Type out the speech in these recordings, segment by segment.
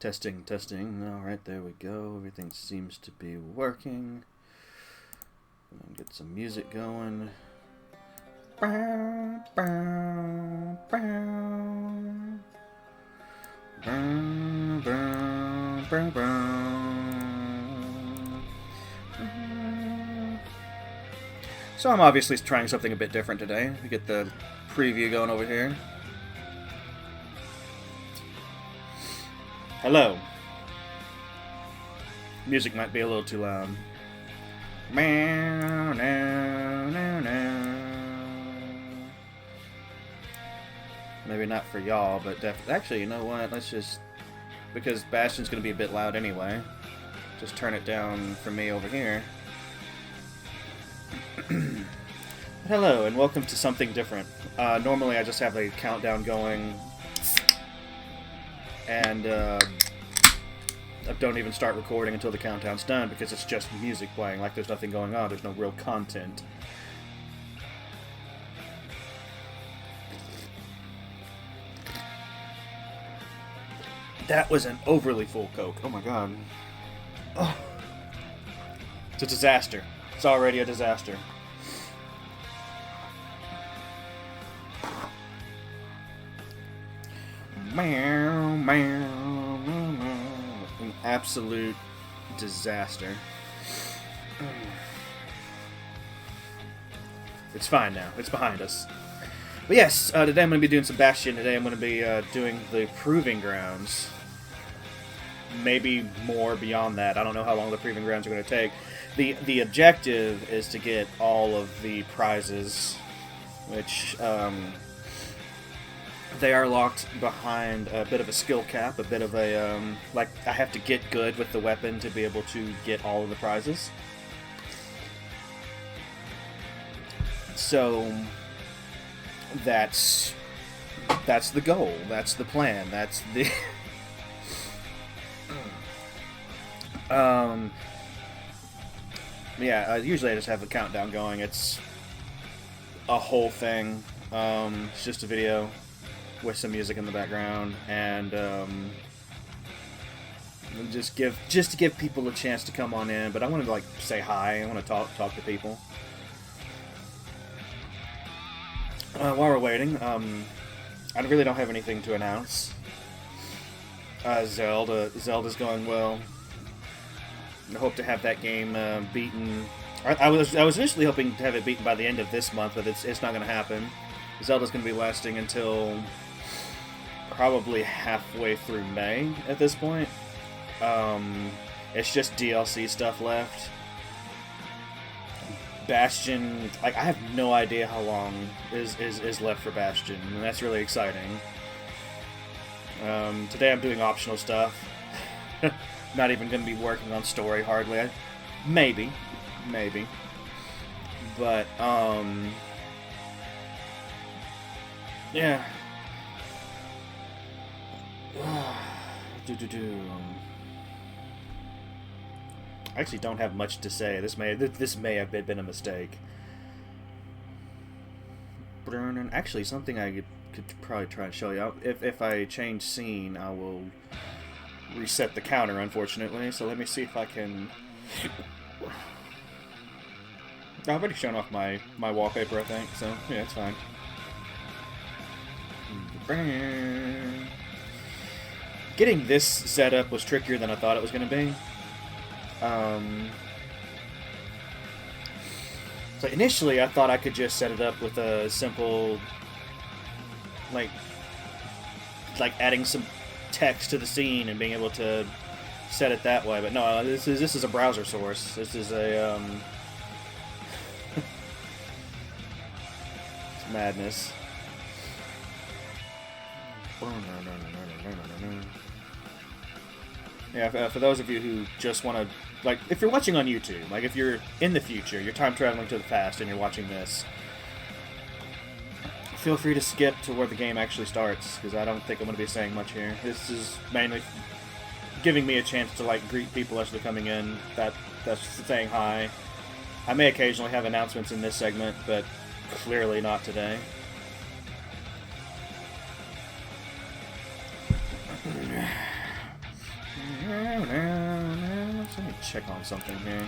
Testing, testing. Alright, there we go. Everything seems to be working. Get some music going. So I'm obviously trying something a bit different today. We get the preview going over here. Hello. Music might be a little too loud. Maybe not for y'all, but definitely. Actually, you know what? Let's just, because Bastion's going to be a bit loud anyway, just turn it down for me over here. Hello, and welcome to something different. Normally I just have a countdown going, and I don't even start recording until the countdown's done, because it's just music playing, like there's nothing going on, there's no real content. That was an overly full Coke. Oh my god. Oh. It's a disaster. It's already a disaster. An absolute disaster. It's fine now. It's behind us. But yes, today I'm going to be doing some Bastion. Today I'm going to be doing the Proving Grounds. Maybe more beyond that. I don't know how long the Proving Grounds are going to take. The objective is to get all of the prizes, which they are locked behind a bit of a skill cap, a bit of a, like, I have to get good with the weapon to be able to get all of the prizes. So, that's the goal, that's the plan, that's the... yeah, usually I just have a countdown going. It's a whole thing. It's just a video with some music in the background, and just to give people a chance to come on in. But I want to, like, say hi. I want to talk to people. While we're waiting, I really don't have anything to announce. Zelda's going well. I hope to have that game beaten. I was initially hoping to have it beaten by the end of this month, but it's not going to happen. Zelda's going to be lasting until probably halfway through May at this point. It's just DLC stuff left. Bastion, like, I have no idea how long is left for Bastion, and that's really exciting. Today I'm doing optional stuff. Not even going to be working on story hardly. Maybe. But, yeah. I actually don't have much to say. This may have been a mistake. Actually, something I could probably try and show you. If I change scene, I will reset the counter, unfortunately. So let me see if I can... I've already shown off my wallpaper, I think. So yeah, it's fine. Getting this set up was trickier than I thought it was going to be. So initially I thought I could just set it up with a simple, like adding some text to the scene and being able to set it that way, but no, this is a browser source. This is a it's madness. Yeah, for those of you who just want to, like, if you're watching on YouTube, like if you're in the future, you're time traveling to the past and you're watching this, feel free to skip to where the game actually starts, because I don't think I'm going to be saying much here. This is mainly giving me a chance to, like, greet people as they're coming in, that's saying hi. I may occasionally have announcements in this segment, but clearly not today. Let me check on something here.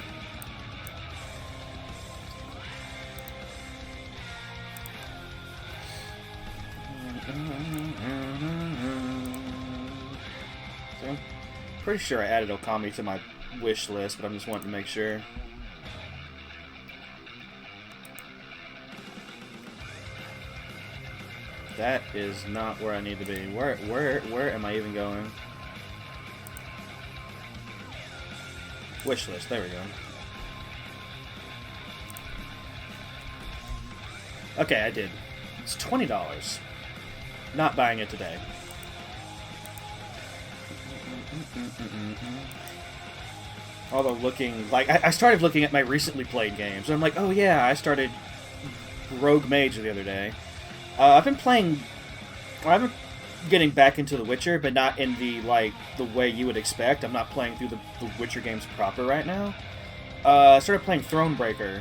So I'm pretty sure I added Okami to my wish list, but I'm just wanting to make sure. That is not where I need to be. Where am I even going? Wish list, there we go. Okay, I did. It's $20. Not buying it today. Although looking, like, I started looking at my recently played games. And I'm like, oh yeah, I started Rogue Mage the other day. I've been getting back into The Witcher, but not in the way you would expect. I'm not playing through the Witcher games proper right now. I started playing Thronebreaker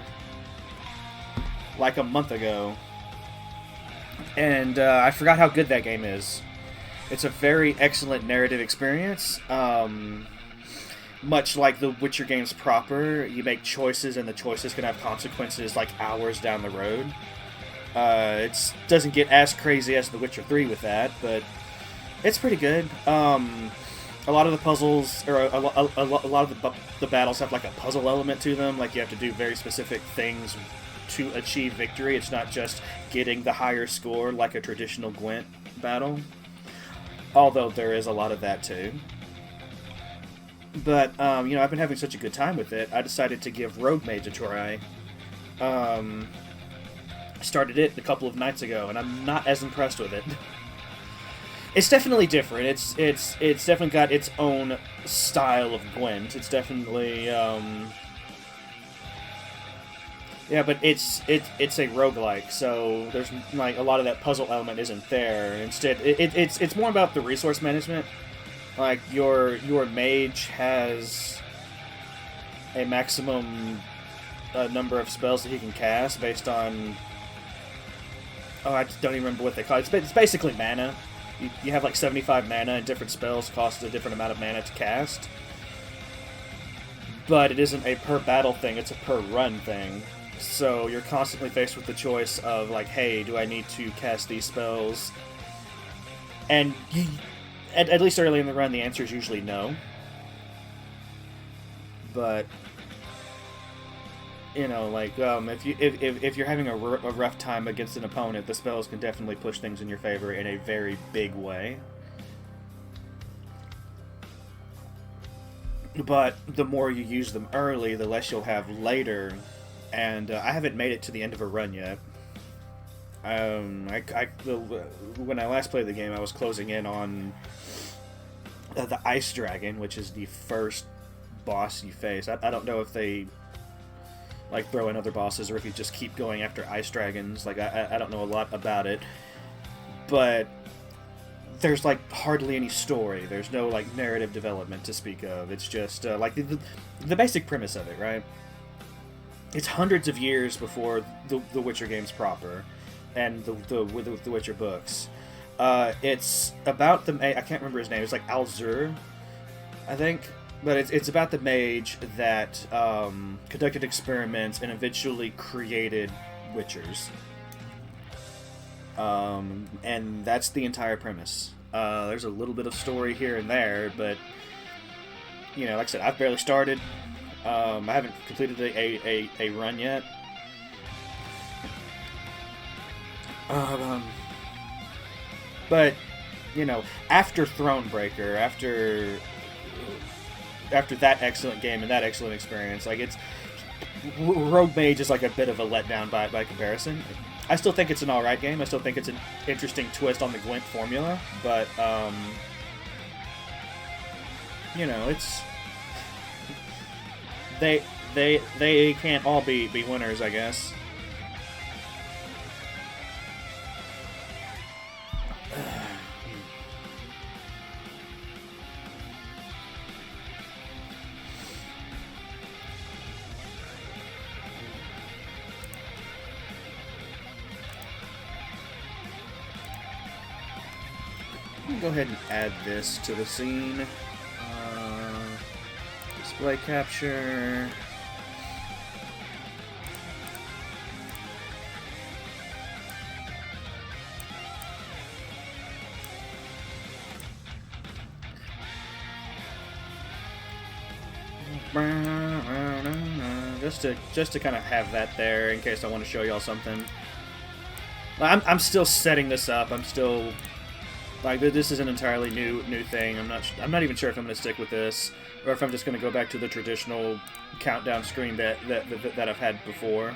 like a month ago, and I forgot how good that game is. It's a very excellent narrative experience. Much like the Witcher games proper, you make choices, and the choices can have consequences like hours down the road. It doesn't get as crazy as The Witcher 3 with that, but it's pretty good. A lot of the puzzles, or a lot of the battles have like a puzzle element to them. Like you have to do very specific things to achieve victory. It's not just getting the higher score like a traditional Gwent battle. Although there is a lot of that too. But, you know, I've been having such a good time with it, I decided to give Rogue Mage a try. Started it a couple of nights ago, and I'm not as impressed with it. It's definitely different. It's definitely got its own style of Gwent. It's definitely, yeah, but it's a roguelike, so there's like a lot of that puzzle element isn't there. Instead, it's more about the resource management. Like your mage has a maximum number of spells that he can cast based on. Oh, I just don't even remember what they call it. It's basically mana. You have like 75 mana, and different spells cost a different amount of mana to cast. But it isn't a per battle thing; it's a per run thing. So you're constantly faced with the choice of like, hey, do I need to cast these spells? And at least early in the run, the answer is usually no. But you know, like if you're having a rough time against an opponent, the spells can definitely push things in your favor in a very big way. But the more you use them early, the less you'll have later. And I haven't made it to the end of a run yet. When I last played the game, I was closing in on the Ice Dragon, which is the first boss you face. I don't know if they like throw in other bosses, or if you just keep going after ice dragons. Like I don't know a lot about it, but there's like hardly any story. There's no like narrative development to speak of. It's just like the basic premise of it, right? It's hundreds of years before the Witcher games proper, and the Witcher books. It's about I can't remember his name. It's like Alzur, I think. But it's about the mage that conducted experiments and eventually created Witchers. And that's the entire premise. There's a little bit of story here and there, but, you know, like I said, I've barely started. I haven't completed a run yet. But, you know, after Thronebreaker, after that excellent game and that excellent experience, like Rogue Mage is like a bit of a letdown by comparison. I still think it's an alright game. I still think it's an interesting twist on the Gwent formula, but you know, it's they can't all be winners, I guess. Go ahead and add this to the scene. Light capture. Just to kind of have that there in case I want to show y'all something. I'm still setting this up. I'm still like, this is an entirely new thing. I'm not even sure if I'm going to stick with this or if I'm just going to go back to the traditional countdown screen that I've had before.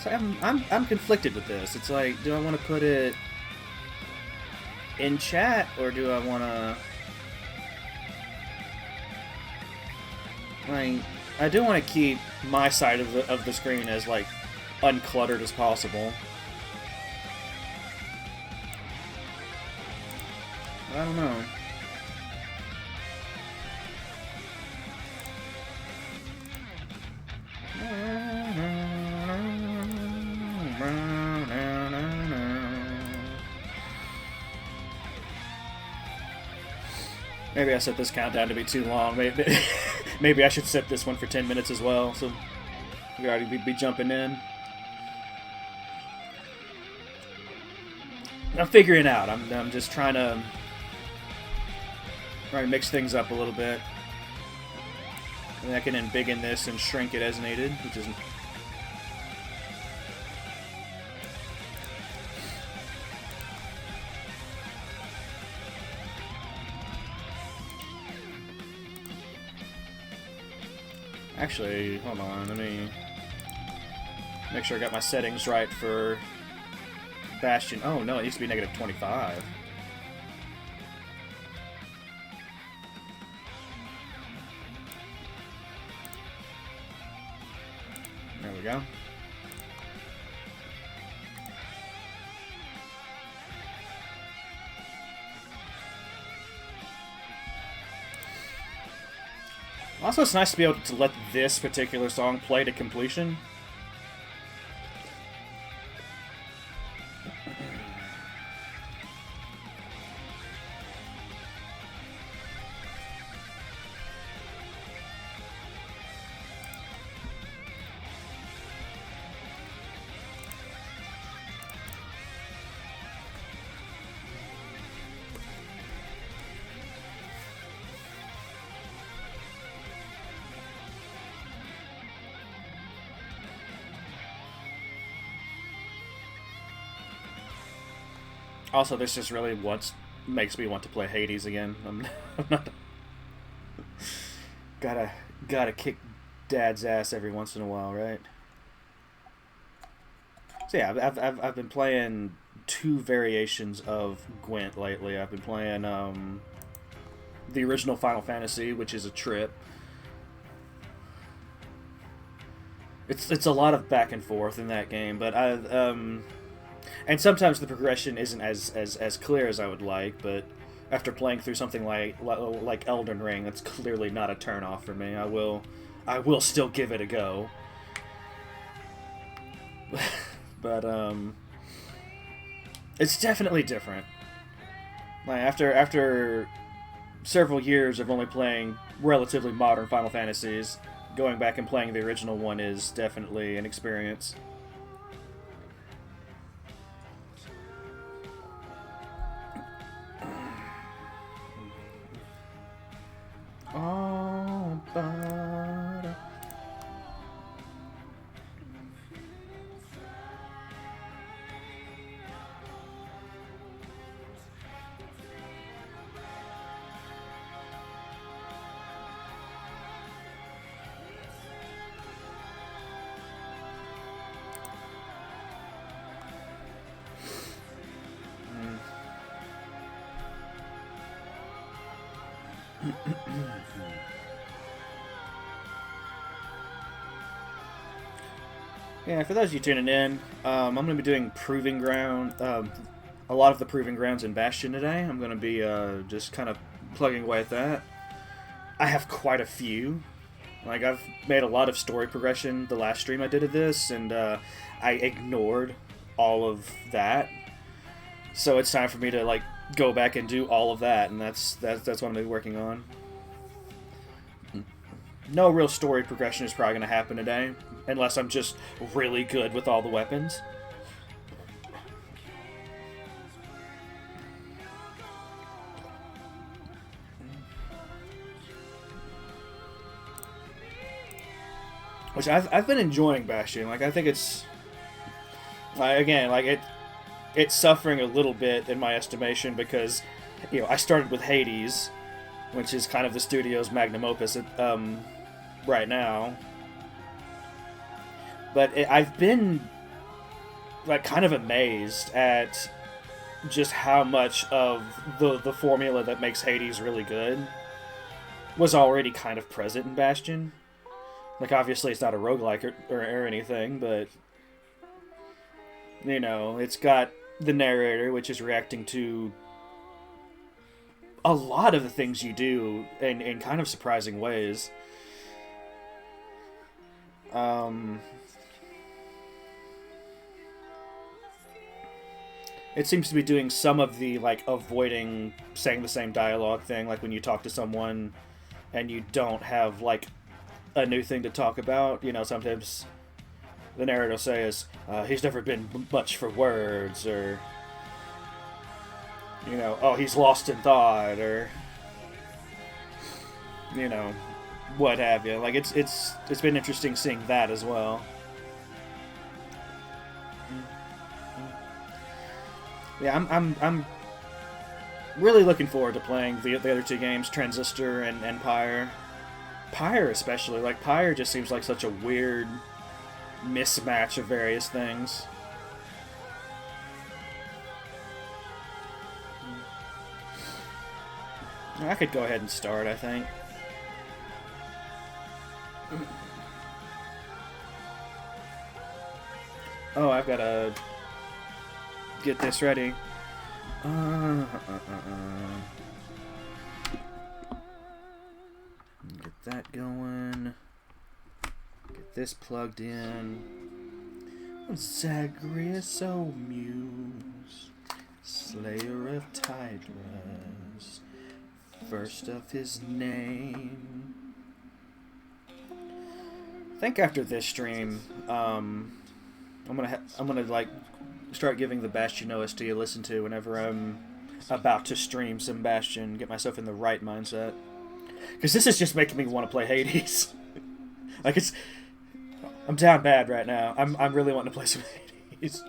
So I'm conflicted with this. It's like, do I want to put it in chat or do I want to, like, I do want to keep my side of the screen as like uncluttered as possible. I don't know. Maybe I set this countdown to be too long. Maybe I should set this one for 10 minutes as well, so we already be jumping in. I'm figuring it out. I'm just trying to mix things up a little bit. And I can embiggen this and shrink it as needed, which isn't. Actually, hold on, let me make sure I got my settings right for Bastion. Oh no, it used to be negative 25. There we go. Also, it's nice to be able to let this particular song play to completion. Also, this just really makes me want to play Hades again. I'm not gotta kick Dad's ass every once in a while, right? So yeah, I've been playing 2 variations of Gwent lately. I've been playing the original Final Fantasy, which is a trip. It's a lot of back and forth in that game, but and sometimes the progression isn't as clear as I would like, but after playing through something like Elden Ring, that's clearly not a turn-off for me. I will still give it a go. But it's definitely different. Like after several years of only playing relatively modern Final Fantasies, going back and playing the original one is definitely an experience. Oh, but yeah, for those of you tuning in, I'm going to be doing Proving Ground, a lot of the Proving Grounds in Bastion today. I'm going to be just kind of plugging away at that. I have quite a few. Like, I've made a lot of story progression the last stream I did of this, and I ignored all of that. So it's time for me to like go back and do all of that, and that's what I'm gonna be working on. No real story progression is probably gonna happen today, unless I'm just really good with all the weapons. Which I've been enjoying Bastion. Like, I think it's, like, again, like it's suffering a little bit in my estimation because, you know, I started with Hades, which is kind of the studio's magnum opus right now. But I've been like kind of amazed at just how much of the formula that makes Hades really good was already kind of present in Bastion. Like, obviously it's not a roguelike or anything, but, you know, it's got the narrator, which is reacting to a lot of the things you do in kind of surprising ways. It seems to be doing some of the, like, avoiding saying the same dialogue thing, like when you talk to someone and you don't have, like, a new thing to talk about. You know, sometimes the narrator will say he's never been much for words, or, you know, oh, he's lost in thought, or, you know, what have you. Like, it's been interesting seeing that as well. Yeah, I'm really looking forward to playing the other two games, Transistor and Pyre. Pyre especially. Like, Pyre just seems like such a weird mismatch of various things. I could go ahead and start, I think. Oh, I've got to get this ready. Get that going. Get this plugged in. Zagreus O'Muse, Slayer of Tidras, first of his name. I think after this stream, I'm gonna like start giving the Bastion OST a listen to whenever I'm about to stream some Bastion, get myself in the right mindset. Because this is just making me want to play Hades. Like, I'm down bad right now. I'm really wanting to play some Hades.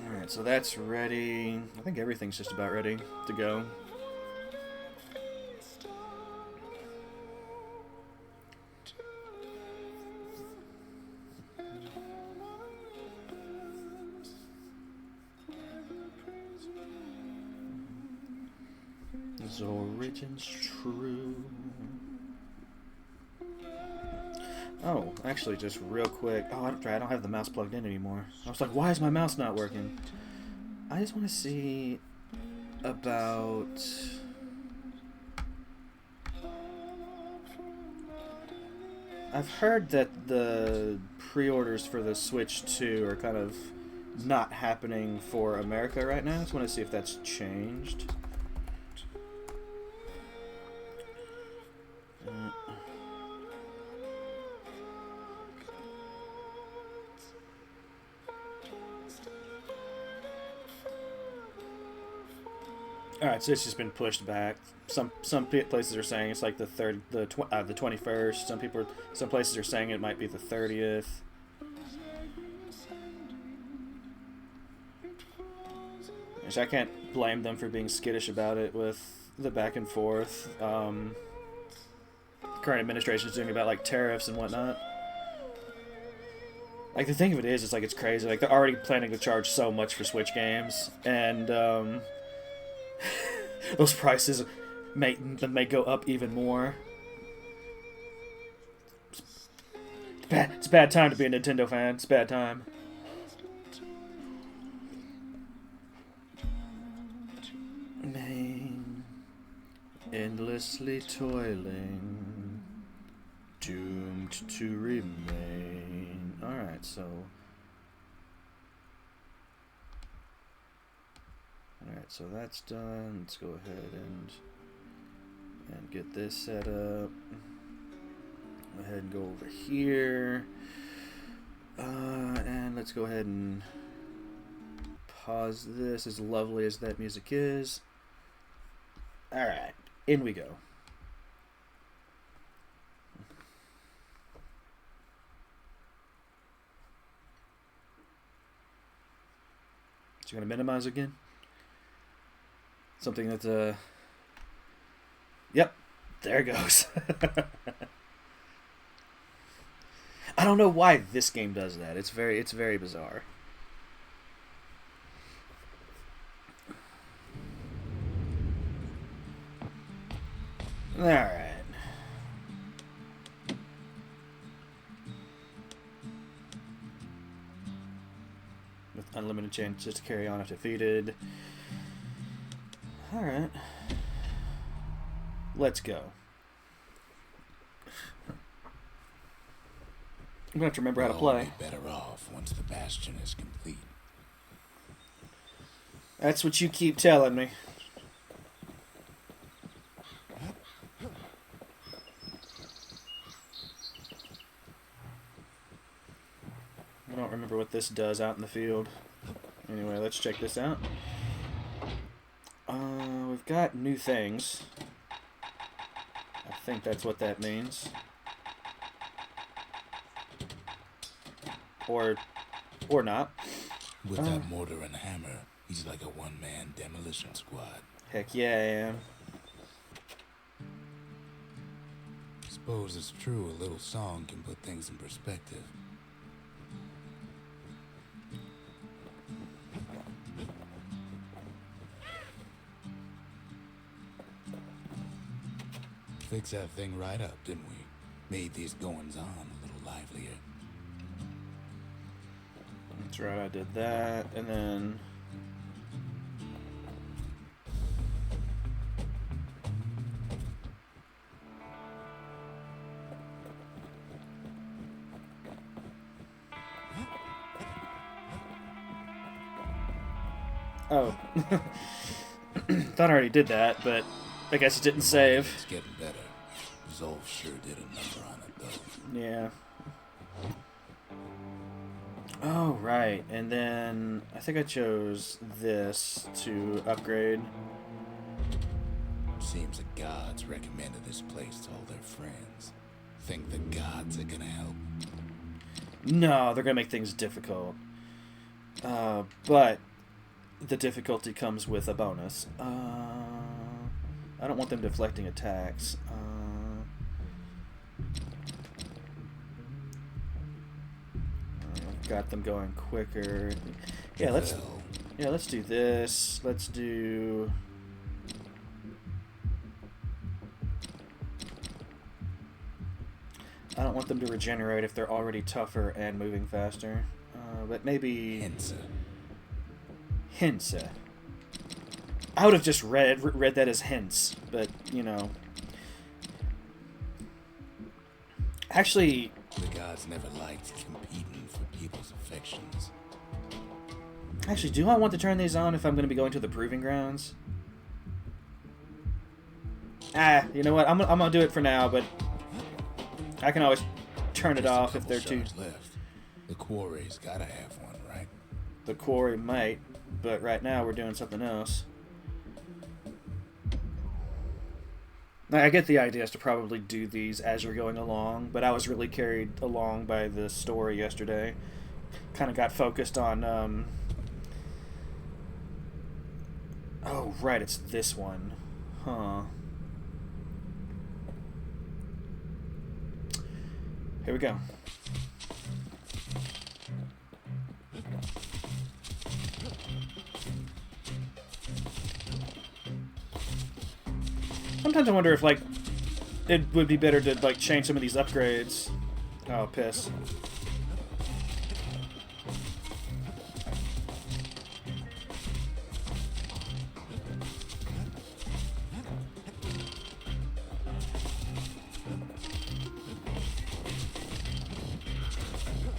Alright, so that's ready. I think everything's just about ready to go. Origin's true. Oh, actually, just real quick. Oh, I don't have the mouse plugged in anymore. I was like, why is my mouse not working? I just want to see about... I've heard that the pre-orders for the Switch 2 are kind of not happening for America right now. I just want to see if that's changed. Alright, so it's just been pushed back. Some places are saying it's like the 21st. Some places are saying it might be the 30th. Which I can't blame them for being skittish about it with the back and forth. Current administration is doing about like tariffs and whatnot. Like, the thing of it is, it's like, it's crazy. Like, they're already planning to charge so much for Switch games, and those prices may go up even more. It's a bad time to be a Nintendo fan. It's a bad time. Endlessly toiling, doomed to remain. Alright, so... Alright, so that's done. Let's go ahead and get this set up. Go ahead and go over here. And let's go ahead and pause this, as lovely as that music is. Alright, in we go. So you're going to minimize again? Something that's, Yep, there it goes. I don't know why this game does that. It's very bizarre. Alright. With unlimited chances to carry on if defeated. Alright. Let's go. I'm gonna have to remember how to play. We'll be better off once the Bastion is complete. That's what you keep telling me. I don't remember what this does out in the field. Anyway, let's check this out. We've got new things. I think that's what that means. Or not. With that mortar and hammer, he's like a one-man demolition squad. Heck yeah, I am. Suppose it's true a little song can put things in perspective. Fix that thing right up, didn't we? Made these goings-on a little livelier. That's right, I did that, and then... Oh. Thought I already did that, but I guess it didn't save. It's getting better. Zolf sure did a number on it, though. Yeah. Oh, right. And then I think I chose this to upgrade. Seems the gods recommended this place to all their friends. Think the gods are gonna help? No, they're gonna make things difficult. But the difficulty comes with a bonus. I don't want them deflecting attacks. I've got them going quicker. Yeah, let's do this. Let's do... I don't want them to regenerate if they're already tougher and moving faster. But maybe... Hinsa. I would have just read that as hints, but, you know. Actually... The gods never liked competing for people's affections. Actually, do I want to turn these on if I'm going to be going to the Proving Grounds? You know what? I'm going to do it for now, but I can always turn it off if they're too... Left. The quarry's gotta have one, right? The quarry might, but right now we're doing something else. I get the idea is to probably do these as you're going along, but I was really carried along by the story yesterday. Kind of got focused on... Oh, right, it's this one. Huh. Here we go. Sometimes I wonder if, like, it would be better to, like, change some of these upgrades. Oh, piss.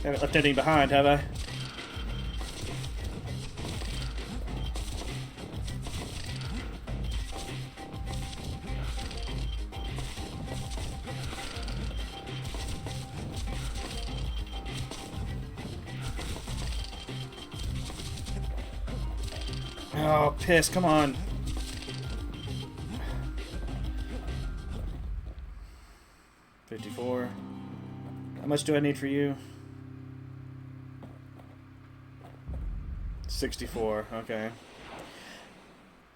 Haven't left anything behind, have I? Oh, piss, come on. $54. How much do I need for you? 64, okay.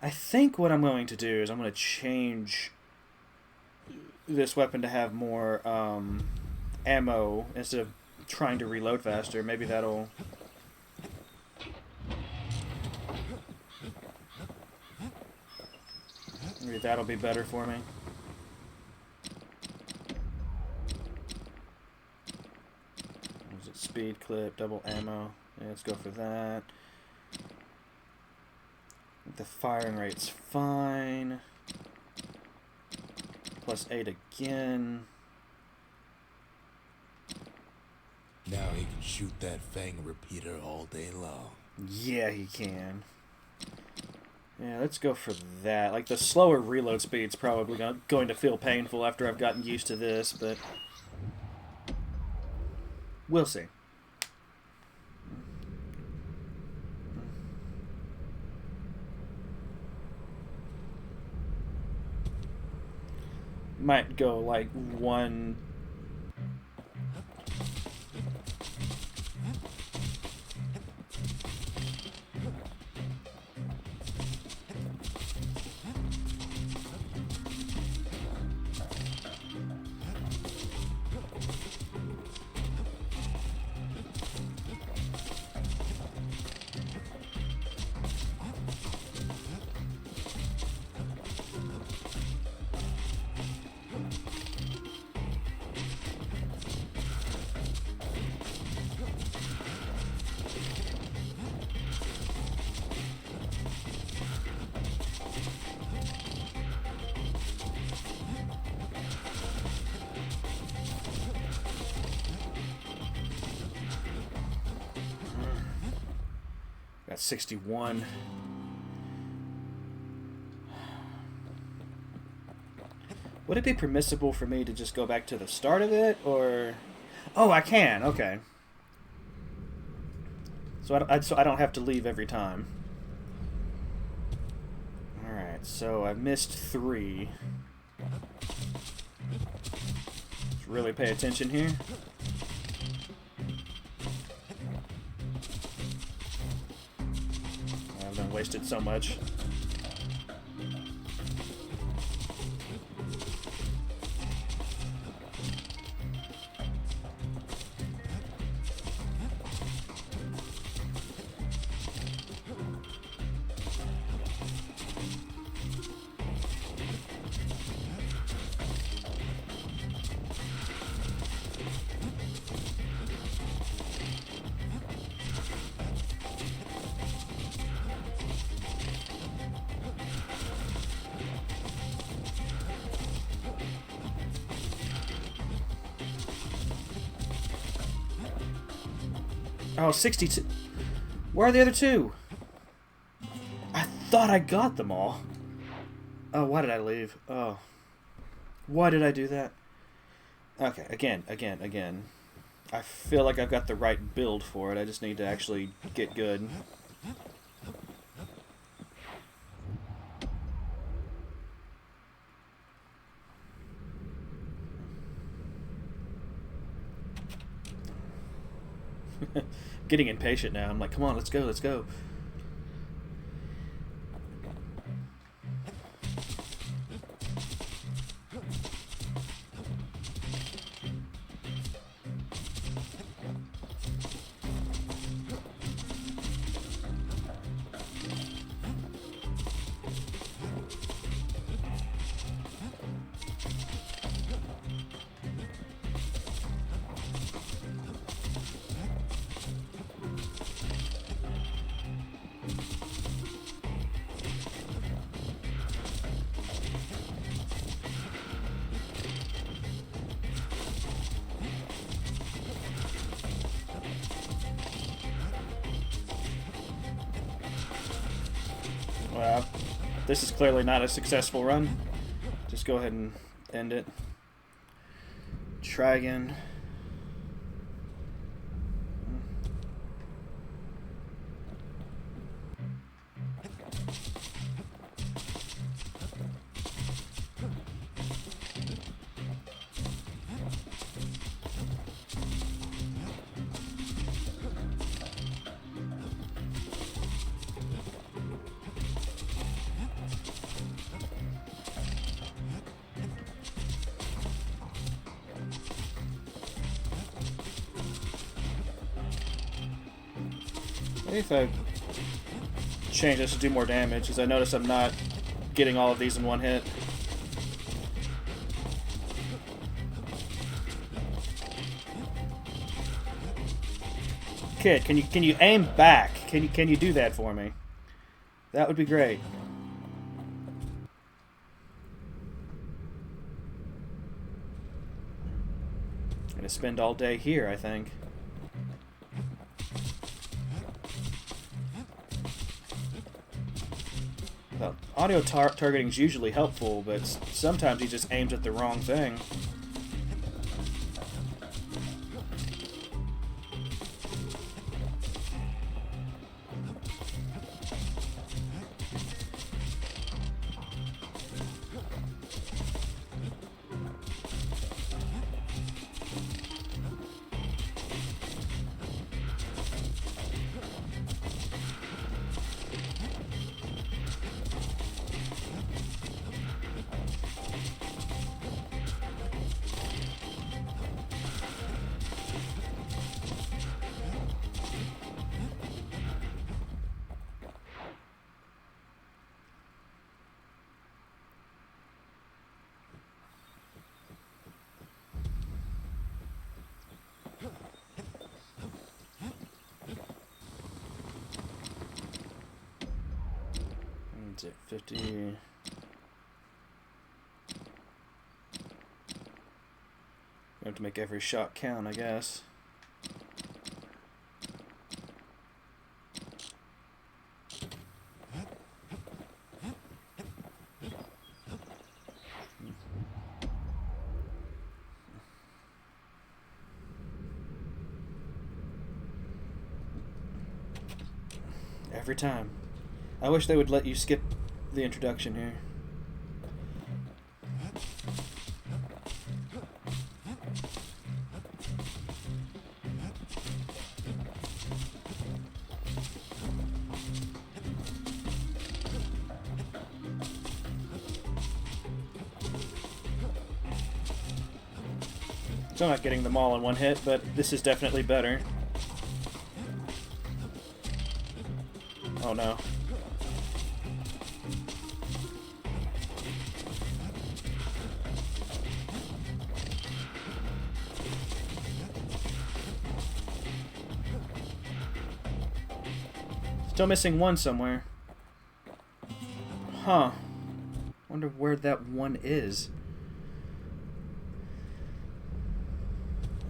I think what I'm going to do is I'm going to change this weapon to have more ammo instead of trying to reload faster. Maybe that'll... Maybe that'll be better for me. What is it? Speed clip, double ammo. Yeah, let's go for that. The firing rate's fine. +8 again. Now he can shoot that Fang repeater all day long. Yeah, he can. Yeah, let's go for that. Like, the slower reload speed's probably going to feel painful after I've gotten used to this, but... we'll see. Might go, like, one... Got 61. Would it be permissible for me to just go back to the start of it, or... Oh, I can, okay. So I don't have to leave every time. Alright, so I've missed 3. Let's really pay attention here. I've done wasted so much. Oh, 62. Where are the other 2? I thought I got them all. Oh, why did I leave? Oh. Why did I do that? Okay, again. I feel like I've got the right build for it. I just need to actually get good. Getting impatient now. I'm like, come on, let's go, let's go. Well, this is clearly not a successful run. Just go ahead and end it. Try again. Maybe if I change this to do more damage, because I notice I'm not getting all of these in one hit. Kid, can you aim back? Can you do that for me? That would be great. I'm gonna spend all day here, I think. Well, audio targeting is usually helpful, but sometimes he just aims at the wrong thing. That's it, 50. We have to make every shot count, I guess. Every time. I wish they would let you skip the introduction here. So I'm not getting them all in one hit, but this is definitely better. Oh no. Still missing one somewhere. Huh. Wonder where that one is.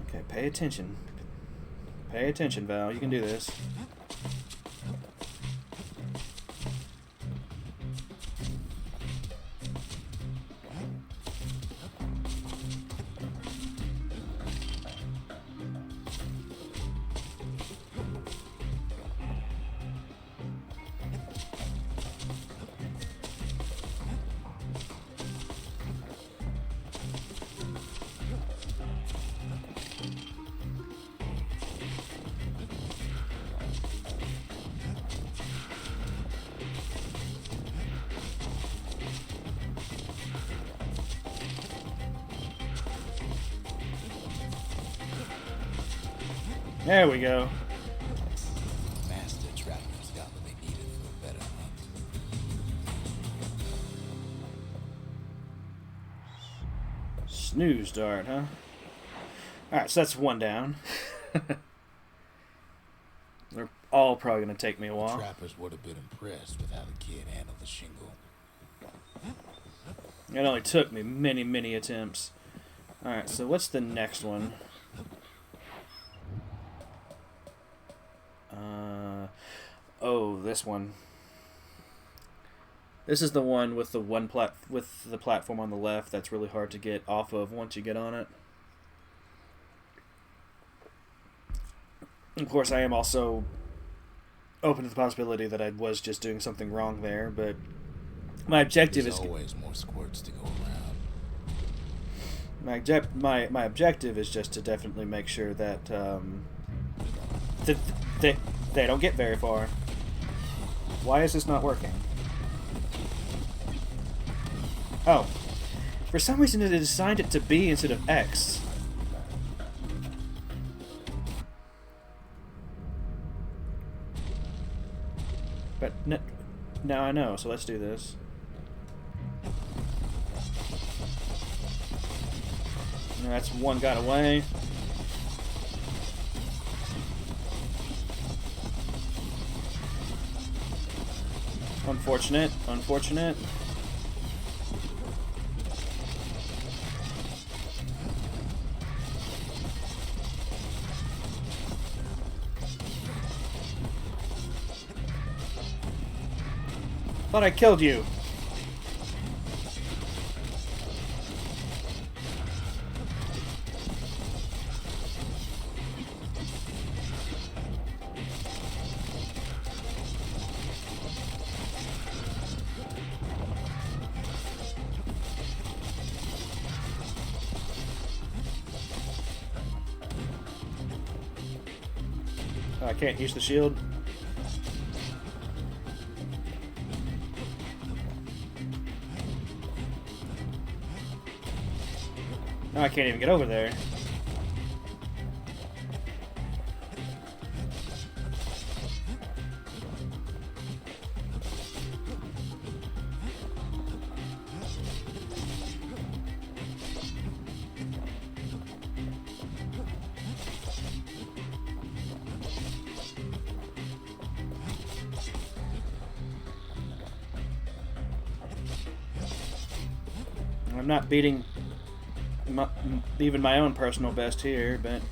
Okay, pay attention. Pay attention, Val. You can do this. There we go. Master trappers got what they needed for a better hunt. Snooze dart, huh? Alright, so that's one down. They're all probably going to take me a The while. trappers would have been impressed with how the kid handled the shingle. It only took me many, many attempts. Alright, so what's the next one? Oh, this one. This is the one with the with the platform on the left that's really hard to get off of once you get on it. Of course, I am also open to the possibility that I was just doing something wrong there, but my objective There's is always more squirts to go around. my objective is just to definitely make sure that they don't get very far. Why is this not working? Oh, for some reason it assigned it to B instead of X. But now I know, so let's do this. That's one got away. Unfortunate, unfortunate. Thought I killed you. I can't use the shield. No, I can't even get over there. I'm not beating even my own personal best here, but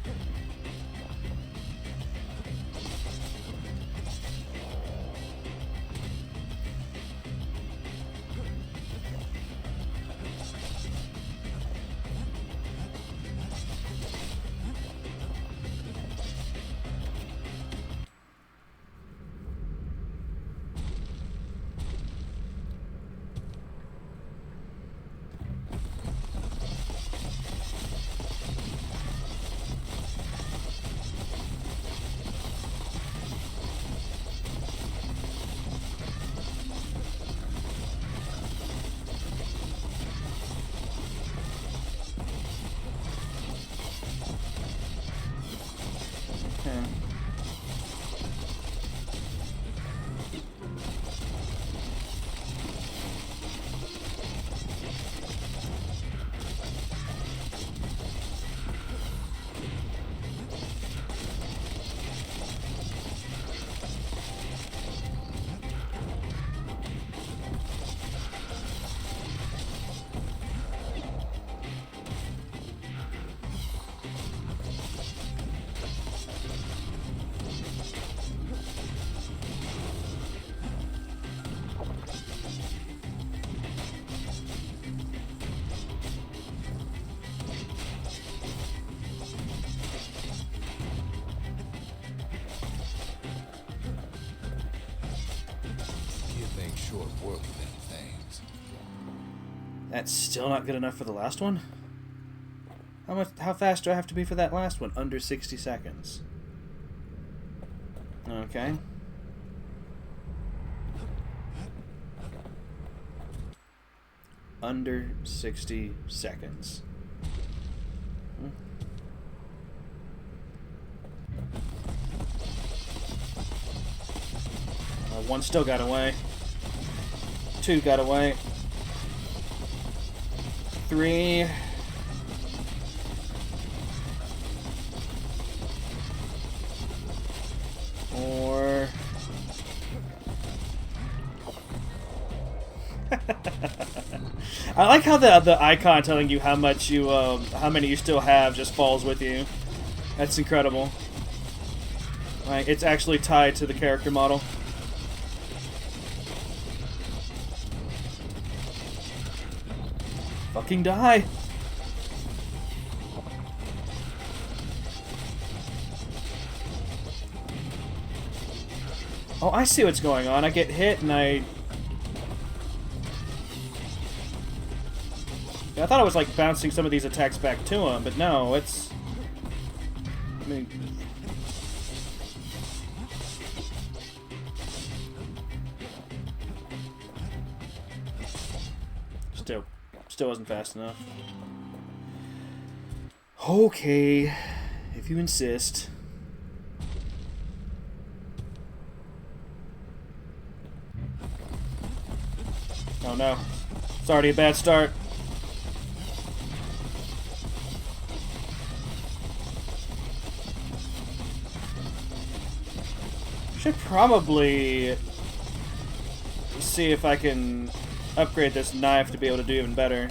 Short work of them things. that's still not good enough for the last one? How fast do I have to be for that last one? Under 60 seconds. Okay. Under 60 seconds. One still got away. Two got away. Three. Four. I like how the icon telling you how much you how many you still have just falls with you. That's incredible. Like, it's actually tied to the character model. Fucking die! Oh, I see what's going on. I get hit and I thought I was like bouncing some of these attacks back to him, but no, it's... I mean... Still wasn't fast enough. Okay, if you insist. Oh no. It's already a bad start. Should probably see if I can upgrade this knife to be able to do even better.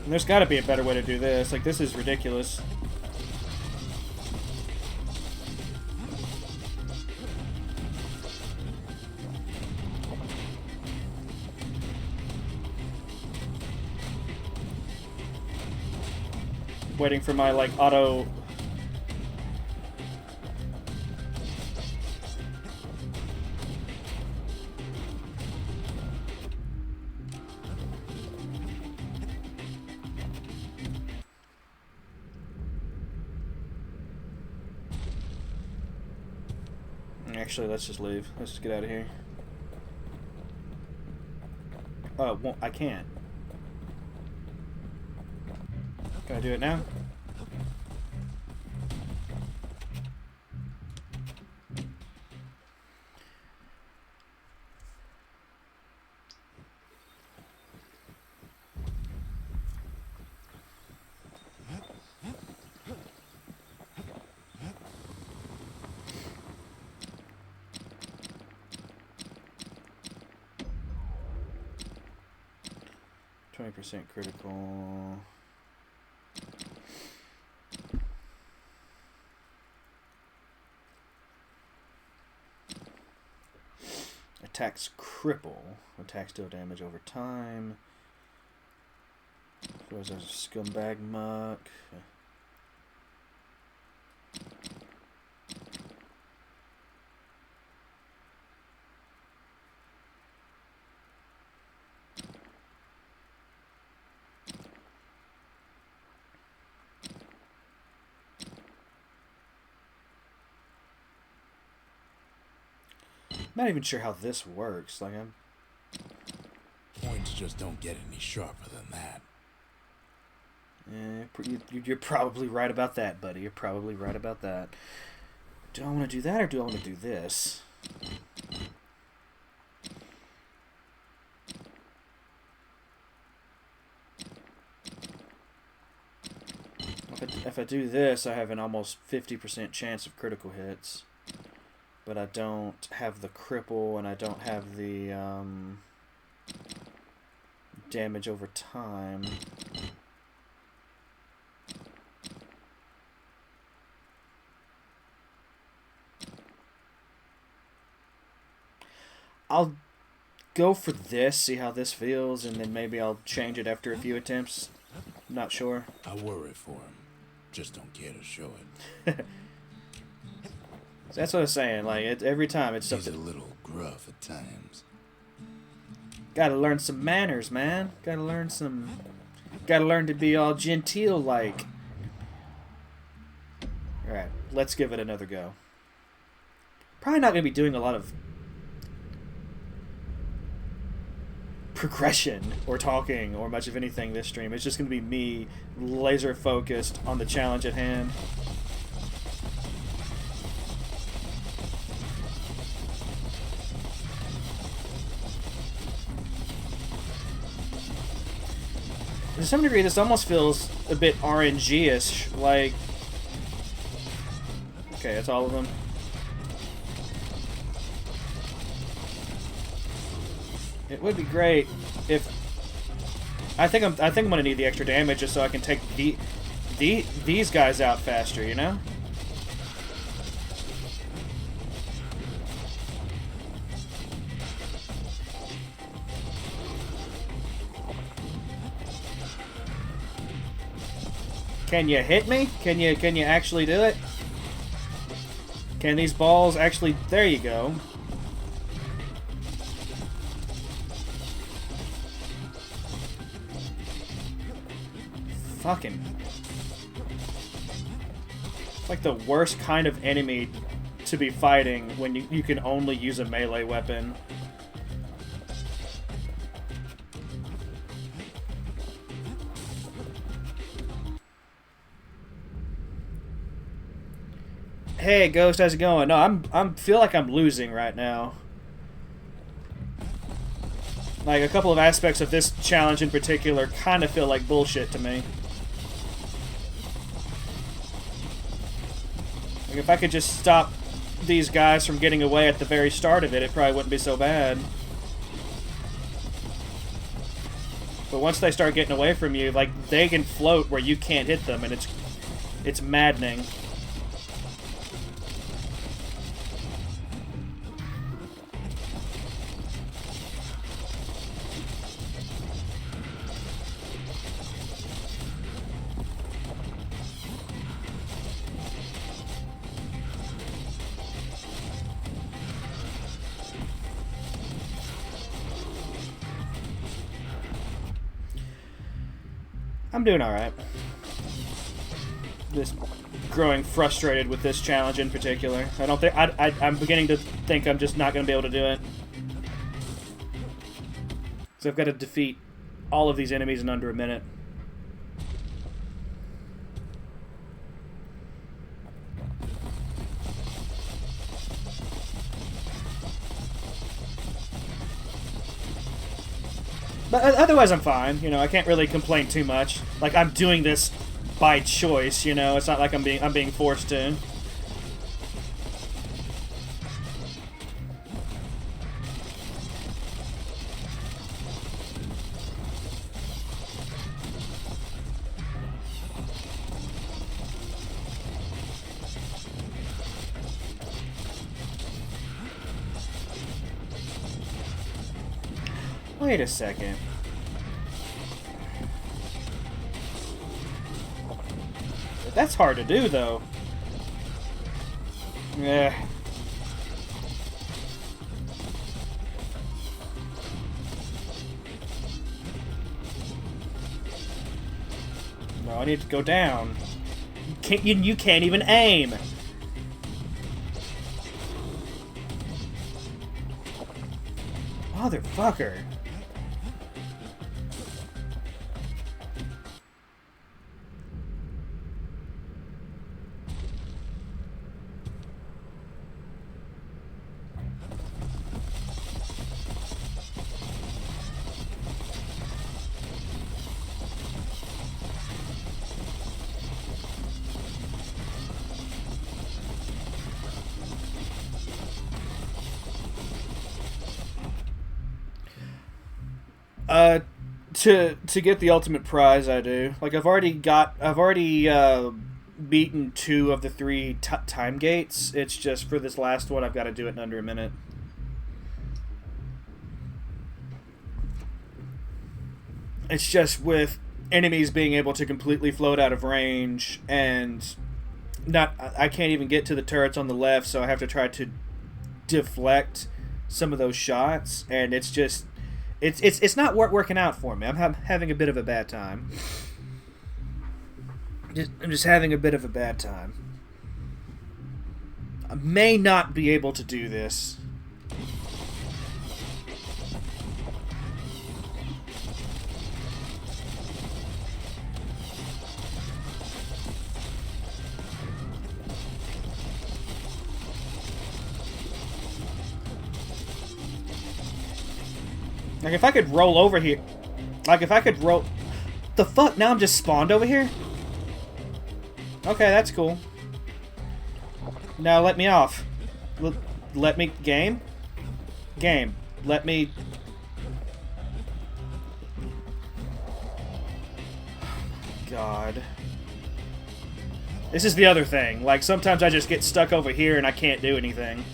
And there's got to be a better way to do this. Like, this is ridiculous. Waiting for my, like, auto... Actually, let's just leave. Let's just get out of here. Oh, well, I can't. Can I do it now? %, critical. Attacks cripple. Attacks deal damage over time. Goes as a scumbag muck. Not even sure how this works. Like, I'm... Points just don't get any sharper than that. You're probably right about that, buddy. You're probably right about that. Do I want to do that, or do I want to do this? If I do this, I have an almost 50% chance of critical hits. But I don't have the cripple, and I don't have the damage over time. I'll go for this, see how this feels, and then maybe I'll change it after a few attempts. I'm not sure. I worry for him. Just don't care to show it. That's what I was saying. Like, every time it's something. He's a little gruff at times. Gotta learn some manners, man. Gotta learn to be all genteel like. Alright, let's give it another go. Probably not gonna be doing a lot of progression or talking or much of anything this stream. It's just gonna be me laser focused on the challenge at hand. To some degree, this almost feels a bit RNG-ish, like... Okay, that's all of them. It would be great if... I think I'm gonna need the extra damage just so I can take these guys out faster, you know? Can you hit me? Can you actually do it? Can these balls actually... There you go. Fucking... It's like the worst kind of enemy to be fighting when you can only use a melee weapon. Hey, Ghost, how's it going? No, I'm feel like I'm losing right now. Like, a couple of aspects of this challenge in particular kind of feel like bullshit to me. Like, if I could just stop these guys from getting away at the very start of it, it probably wouldn't be so bad. But once they start getting away from you, like, they can float where you can't hit them, and it's maddening. I'm doing alright. Just growing frustrated with this challenge in particular. I don't think... I'm beginning to think I'm just not going to be able to do it. So I've got to defeat all of these enemies in under a minute. But otherwise I'm fine, you know, I can't really complain too much. Like, I'm doing this by choice, you know, it's not like I'm being forced to. Wait a second. That's hard to do, though. Yeah. No, I need to go down. You can't even aim. Motherfucker. To get the ultimate prize, I do. Like, I've already beaten 2 of the 3 time gates. It's just for this last one, I've got to do it in under a minute. It's just with enemies being able to completely float out of range, and I can't even get to the turrets on the left, so I have to try to deflect some of those shots, and it's just... It's not working out for me. I'm having a bit of a bad time. I'm just having a bit of a bad time. I may not be able to do this. Like, if I could roll over here... Like, if I could roll... the fuck? Now I'm just spawned over here? Okay, that's cool. Now let me off. Let me... Game? Game. Let me... God. This is the other thing. Like, sometimes I just get stuck over here and I can't do anything.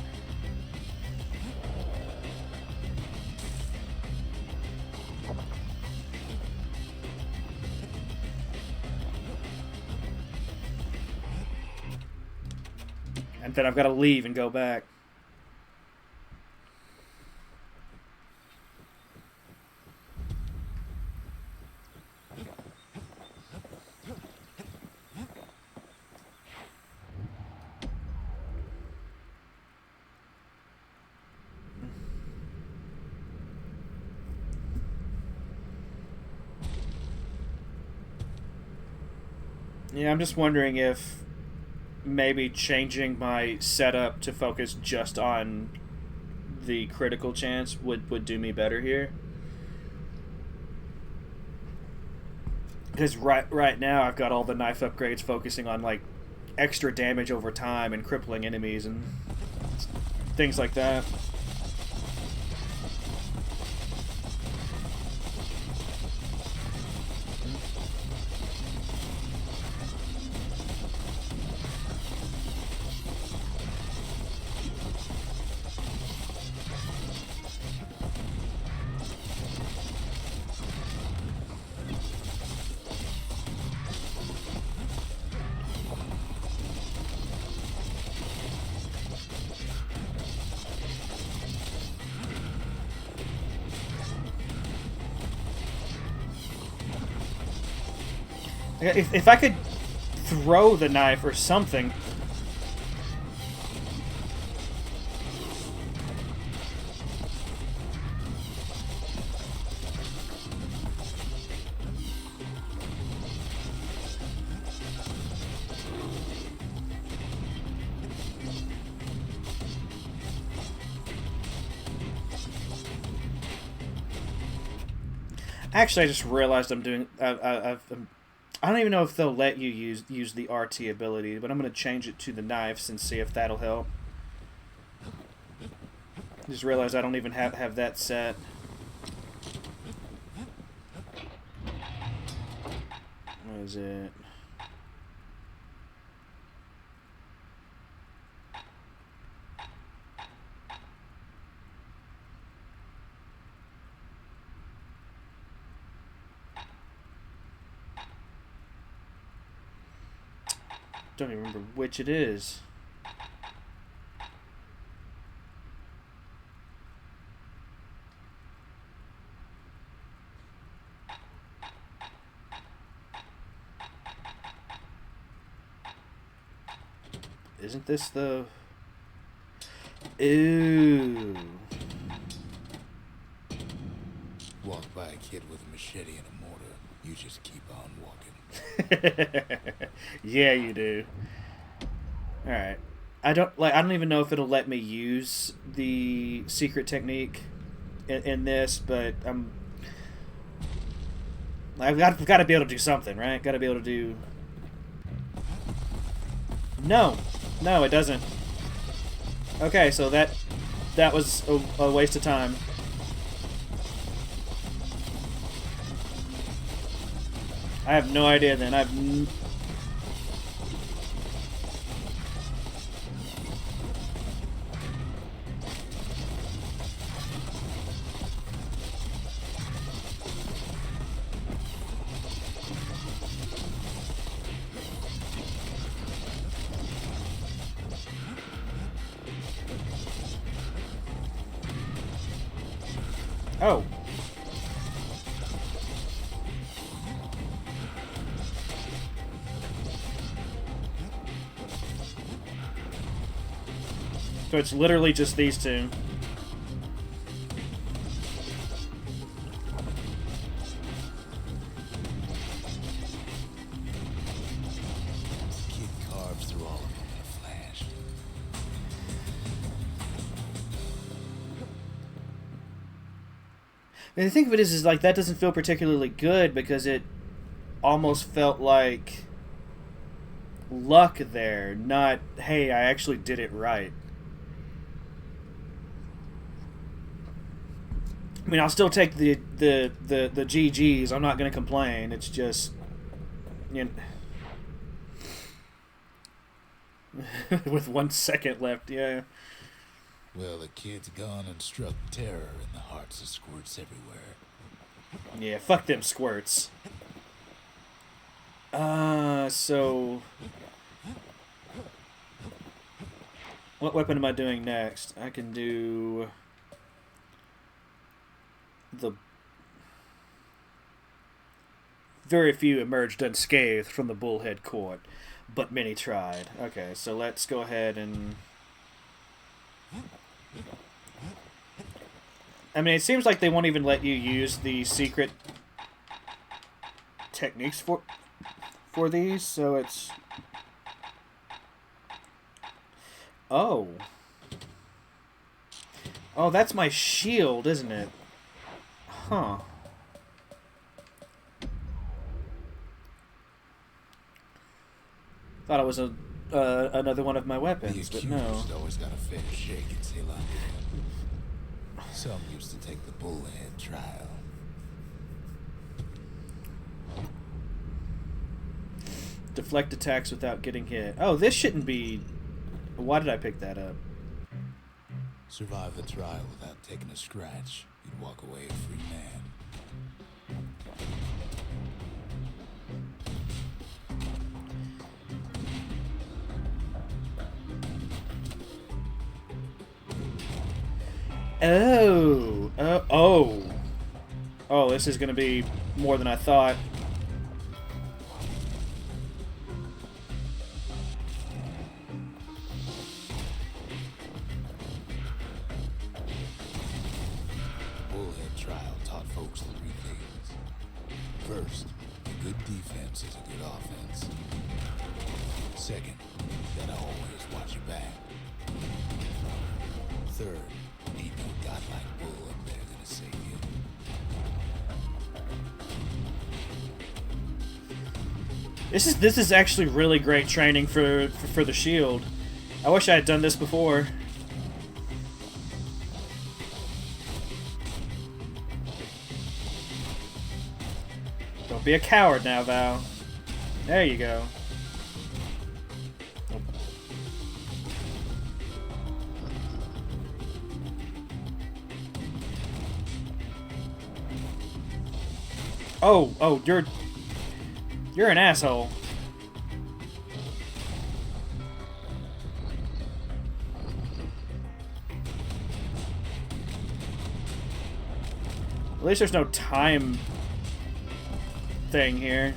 And then I've got to leave and go back. Yeah, I'm just wondering if maybe changing my setup to focus just on the critical chance would do me better here. Because right now I've got all the knife upgrades focusing on like extra damage over time and crippling enemies and things like that. If I could throw the knife or something. Actually, I just realized I'm doing... I don't even know if they'll let you use the RT ability, but I'm going to change it to the knives and see if that'll help. Just realized I don't even have that set. What is it? Don't even remember which it is. Isn't this the... Ooh. Walk by a kid with a machete and a mortar. You just keep on walking. Yeah, you do. All right. I don't even know if it'll let me use the secret technique in this, but I've got to be able to do something, right? Got to be able to do. No, it doesn't. Okay, so that was a waste of time. I have no idea then. Oh. So it's literally just these two. Kid carves through all of them in a flash. And the thing of it is like that doesn't feel particularly good because it almost felt like luck there, not, hey, I actually did it right. I mean, I'll still take the GGs. I'm not going to complain. It's just, you know, with 1 second left, yeah. Well, the kid's gone and struck terror in the hearts of squirts everywhere. Yeah, fuck them squirts. So what weapon am I doing next? I can do the very few emerged unscathed from the Bullhead Court, but many tried. Okay, so let's go ahead and... I mean, it seems like they won't even let you use the secret techniques for these, so it's... Oh. Oh, that's my shield, isn't it? Huh. Thought it was another one of my weapons, but no. Always got a fair shake in Ceylon. Some used to take the bullhead trial. Deflect attacks without getting hit. Oh, this shouldn't be... Why did I pick that up? Survive the trial without taking a scratch. You'd walk away a free man. Oh, this is going to be more than I thought. Bullhead trial taught folks the 3 things. First, a good defense is a good offense. Second, you gotta always watch your back. Third, ain't no godlike bull up there gonna save you. This is actually really great training for the shield. I wish I had done this before. Don't be a coward now, Val. There you go. Oh, you're an asshole. At least there's no time thing here.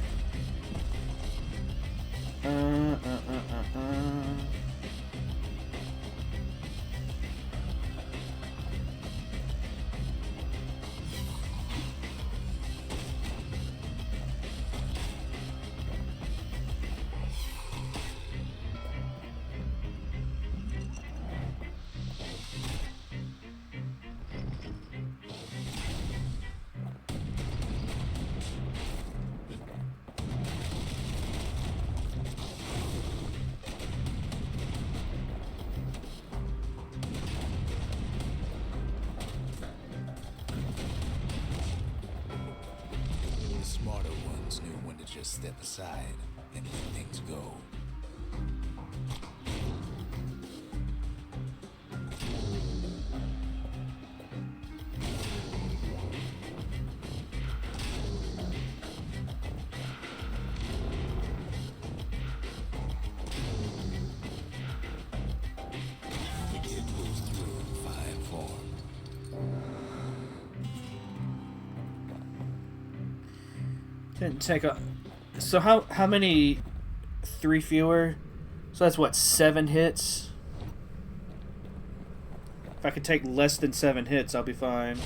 Smarter ones knew when to just step aside and let things go. The kid moves through in fine form. Didn't take a... So how many... 3 fewer? So that's what, 7 hits? If I could take less than 7 hits, I'll be fine.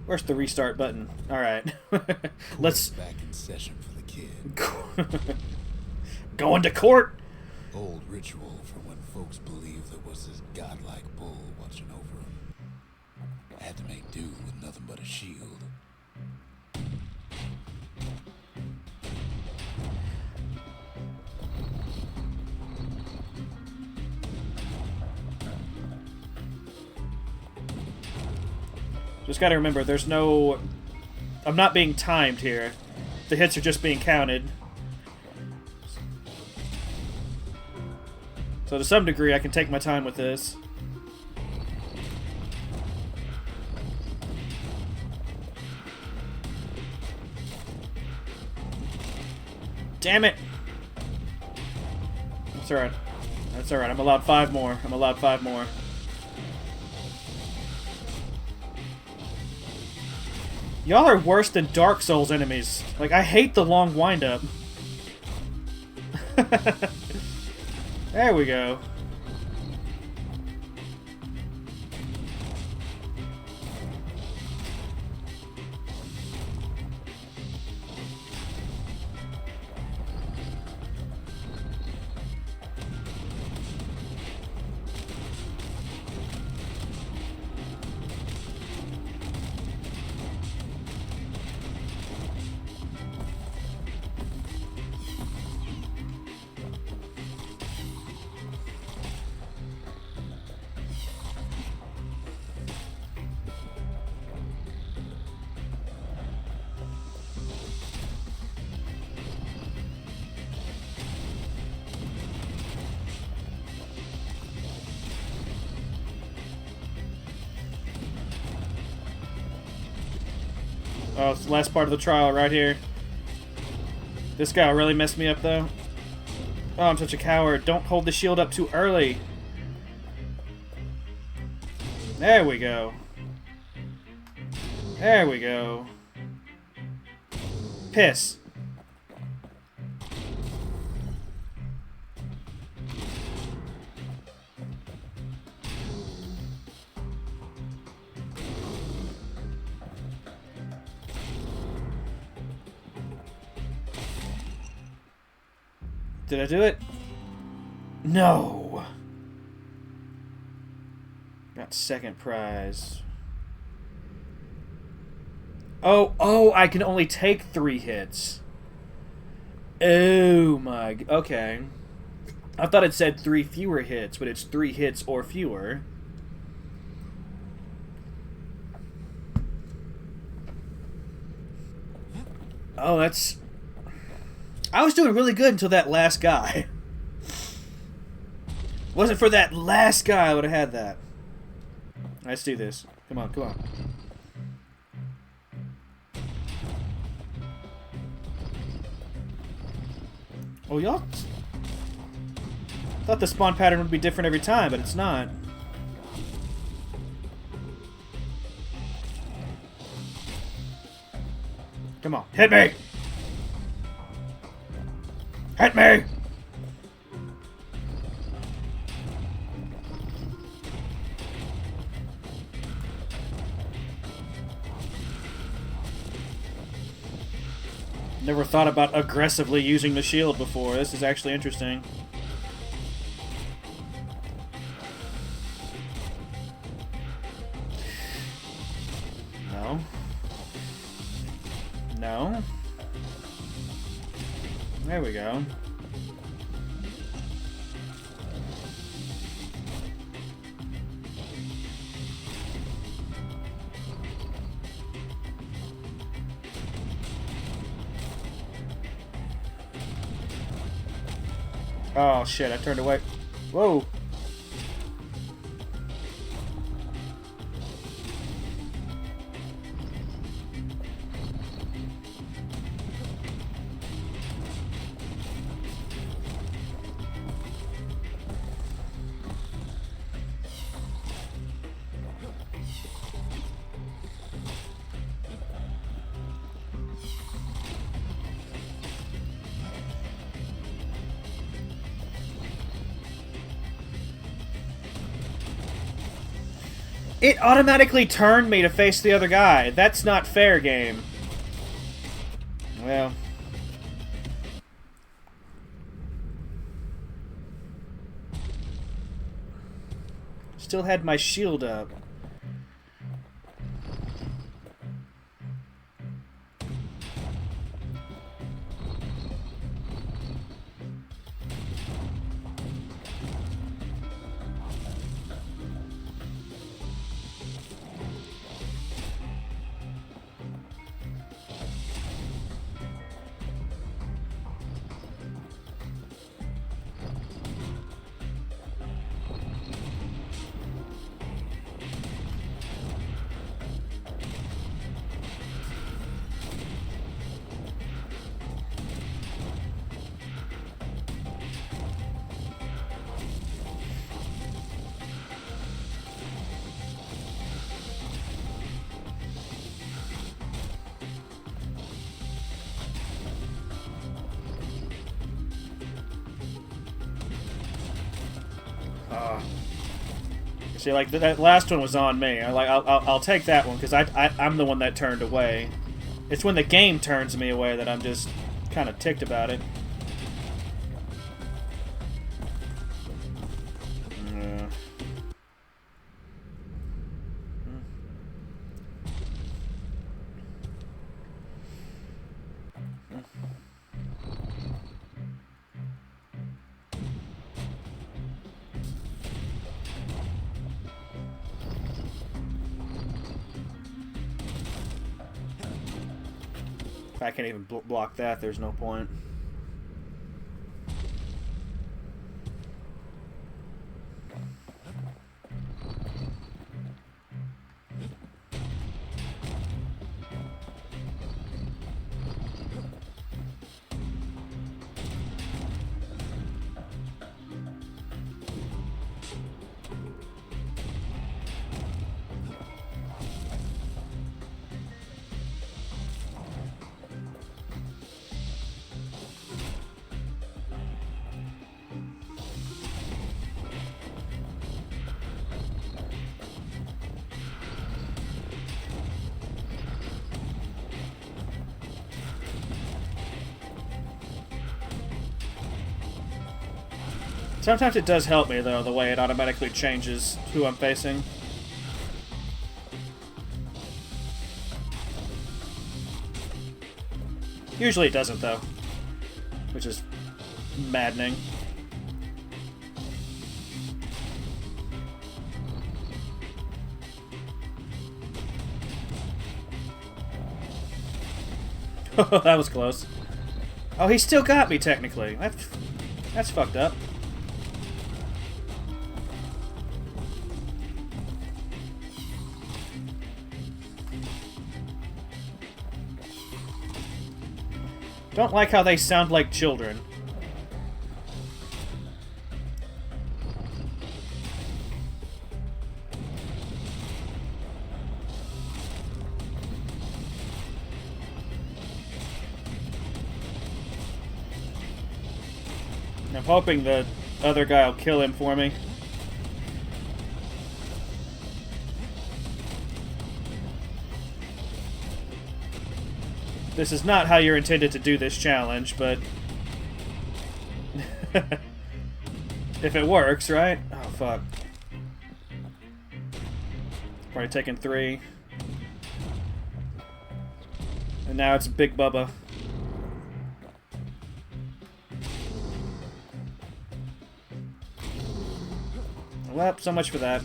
Where's the restart button? Alright. Let's... Back in session for the kid. Going to court! Old ritual from when folks believed there was this godlike bull watching over them. I had to make do with nothing but a shield. Just gotta remember, there's no... I'm not being timed here. The hits are just being counted. So to some degree, I can take my time with this. Damn it! That's alright. That's alright. I'm allowed 5 more. I'm allowed 5 more. Y'all are worse than Dark Souls enemies. Like, I hate the long wind-up. There we go. Oh, it's the last part of the trial right here. This guy really messed me up, though. Oh, I'm such a coward. Don't hold the shield up too early. There we go. There we go. Piss. Did I do it? No. Got second prize. Oh, I can only take 3 hits. Oh my, okay. I thought it said 3 fewer hits, but it's 3 hits or fewer. Oh, that's... I was doing really good until that last guy. Wasn't for that last guy, I would have had that. Let's do this. Come on, come on. Oh, y'all... thought the spawn pattern would be different every time, but it's not. Come on, hit me! Hit me! Never thought about aggressively using the shield before. This is actually interesting. No. No. There we go. Oh shit, I turned away. Whoa. It automatically turned me to face the other guy. That's not fair, game. Well. Still had my shield up. See, like that last one was on me. I'll take that one because I'm the one that turned away. It's when the game turns me away that I'm just kind of ticked about it. If I can't even block that, there's no point. Sometimes it does help me, though, the way it automatically changes who I'm facing. Usually it doesn't, though, which is maddening. That was close. Oh, he still got me, technically. That's fucked up. Don't like how they sound like children. I'm hoping the other guy will kill him for me. This is not how you're intended to do this challenge, but... if it works, right? Oh, fuck. Probably taking 3. And now it's Big Bubba. Well, so much for that.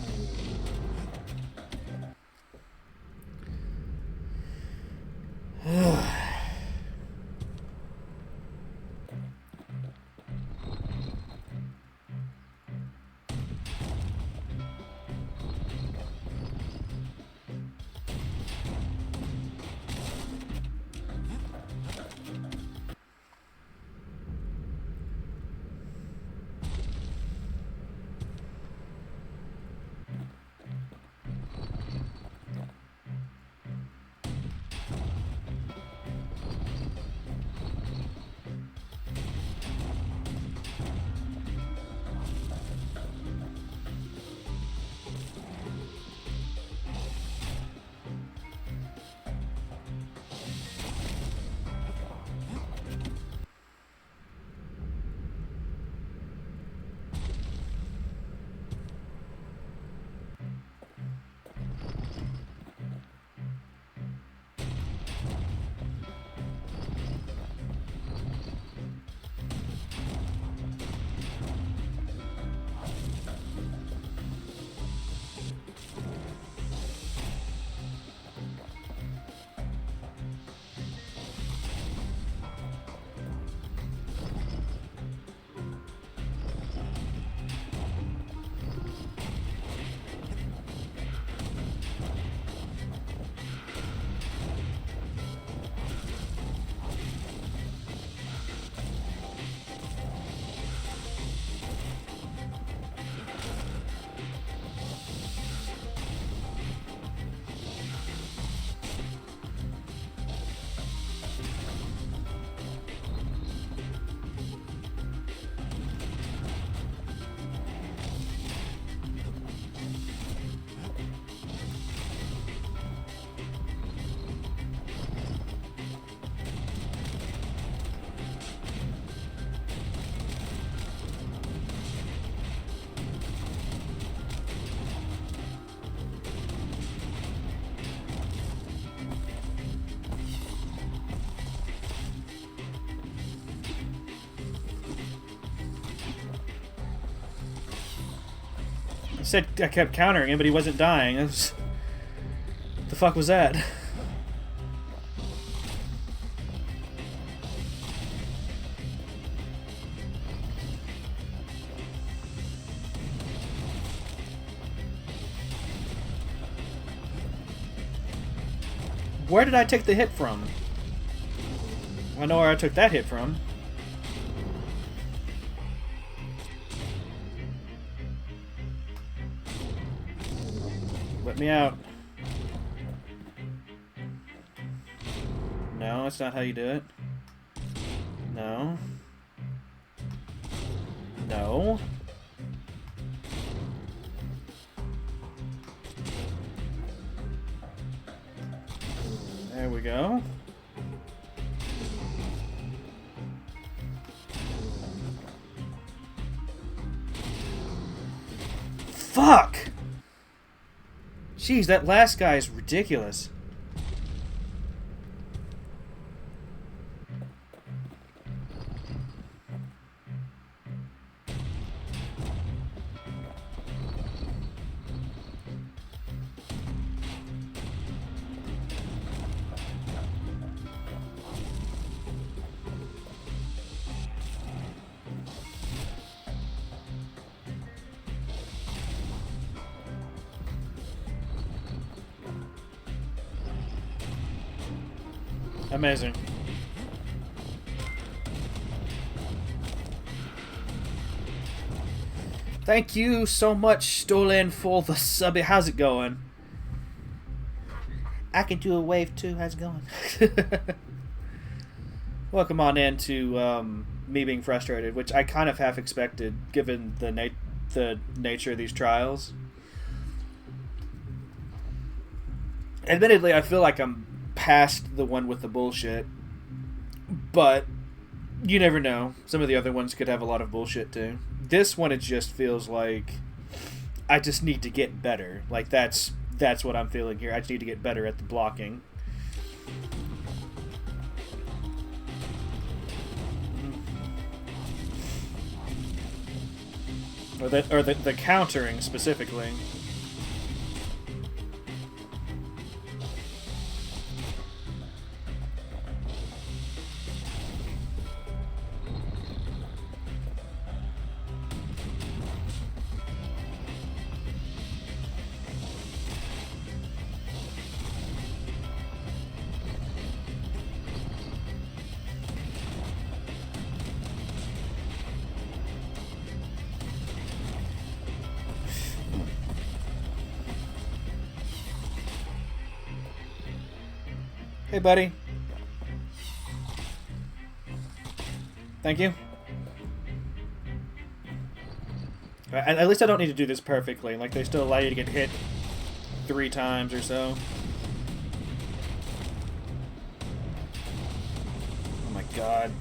He said I kept countering him, but he wasn't dying. What the fuck was that? Where did I take the hit from? I know where I took that hit from. Let me out. No, that's not how you do it. No. No. There we go. Fuck! Jeez, that last guy is ridiculous. Amazing. Thank you so much, Stolen, for the sub. How's it going? I can do a wave too. How's it going? Welcome on in to me being frustrated, which I kind of half expected, given the nature of these trials. Admittedly, I feel like I'm past the one with the bullshit, but you never know. Some of the other ones could have a lot of bullshit too. This one, it just feels like I just need to get better. Like that's what I'm feeling here. I just need to get better at the blocking. Or the countering specifically. Hey, buddy. Thank you. At least I don't need to do this perfectly. Like, they still allow you to get hit 3 times or so. Oh my god.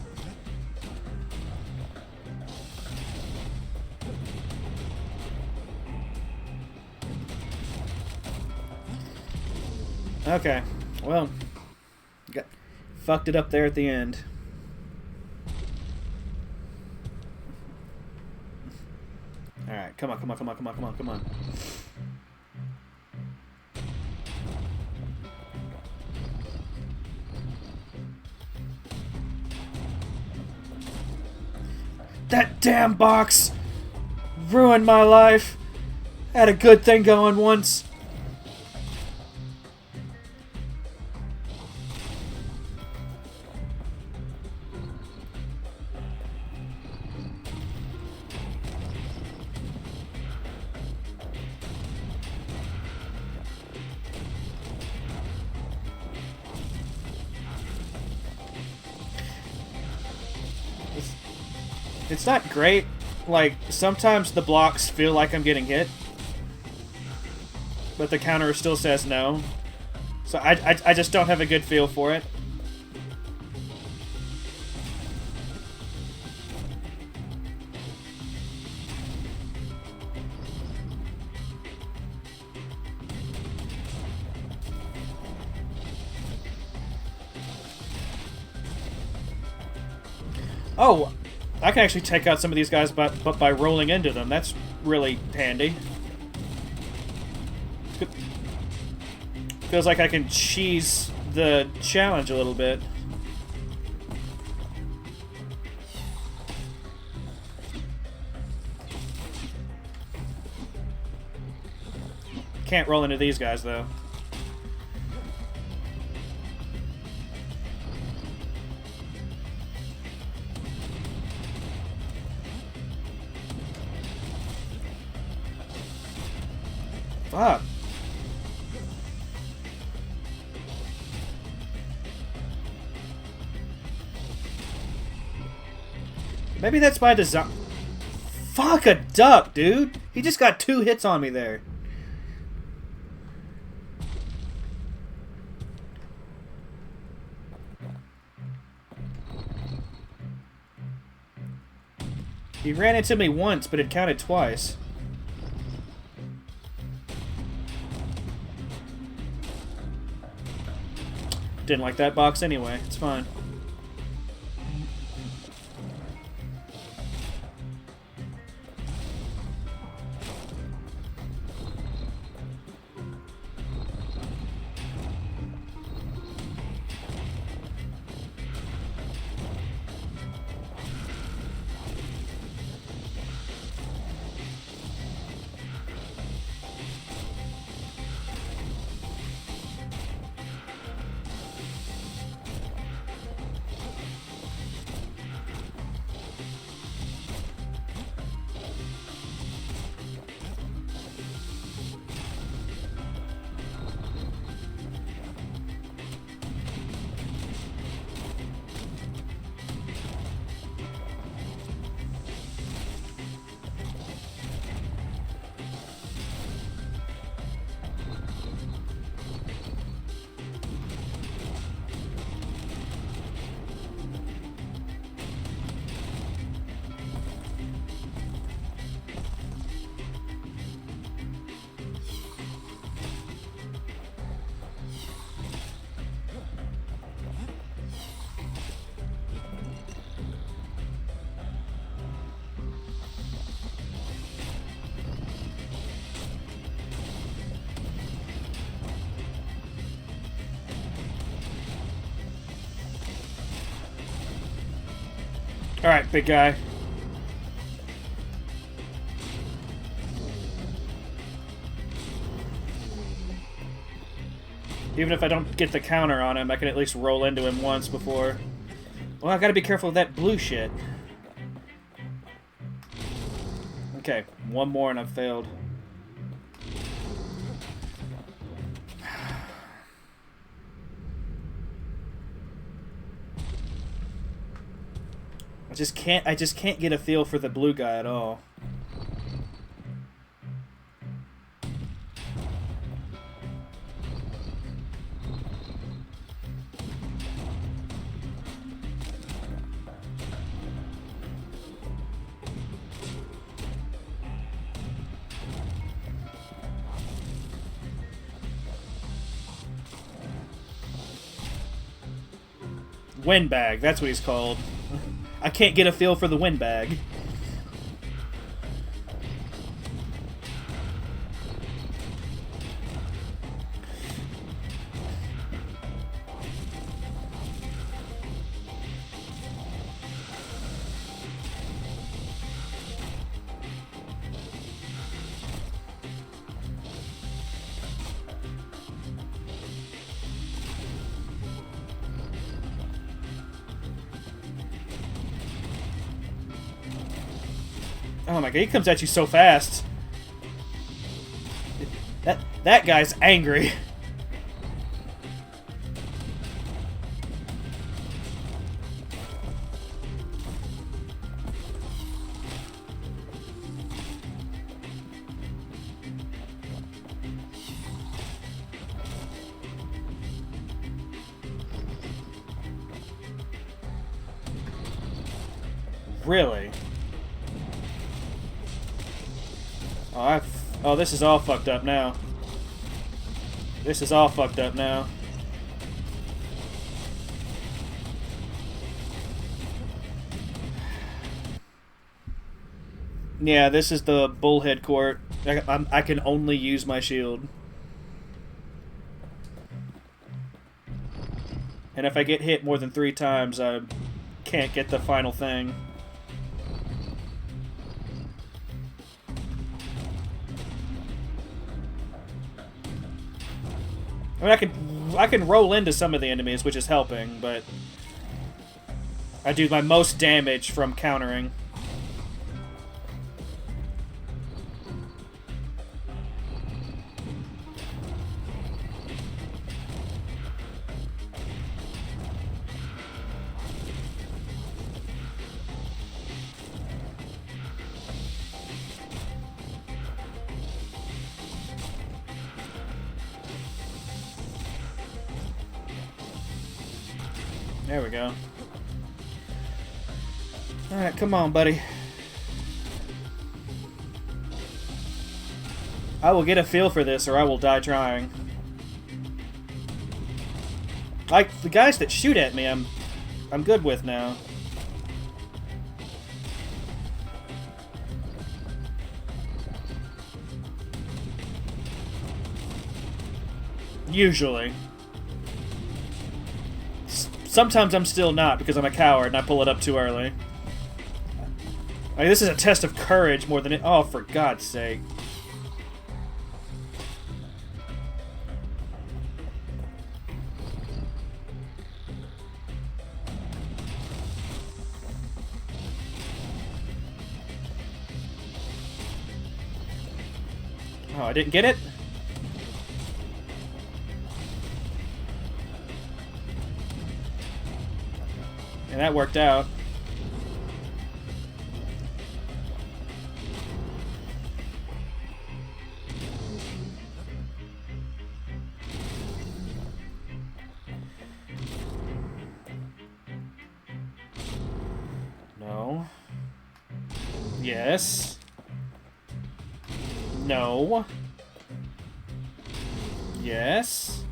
Okay. Well... got fucked it up there at the end. Alright, come on, come on, come on, come on, come on, come on. That damn box ruined my life. Had a good thing going once. It's not great. Like, sometimes the blocks feel like I'm getting hit, but the counter still says no. So I just don't have a good feel for it. Oh, I can actually take out some of these guys by rolling into them. That's really handy. Feels like I can cheese the challenge a little bit. Can't roll into these guys, though. Fuck. Maybe that's by design. Fuck a duck, dude. He just got 2 hits on me there. He ran into me once, but it counted twice. Didn't like that box anyway. It's fine. Alright, big guy. Even if I don't get the counter on him, I can at least roll into him once before. Well, I gotta be careful of that blue shit. Okay, one more and I've failed. I just can't get a feel for the blue guy at all. Windbag, that's what he's called. I can't get a feel for the windbag. Oh my god, he comes at you so fast. That guy's angry. Really? Oh, this is all fucked up now. This is all fucked up now. Yeah, this is the bullhead court. I can only use my shield. And if I get hit more than 3 times, I can't get the final thing. I mean, I can roll into some of the enemies, which is helping, but I do my most damage from countering. There we go. Alright, come on, buddy. I will get a feel for this, or I will die trying. Like, the guys that shoot at me, I'm good with now. Usually. Sometimes I'm still not, because I'm a coward and I pull it up too early. Like, this is a test of courage more than it... Oh, for God's sake. Oh, I didn't get it? And that worked out. No. Yes. No. Yes.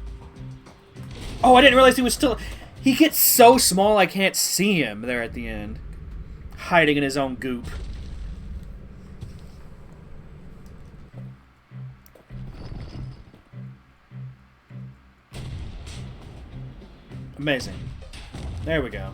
Oh, I didn't realize he was still... He gets so small I can't see him there at the end. Hiding in his own goop. Amazing. There we go.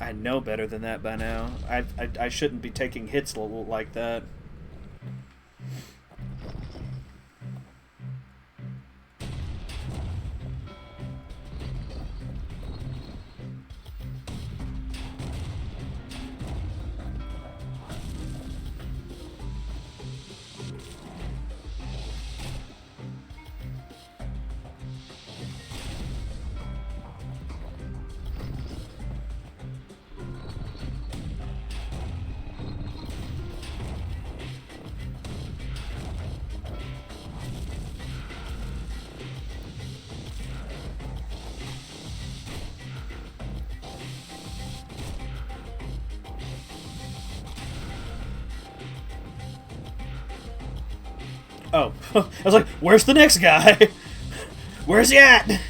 I know better than that by now. I shouldn't be taking hits like that. Oh, I was like, where's the next guy? Where's he at?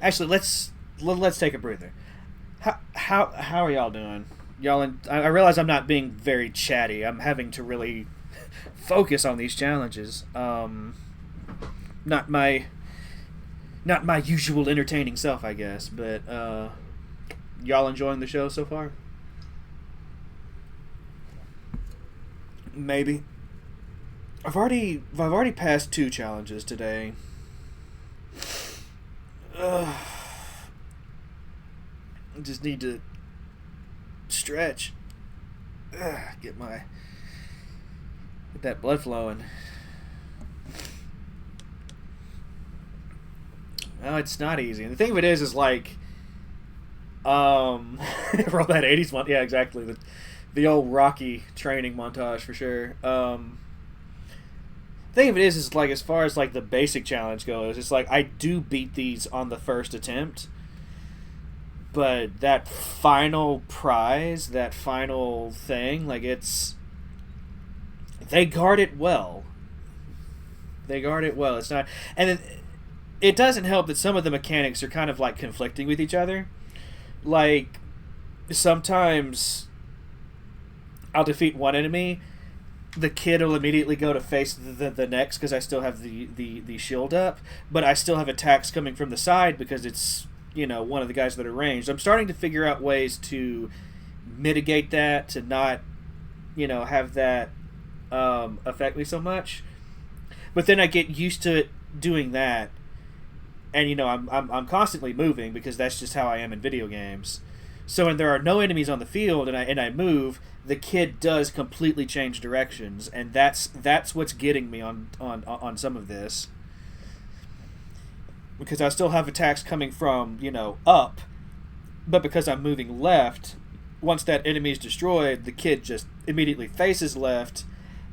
Actually, let's take a breather. How are y'all doing? I realize I'm not being very chatty. I'm having to really focus on these challenges. Not my usual entertaining self, I guess. But y'all enjoying the show so far? Maybe. I've already passed 2 challenges today. I just need to stretch. Get that blood flowing. Well, it's not easy. And the thing of it is like, roll that 80s one. Yeah, exactly. The old Rocky training montage for sure. Thing of it is like, as far as like the basic challenge goes, it's like I do beat these on the first attempt, but that final prize, that final thing, like they guard it well. It's not, and it doesn't help that some of the mechanics are kind of like conflicting with each other. Like sometimes I'll defeat one enemy, the kid will immediately go to face the next because I still have the shield up, but I still have attacks coming from the side because it's, one of the guys that are ranged. I'm starting to figure out ways to mitigate that, to not, have that affect me so much. But then I get used to it doing that, and I'm constantly moving because that's just how I am in video games. So when there are no enemies on the field and I move, the kid does completely change directions, and that's what's getting me on some of this. Because I still have attacks coming from, up, but because I'm moving left, once that enemy is destroyed, the kid just immediately faces left,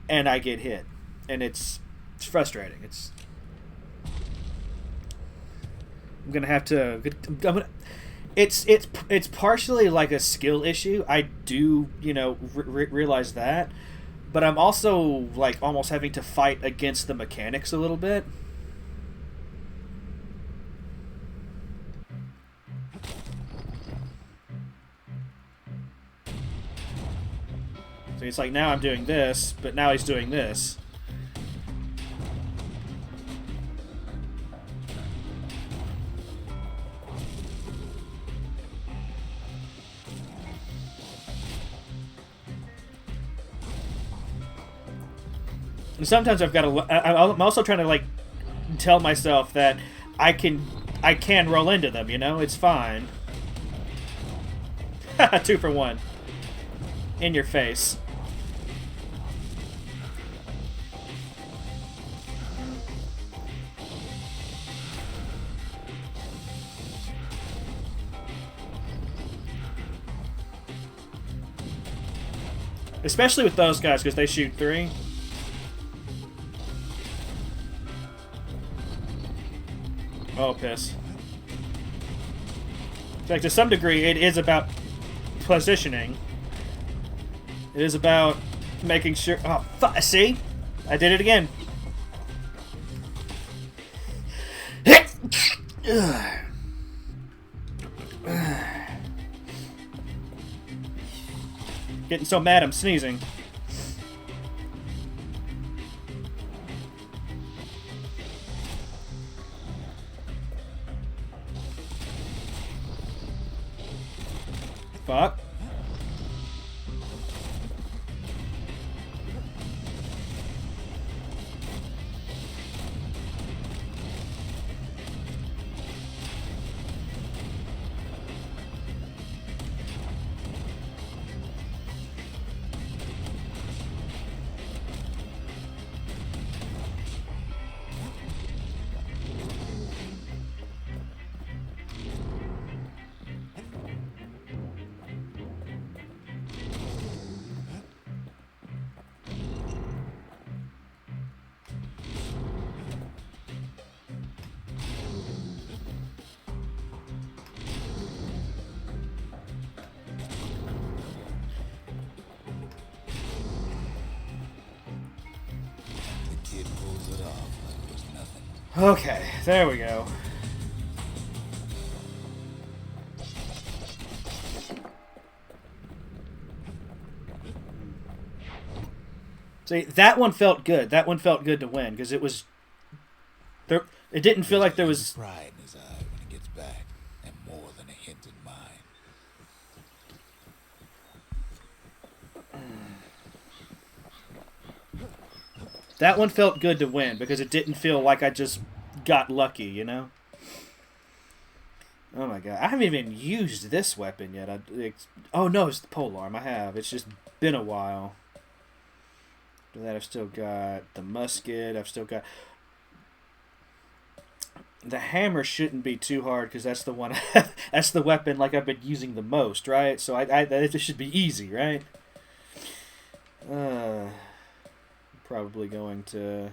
and I get hit. And it's frustrating. I'm gonna have to. It's partially like a skill issue. I do, realize that, but I'm also like almost having to fight against the mechanics a little bit. So it's like now I'm doing this, but now he's doing this. And sometimes I've got to. I'm also trying to like tell myself that I can roll into them. It's fine. 2 for 1. In your face. Especially with those guys, because they shoot 3. Oh, piss. Like, to some degree, it is about positioning. It is about making sure... Oh, see? I did it again. Getting so mad I'm sneezing. Fuck. Okay, there we go. See, that one felt good. That one felt good to win because it was there. It didn't feel like there was pride in his eye when he gets back, and more than a hint in mine. That one felt good to win because it didn't feel like I just got lucky, you know? Oh my god. I haven't even used this weapon yet. Oh no, it's the polearm. I have. It's just been a while. After that, I've still got the musket. I've still got... The hammer shouldn't be too hard because that's the one... that's the weapon like I've been using the most, right? So this should be easy, right? Probably going to...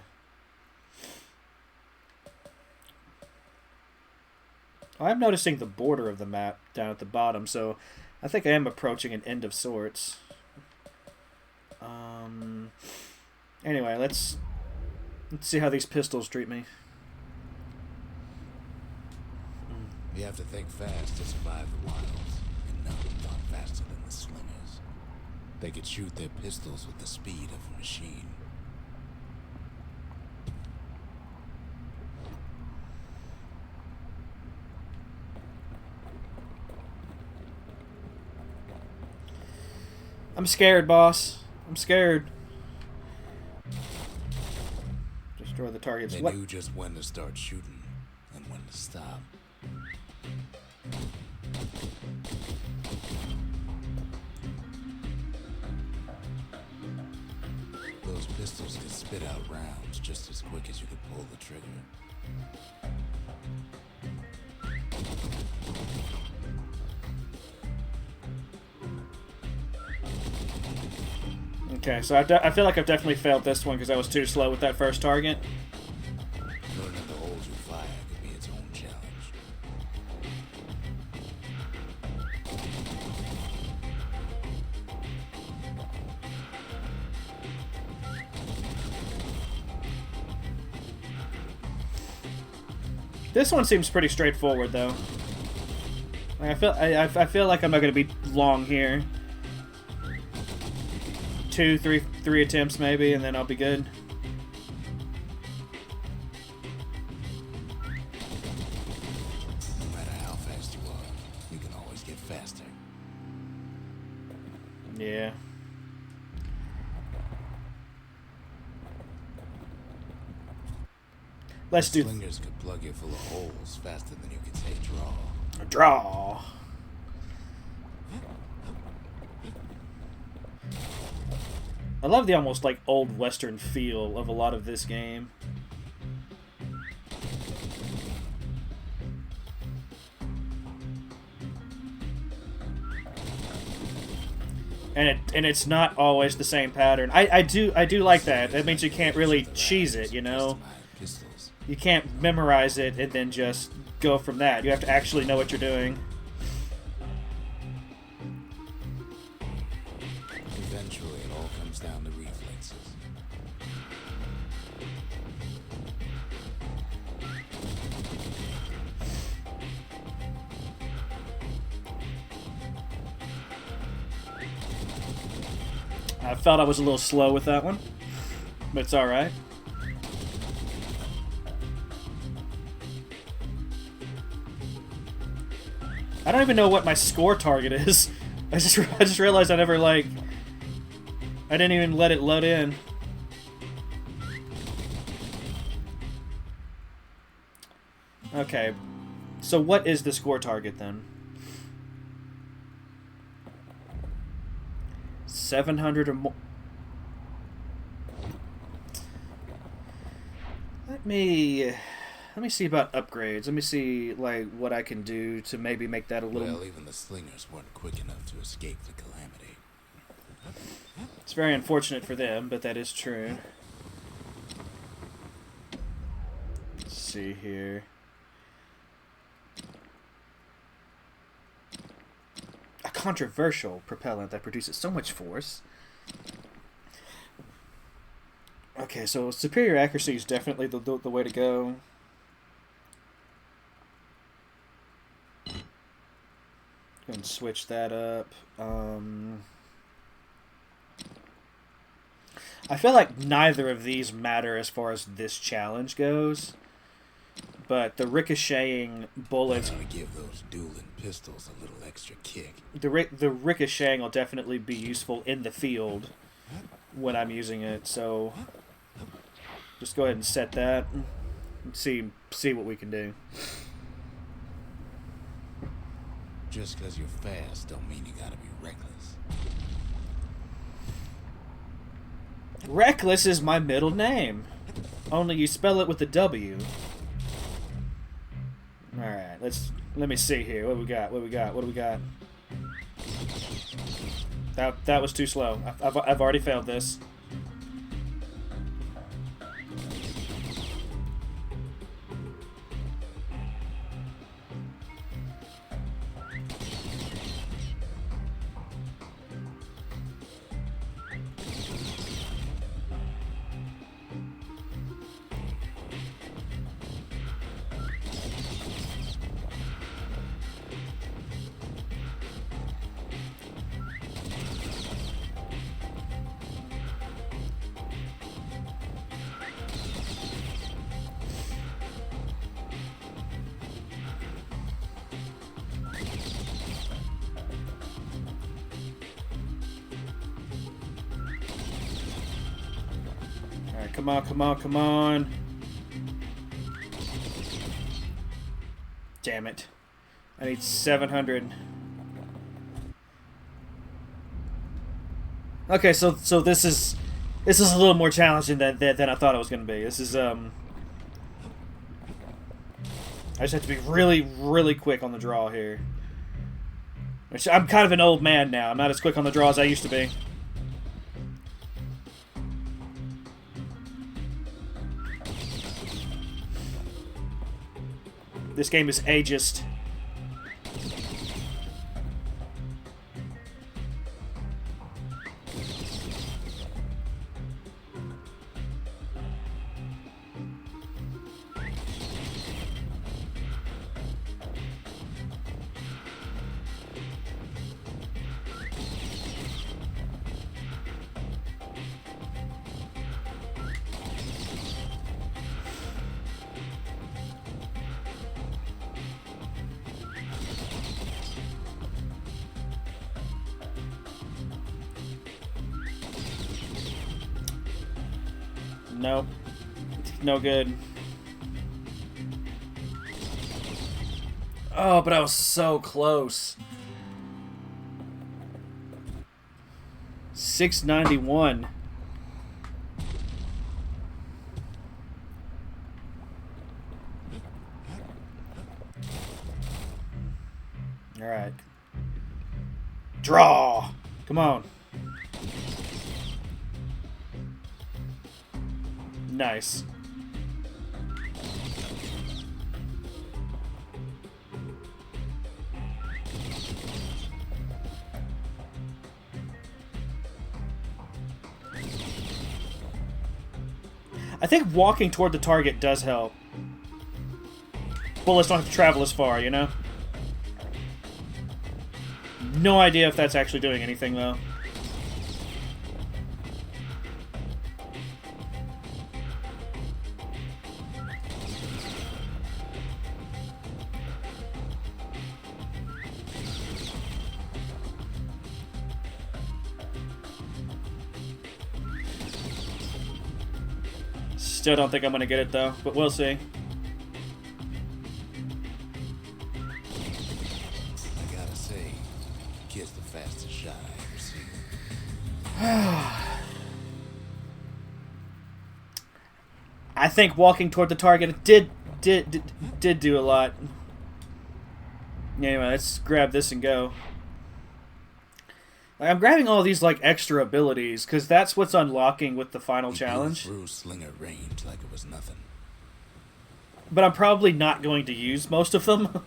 I'm noticing the border of the map down at the bottom, so I think I am approaching an end of sorts. Anyway, let's see how these pistols treat me. You have to think fast to survive the wilds, and none not faster than the slingers. They could shoot their pistols with the speed of a machine. I'm scared, boss. I'm scared. Destroy the targets. They What? knew just when to start shooting and when to stop. Those pistols could spit out rounds just as quick as you could pull the trigger. Okay, so I feel like I've definitely failed this one because I was too slow with that first target. Learning to hold your fire could be its own challenge. This one seems pretty straightforward, though. Like, I feel like I'm not going to be long here. Three attempts maybe, and then I'll be good. No matter how fast you are, you can always get faster. Yeah. Let's do... Slingers could plug you full of holes faster than you could say draw. Draw. I love the almost like old western feel of a lot of this game. And it's not always the same pattern. I do like that. That means you can't really cheese it, you know? You can't memorize it and then just go from that. You have to actually know what you're doing. Eventually, it all comes down to reflexes. I felt I was a little slow with that one, but it's alright. I don't even know what my score target is. I just realized I never, like... I didn't even let it load in. Okay. So what is the score target, then? 700 or more... Let me see about upgrades. Let me see, like, what I can do to maybe make that a little... Well, even the slingers weren't quick enough to escape the calamity. It's very unfortunate for them, but that is true. Let's see here. A controversial propellant that produces so much force. Okay, so superior accuracy is definitely the way to go. Go ahead and switch that up. I feel like neither of these matter as far as this challenge goes. But the ricocheting bullets... I'm gonna give those dueling pistols a little extra kick. The ricocheting will definitely be useful in the field when I'm using it, so... Just go ahead and set that. And see what we can do. Just because you're fast don't mean you gotta be reckless. Reckless is my middle name. Only you spell it with a W. Alright, let me see here. What we got? That was too slow. I've already failed this. Come on. Damn it. I need 700. Okay, so this is a little more challenging than I thought it was going to be. This is I just have to be really quick on the draw here. Which I'm kind of an old man now. I'm not as quick on the draw as I used to be. This game is ageist. Nope. No good. Oh, but I was so close. 691. All right. Draw. Come on. Nice. I think walking toward the target does help. Bullets don't have to travel as far, you know? No idea if that's actually doing anything, though. Still don't think I'm gonna get it though, but we'll see. I gotta say, kid's the fastest shot I ever seen. I think walking toward the target did do a lot. Anyway, let's grab this and go. I'm grabbing all these like extra abilities because that's what's unlocking with the final challenge. Through slinger range like it was nothing. But I'm probably not going to use most of them,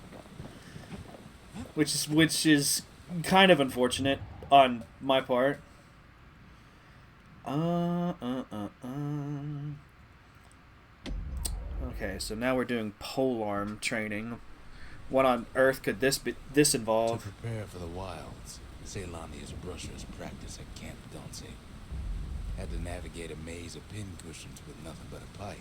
which is kind of unfortunate on my part. Okay, so now we're doing polearm training. What on earth could this involve? To prepare for the wilds, Ceylonia's brushers practice at Camp Danse. Had to navigate a maze of pin cushions with nothing but a pike.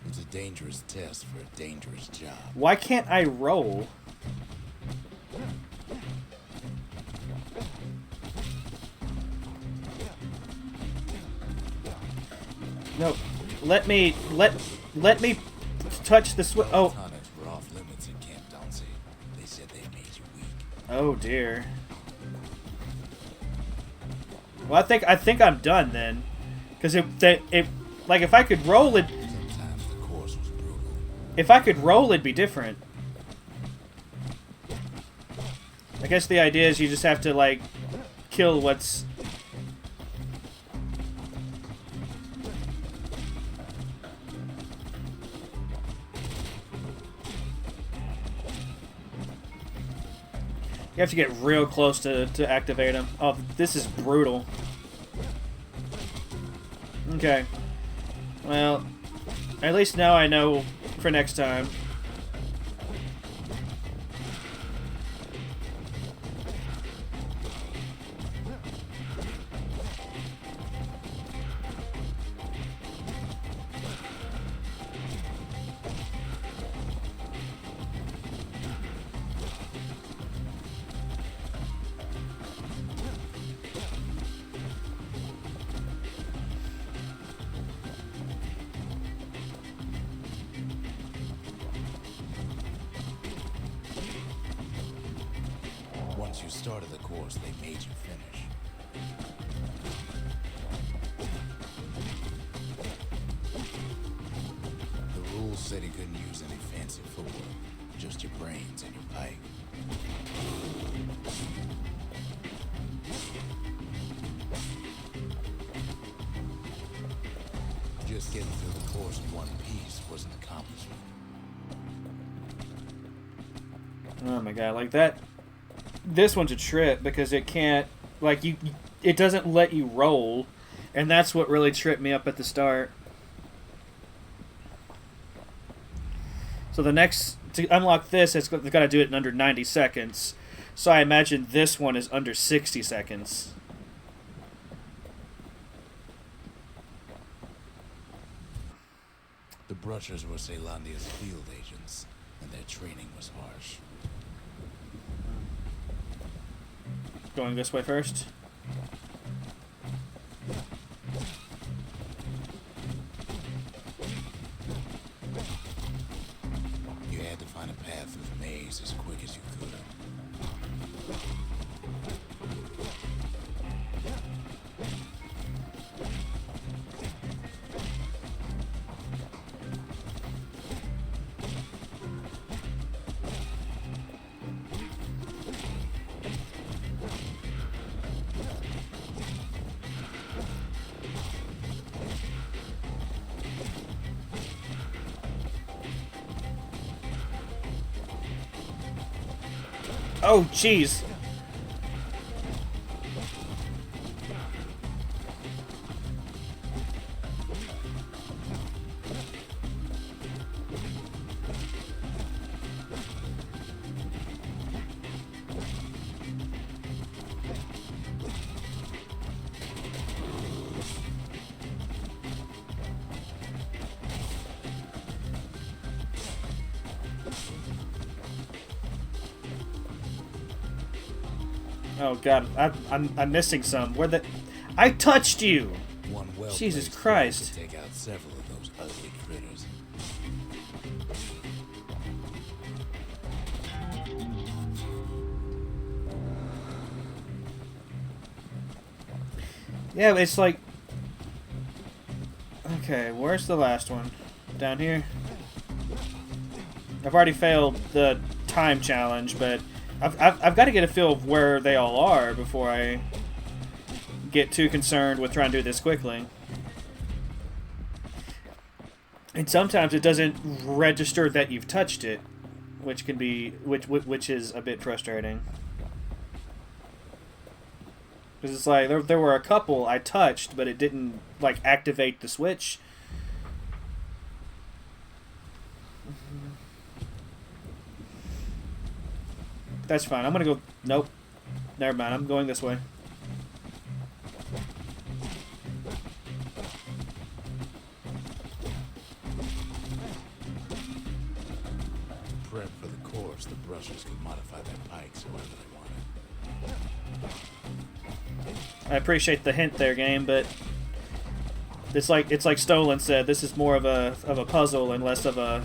It's a dangerous test for a dangerous job. Why can't I roll? No, let me touch the switch. Oh. Tonnage were off limits in Camp Donsey. They said they made you weak. Oh dear. Well, I think I'm done then, because it like if I could roll it. Sometimes the course was brutal. If I could roll, it'd be different. I guess the idea is you just have to like kill what's. You have to get real close to activate them. Oh, this is brutal. Okay. Well, at least now I know for next time. Once you started the course, they made you finish. The rules said he couldn't use any fancy footwork, just your brains and your pike. Just getting through the course in one piece was an accomplishment. Oh my god, like that. This one's a trip because it can't, like, it doesn't let you roll, and that's what really tripped me up at the start. So the next, to unlock this, they've got to do it in under 90 seconds. So I imagine this one is under 60 seconds. The Brushers were Celandia's field agents, and their training was harsh. Going this way first. You had to find a path through the maze as quick as you could. Oh, jeez. Oh god, I'm missing some. Where the? I touched you. One Jesus well-placed Christ. to take out several of those ugly critters. Yeah, it's like. Okay, where's the last one? Down here. I've already failed the time challenge, but I've got to get a feel of where they all are before I get too concerned with trying to do this quickly. And sometimes it doesn't register that you've touched it, which can be which is a bit frustrating. Because it's like there were a couple I touched, but it didn't like activate the switch. That's fine. I'm gonna go... Nope. Never mind. I'm going this way. Prep for the course, the brushers can modify their pikes however they want it. I appreciate the hint there, game, but it's like Stolen said. This is more of a puzzle and less of a...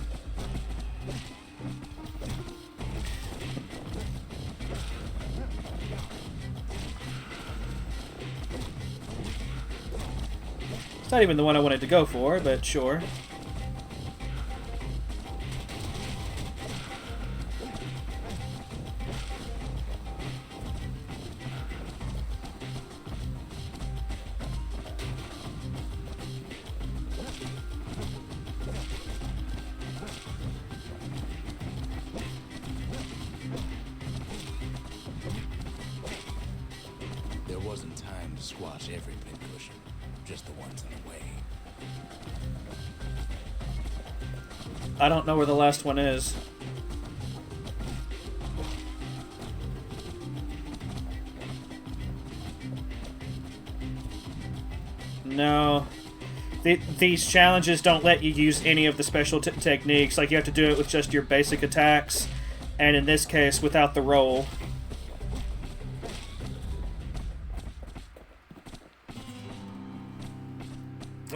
It's not even the one I wanted to go for, but sure. There wasn't time to squash every pincushion, just the ones in the way. I don't know where the last one is. No. These challenges don't let you use any of the special techniques. Like, you have to do it with just your basic attacks. And in this case, without the roll.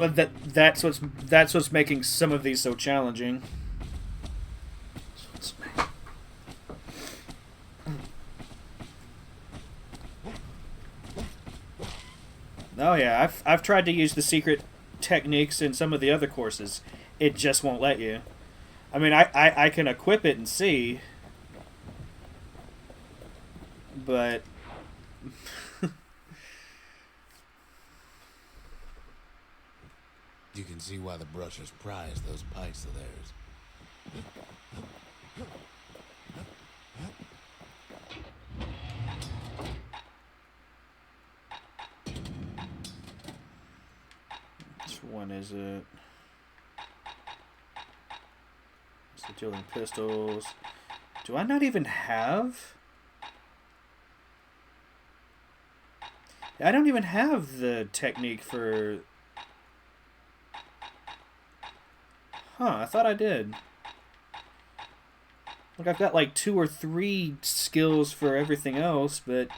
That's what's making some of these so challenging. Oh yeah, I've tried to use the secret techniques in some of the other courses. It just won't let you. I mean, I can equip it and see, but You can see why the brushers prize those pikes of theirs. which one is it? It's the dueling pistols. Do I not even have? I don't even have the technique for... Huh, I thought I did. Like, I've got like 2 or 3 skills for everything else, but...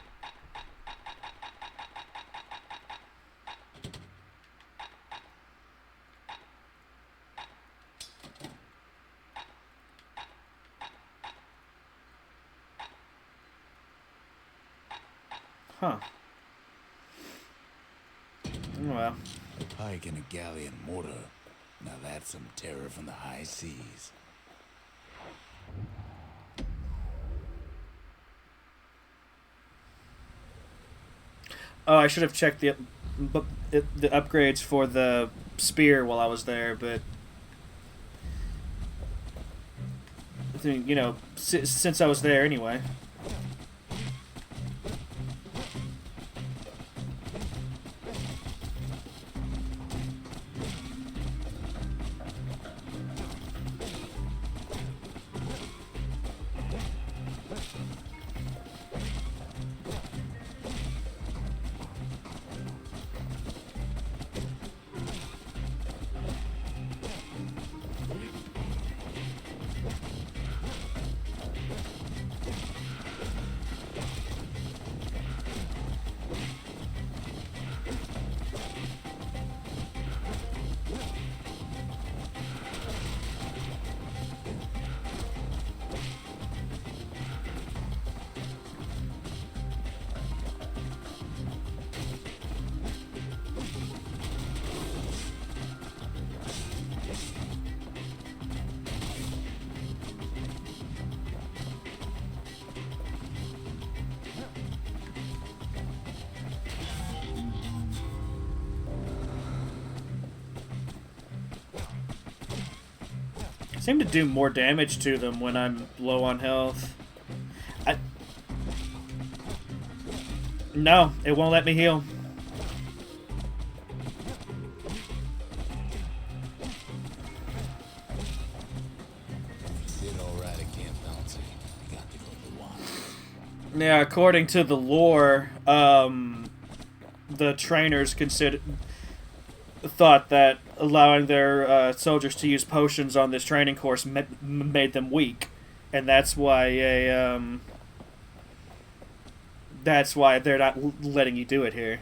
Huh. Oh, well. A pike and a galleon mortar. Now that's some terror from the high seas. Oh, I should have checked the upgrades for the spear while I was there, but... I mean, you know, since I was there anyway. Seem to do more damage to them when I'm low on health. No, it won't let me heal. Did all right at Camp Bouncy. You got to go to the water. Yeah, according to the lore, the trainers thought that allowing their soldiers to use potions on this training course made them weak, and that's why they're not letting you do it here.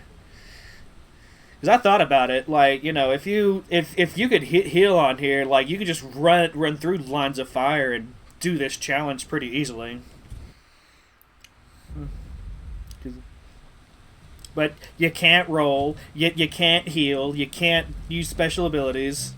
Because I thought about it, like, you know, if you could heal on here, like, you could just run through lines of fire and do this challenge pretty easily. But you can't roll, you can't heal, you can't use special abilities.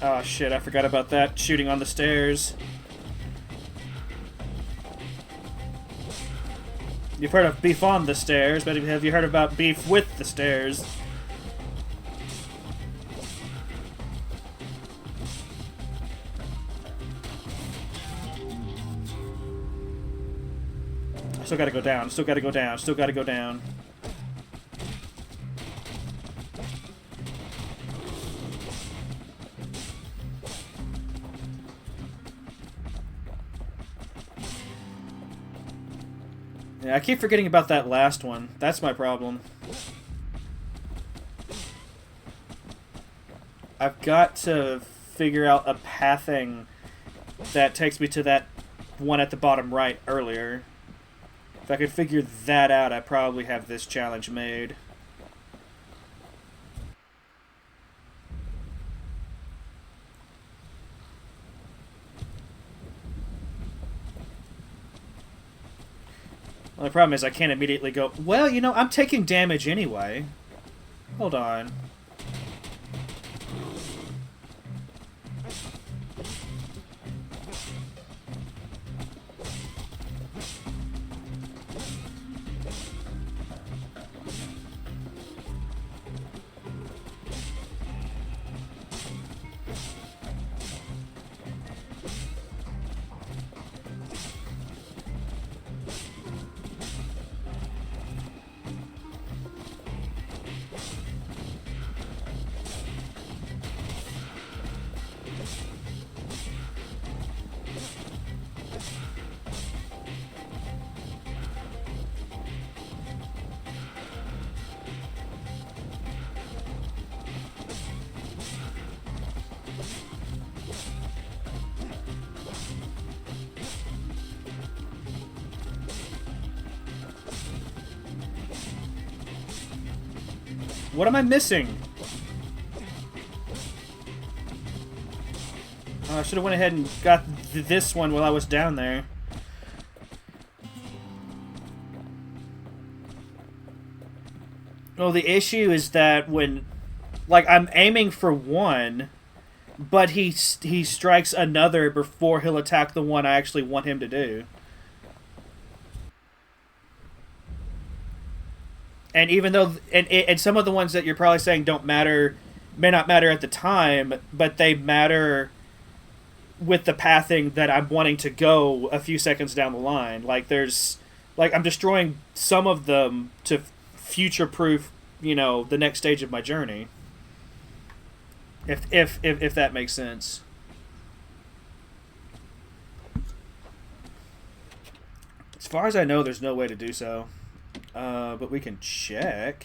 Oh shit, I forgot about that. Shooting on the stairs. You've heard of beef on the stairs, but have you heard about beef with the stairs? Still gotta go down, still gotta go down, still gotta go down. Yeah, I keep forgetting about that last one. That's my problem. I've got to figure out a pathing that takes me to that one at the bottom right earlier. If I could figure that out, I probably have this challenge made. Well, the problem is I can't immediately go, well, you know, I'm taking damage anyway. Hold on. What am I missing? Oh, I should have went ahead and got this one while I was down there. Well, the issue is that when, like, I'm aiming for one, but he strikes another before he'll attack the one I actually want him to do. And even though, and some of the ones that you're probably saying don't matter, may not matter at the time, but they matter with the pathing that I'm wanting to go a few seconds down the line. Like I'm destroying some of them to future-proof, you know, the next stage of my journey. If that makes sense. As far as I know, there's no way to do so. But we can check.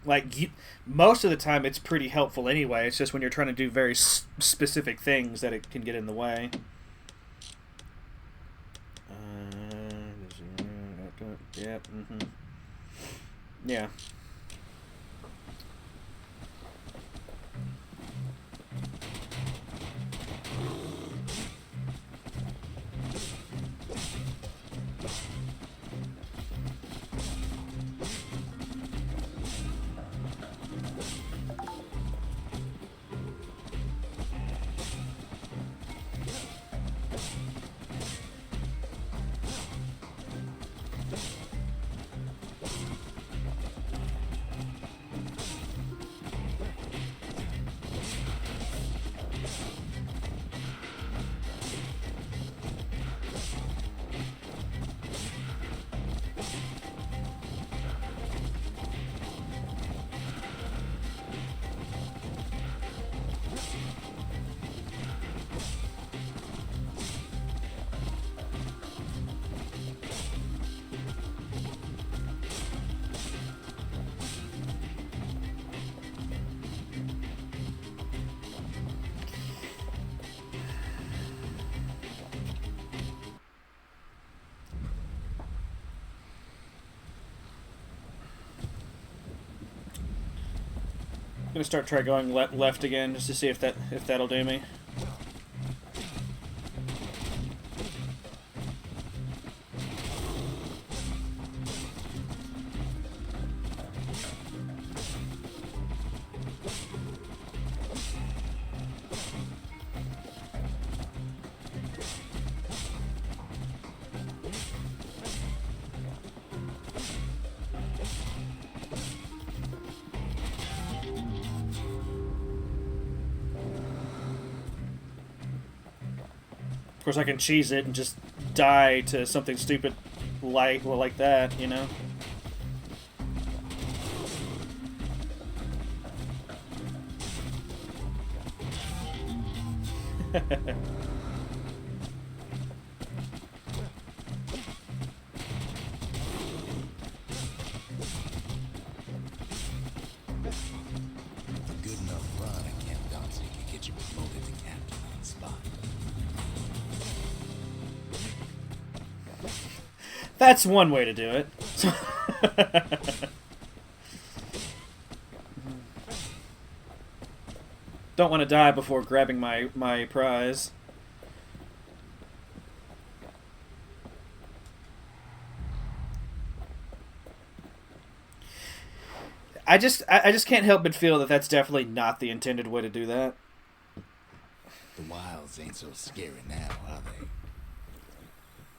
Like, most of the time it's pretty helpful anyway. It's just when you're trying to do very specific things that it can get in the way. Yep, yeah. gonna start try going left again just to see if that'll do me. Of course, I can cheese it and just die to something stupid like that, you know? That's one way to do it. Don't want to die before grabbing my prize. I just can't help but feel that that's definitely not the intended way to do that. The wilds ain't so scary now, are they?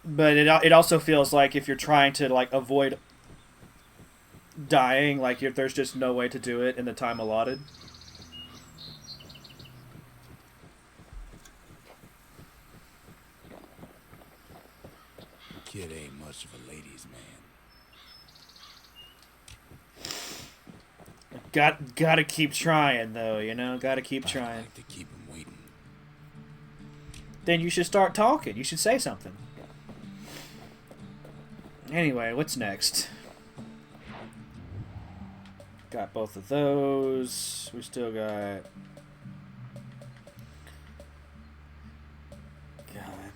But it also feels like if you're trying to like avoid dying, like if there's just no way to do it in the time allotted. The kid ain't much of a ladies' man. Gotta keep trying though, you know. Gotta keep trying. I'd like to keep him waiting. Then you should start talking. You should say something. Anyway, what's next? Got both of those. We still got... God.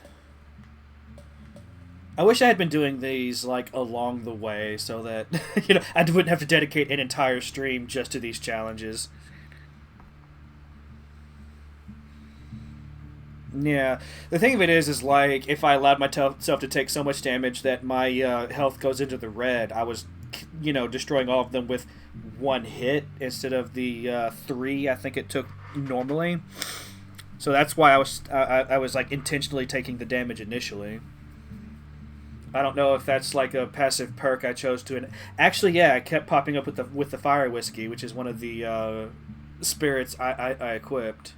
I wish I had been doing these, like, along the way so that, you know, I wouldn't have to dedicate an entire stream just to these challenges. Yeah, the thing of it is like, if I allowed myself to take so much damage that my health goes into the red, I was, you know, destroying all of them with one hit instead of the 3 I think it took normally. So that's why I was like intentionally taking the damage initially. I don't know if that's like a passive perk I chose to. Actually, yeah, I kept popping up with the fire whiskey, which is one of the spirits I equipped.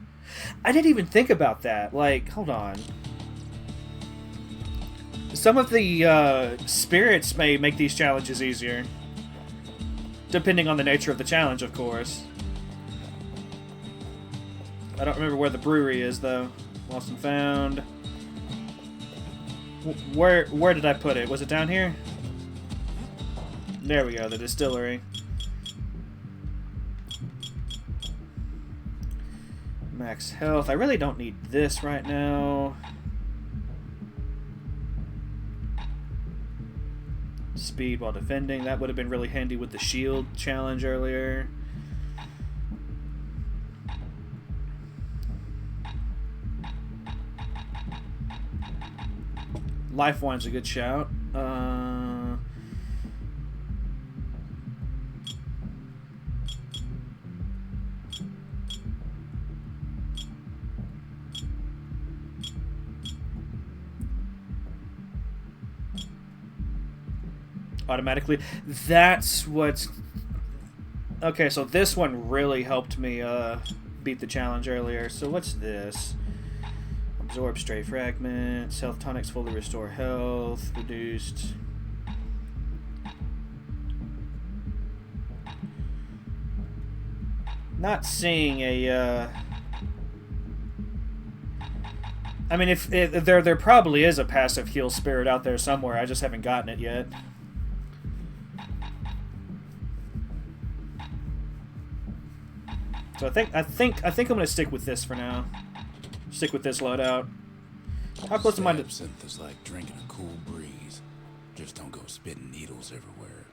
I didn't even think about that. Like, hold on. Some of the spirits may make these challenges easier. Depending on the nature of the challenge, of course. I don't remember where the brewery is, though. Lost and found. Where did I put it? Was it down here? There we go, the distillery. Max health. I really don't need this right now. Speed while defending. That would have been really handy with the shield challenge earlier. Life wine's a good shout. Automatically. That's what's... Okay, so this one really helped me beat the challenge earlier. So what's this? Absorb stray fragments. Health tonics fully restore health. Reduced. Not seeing a... I mean, if there probably is a passive heal spirit out there somewhere. I just haven't gotten it yet. So I think I'm gonna stick with this for now. Stick with this loadout. How close am I to... Absinthe is like drinking a cool breeze. Just don't go spitting needles everywhere.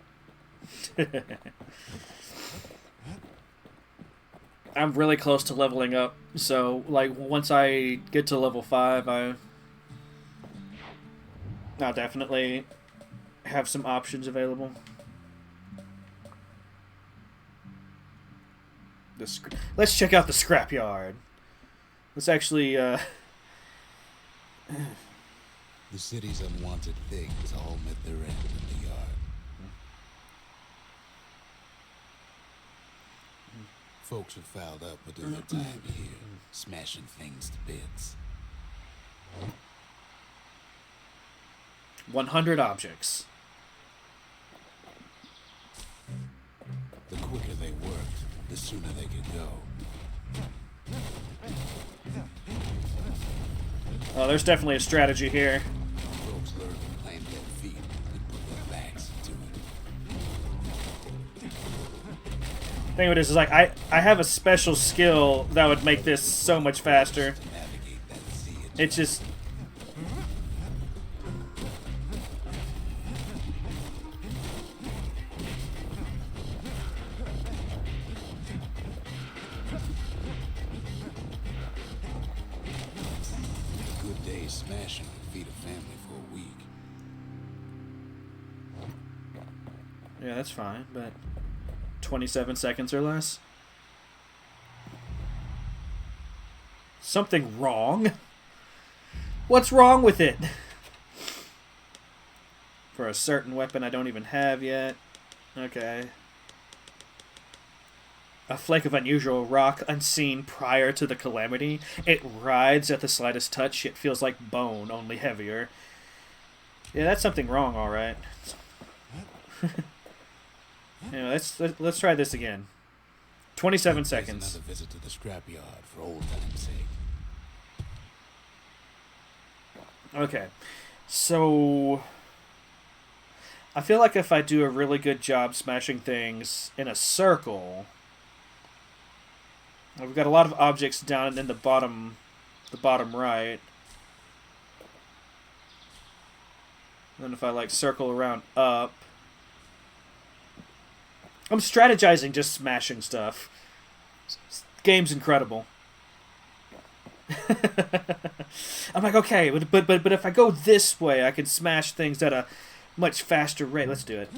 I'm really close to leveling up, so like once I get to level 5, I'll definitely have some options available. Let's check out the scrapyard. Let's actually The city's unwanted things all met their end in the yard. Folks are fouled up with their time here, smashing things to bits. 100 objects. The quicker they worked, the sooner they could go. Oh, there's definitely a strategy here. Folks learn to plant their feet and put their backs into it. Thing of it is like I have a special skill that would make this so much faster. To navigate that sea. It's just A good day's smashing can feed a family for a week. yeah, that's fine, but 27 seconds or less. Something wrong? What's wrong with it? For a certain weapon I don't even have yet. Okay. A flake of unusual rock unseen prior to the calamity. It rides at the slightest touch. It feels like bone, only heavier. Yeah, that's something wrong, alright. Yeah, let's try this again. 27 seconds. Another visit to the scrapyard for old time's sake. Okay, so I feel like if I do a really good job smashing things in a circle, we've got a lot of objects down in the bottom right. And then if I like circle around up, I'm strategizing just smashing stuff. Game's incredible. I'm like, okay, but if I go this way, I can smash things at a much faster rate. Let's do it.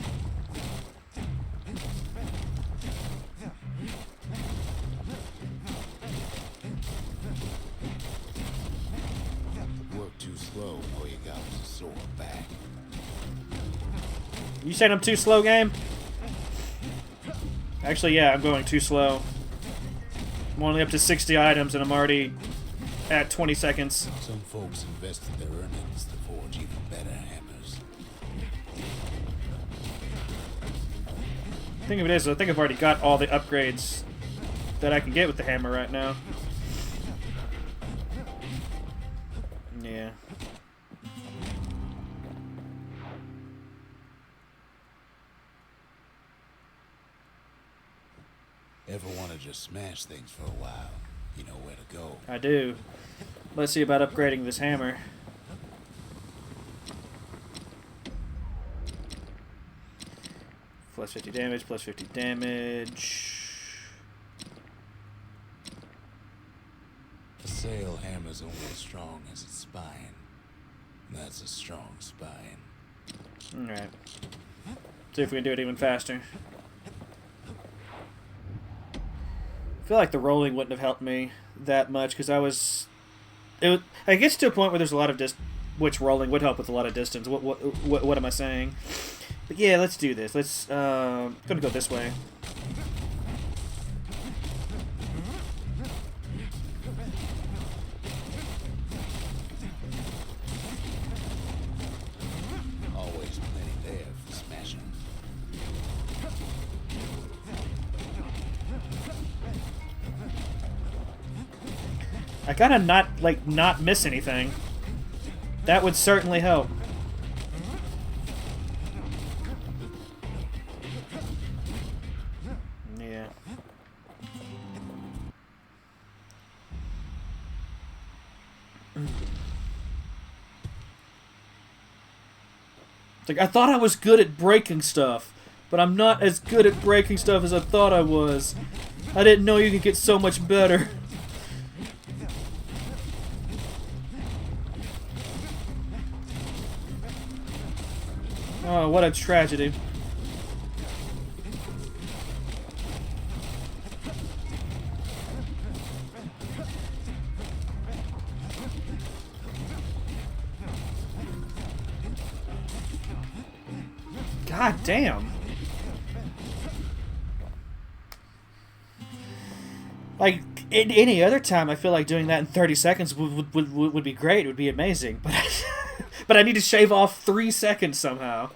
Work too slow, all you got was a sore back. You saying I'm too slow, game? Actually, yeah, I'm going too slow. I'm only up to 60 items, and I'm already at 20 seconds. Some folks invested their earnings to forge even better hammers. The thing of it is, I think I've already got all the upgrades that I can get with the hammer right now. Yeah. Ever want to just smash things for a while? You know where to go. I do. Let's see about upgrading this hammer. Plus 50 damage, plus 50 damage. A sail hammer's only as strong as its spine. That's a strong spine. Alright. See if we can do it even faster. I feel like the rolling wouldn't have helped me that much because I gets to a point where there's a lot of which rolling would help with a lot of distance. What am I saying? But yeah, let's do this. Let's gonna go this way. Always plenty there for smashing. I gotta not miss anything. That would certainly help. Yeah. It's like, I thought I was good at breaking stuff, but I'm not as good at breaking stuff as I thought I was. I didn't know you could get so much better. Oh, what a tragedy. God damn. Like, any other time, I feel like doing that in 30 seconds would be great. It would be amazing. But but I need to shave off 3 seconds somehow.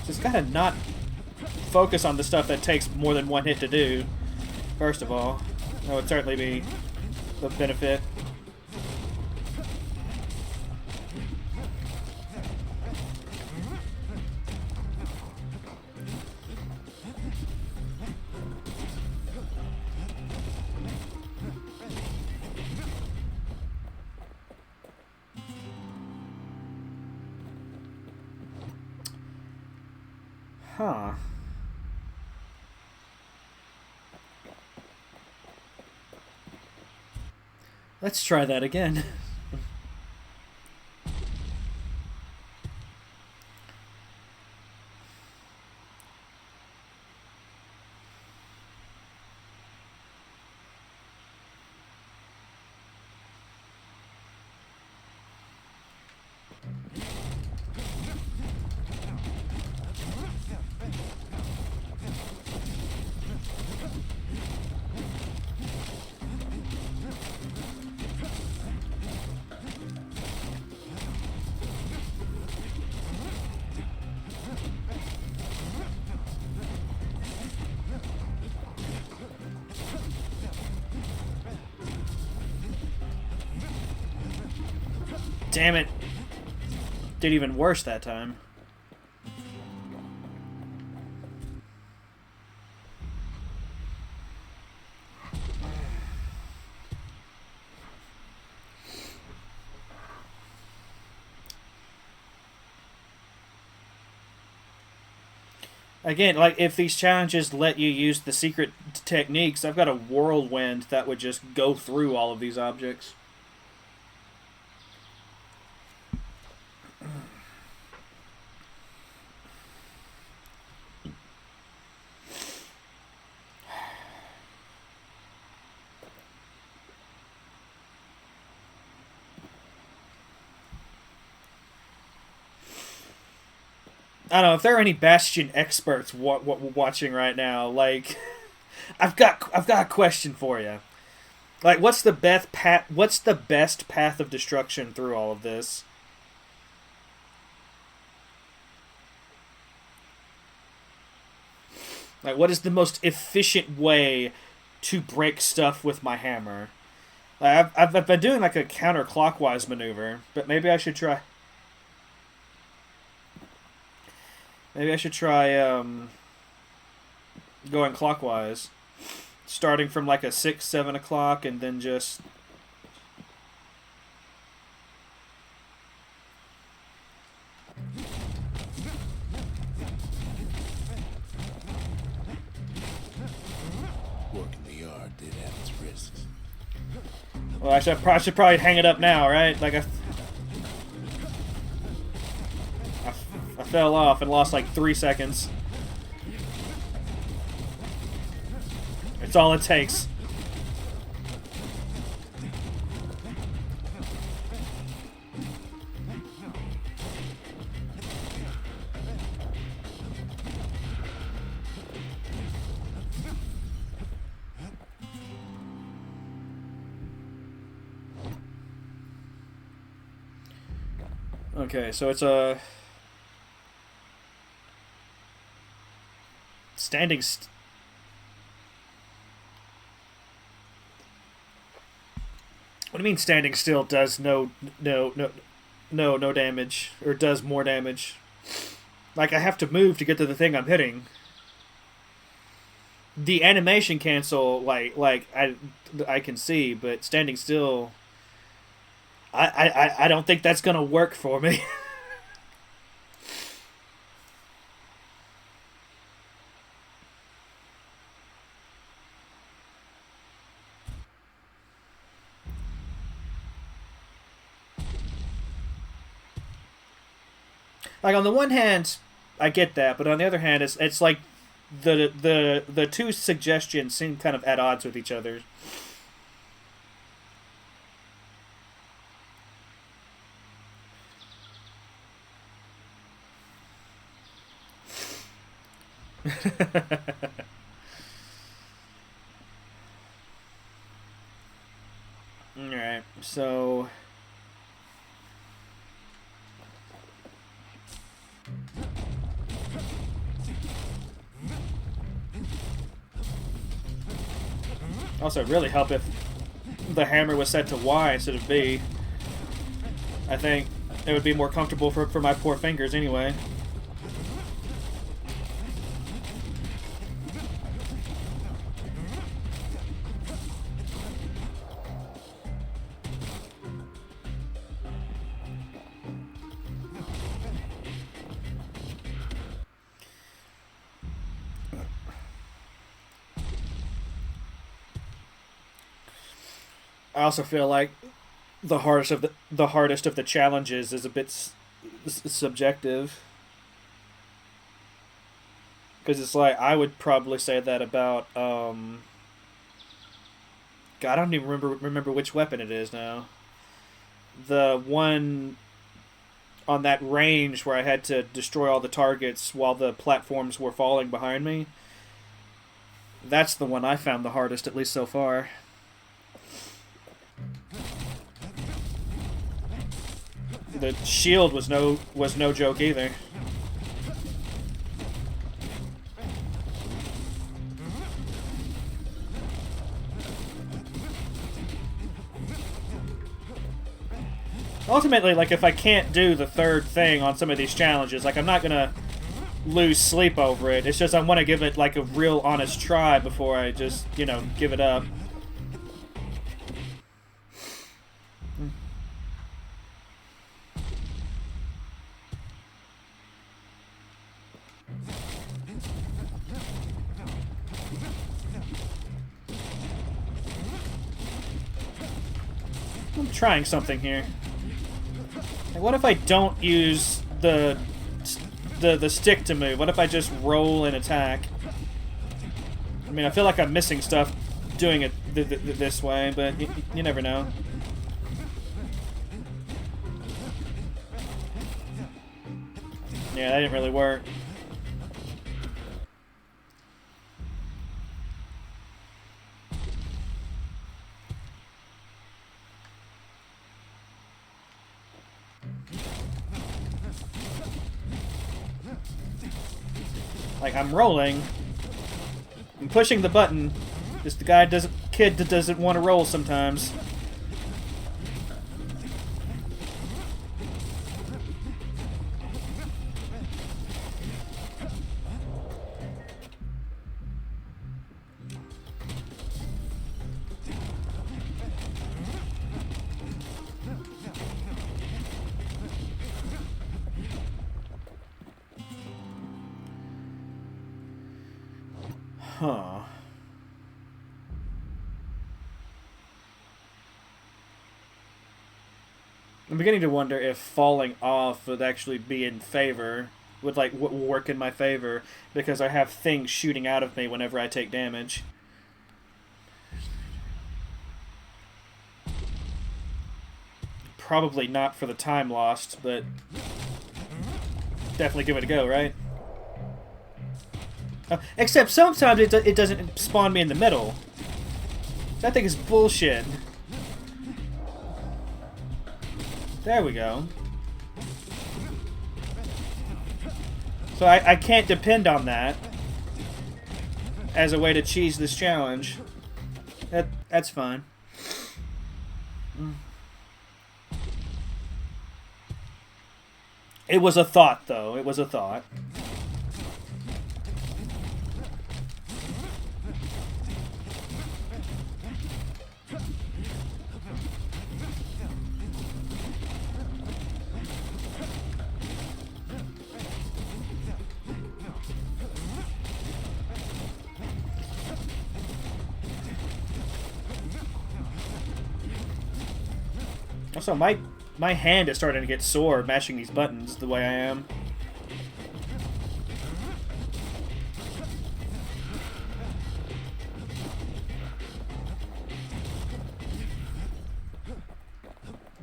Just gotta not focus on the stuff that takes more than one hit to do, first of all. That would certainly be the benefit. Huh. Let's try that again. Damn it. Did even worse that time. Again, like, if these challenges let you use the secret techniques, I've got a whirlwind that would just go through all of these objects. I don't know if there are any Bastion experts watching right now. Like, I've got a question for you. Like, what's the best path? What's the best path of destruction through all of this? Like, what is the most efficient way to break stuff with my hammer? Like, I've been doing like a counterclockwise maneuver, but maybe I should try. Maybe I should try going clockwise. Starting from like a 6, 7 o'clock and then just... Working the yard did have its risks. Well, I should probably hang it up now, right? Like I fell off and lost like 3 seconds. It's all it takes. Okay, so it's a standing what do you mean standing still does no damage, or does more damage? Like, I have to move to get to the thing I'm hitting. the animation cancel, like I can see, but standing still, I don't think that's gonna work for me. Like, on the one hand, I get that, but on the other hand, it's like the two suggestions seem kind of at odds with each other. Alright, so... Also, it'd really help if the hammer was set to Y instead of B. I think it would be more comfortable for my poor fingers anyway. I also feel like the hardest of the challenges is a bit subjective, because it's like I would probably say that about God, I don't even remember which weapon it is now. The one on that range where I had to destroy all the targets while the platforms were falling behind me. That's the one I found the hardest, at least so far. The shield was no joke either. Ultimately, like, if I can't do the third thing on some of these challenges, like, I'm not gonna lose sleep over it. It's just I want to give it, like, a real honest try before I just, you know, give it up. I'm trying something here. Like, what if I don't use the stick to move? What if I just roll and attack? I mean, I feel like I'm missing stuff doing it this way, but you never know. Yeah, that didn't really work. Like, I'm rolling. I'm pushing the button. Just the kid that doesn't want to roll sometimes. Huh. I'm beginning to wonder if falling off would actually be in favor, would like work in my favor, because I have things shooting out of me whenever I take damage. Probably not for the time lost, but definitely give it a go, right? Except sometimes it doesn't spawn me in the middle. That thing is bullshit. There we go. So I can't depend on that as a way to cheese this challenge. That's fine. It was a thought, though. It was a thought. Also, my hand is starting to get sore mashing these buttons the way I am.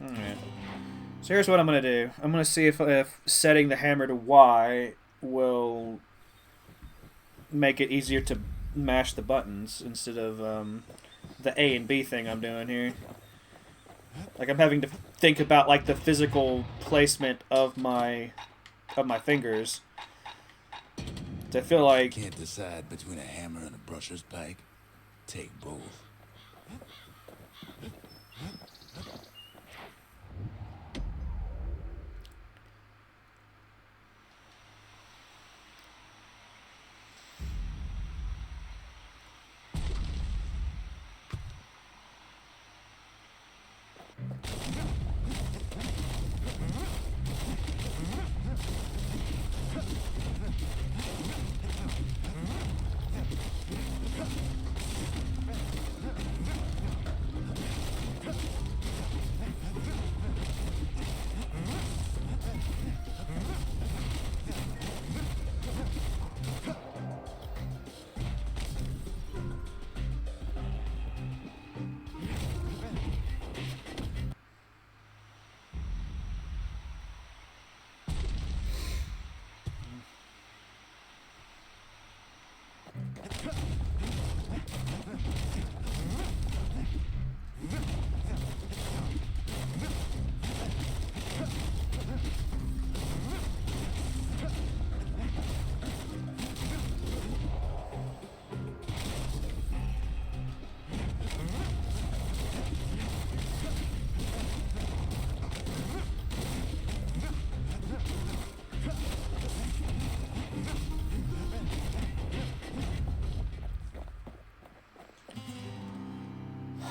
Alright. So here's what I'm going to do. I'm going to see if setting the hammer to Y will make it easier to mash the buttons instead of the A and B thing I'm doing here. Like, I'm having to think about, like, the physical placement of my fingers. I feel like... Can't decide between a hammer and a brusher's pike? Take both.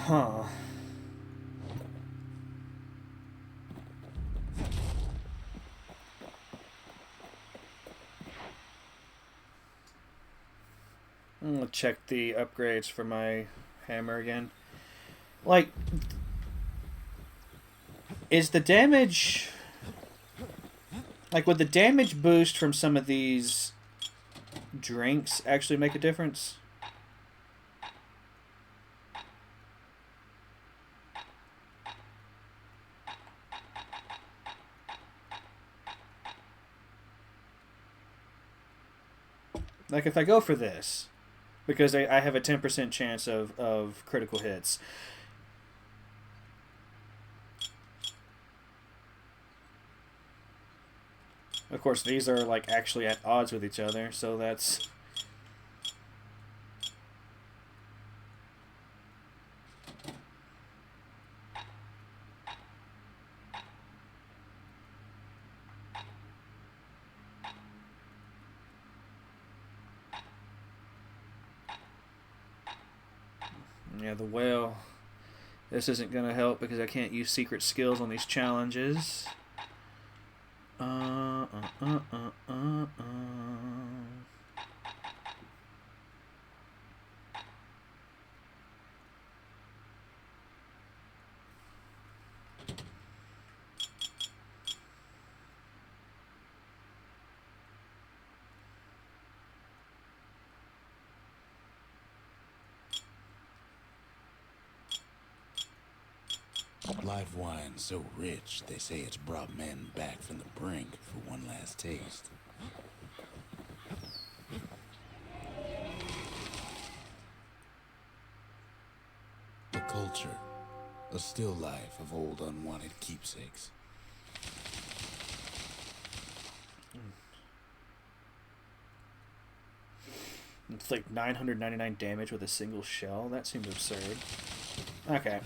Huh. I'm gonna check the upgrades for my hammer again. Like, is the damage... Like, would the damage boost from some of these drinks actually make a difference? Like, if I go for this, because I have a 10% chance of critical hits. Of course, these are, like, actually at odds with each other, so that's... Yeah, the whale. This isn't going to help because I can't use secret skills on these challenges. Live wine so rich, they say it's brought men back from the brink for one last taste. A culture, a still life of old unwanted keepsakes. It's like 999 damage with a single shell. That seems absurd. Okay.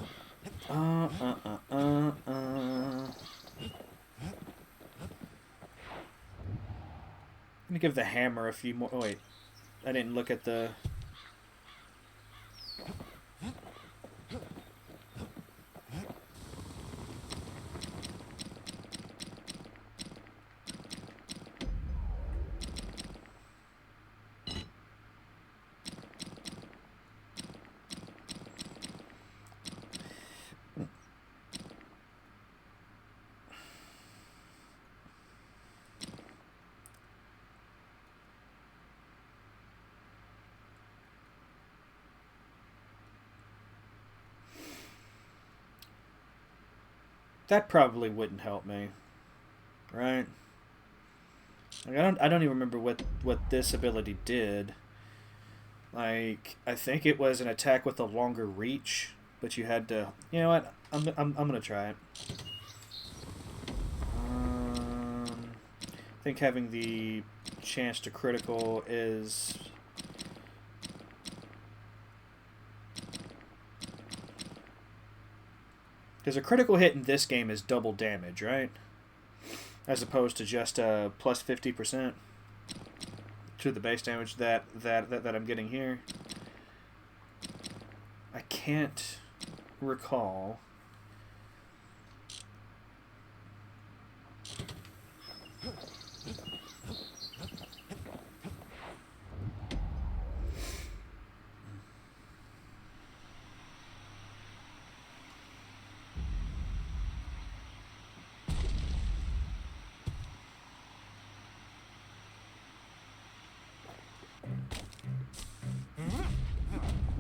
I'm gonna give the hammer a few more... Oh, wait. I didn't look at the... That probably wouldn't help me, right? Like, I don't even remember what this ability did. Like, I think it was an attack with a longer reach, but you had to. You know what? I'm gonna try it. I think having the chance to critical is. Because a critical hit in this game is double damage, right? As opposed to just plus 50% to the base damage that I'm getting here. I can't recall.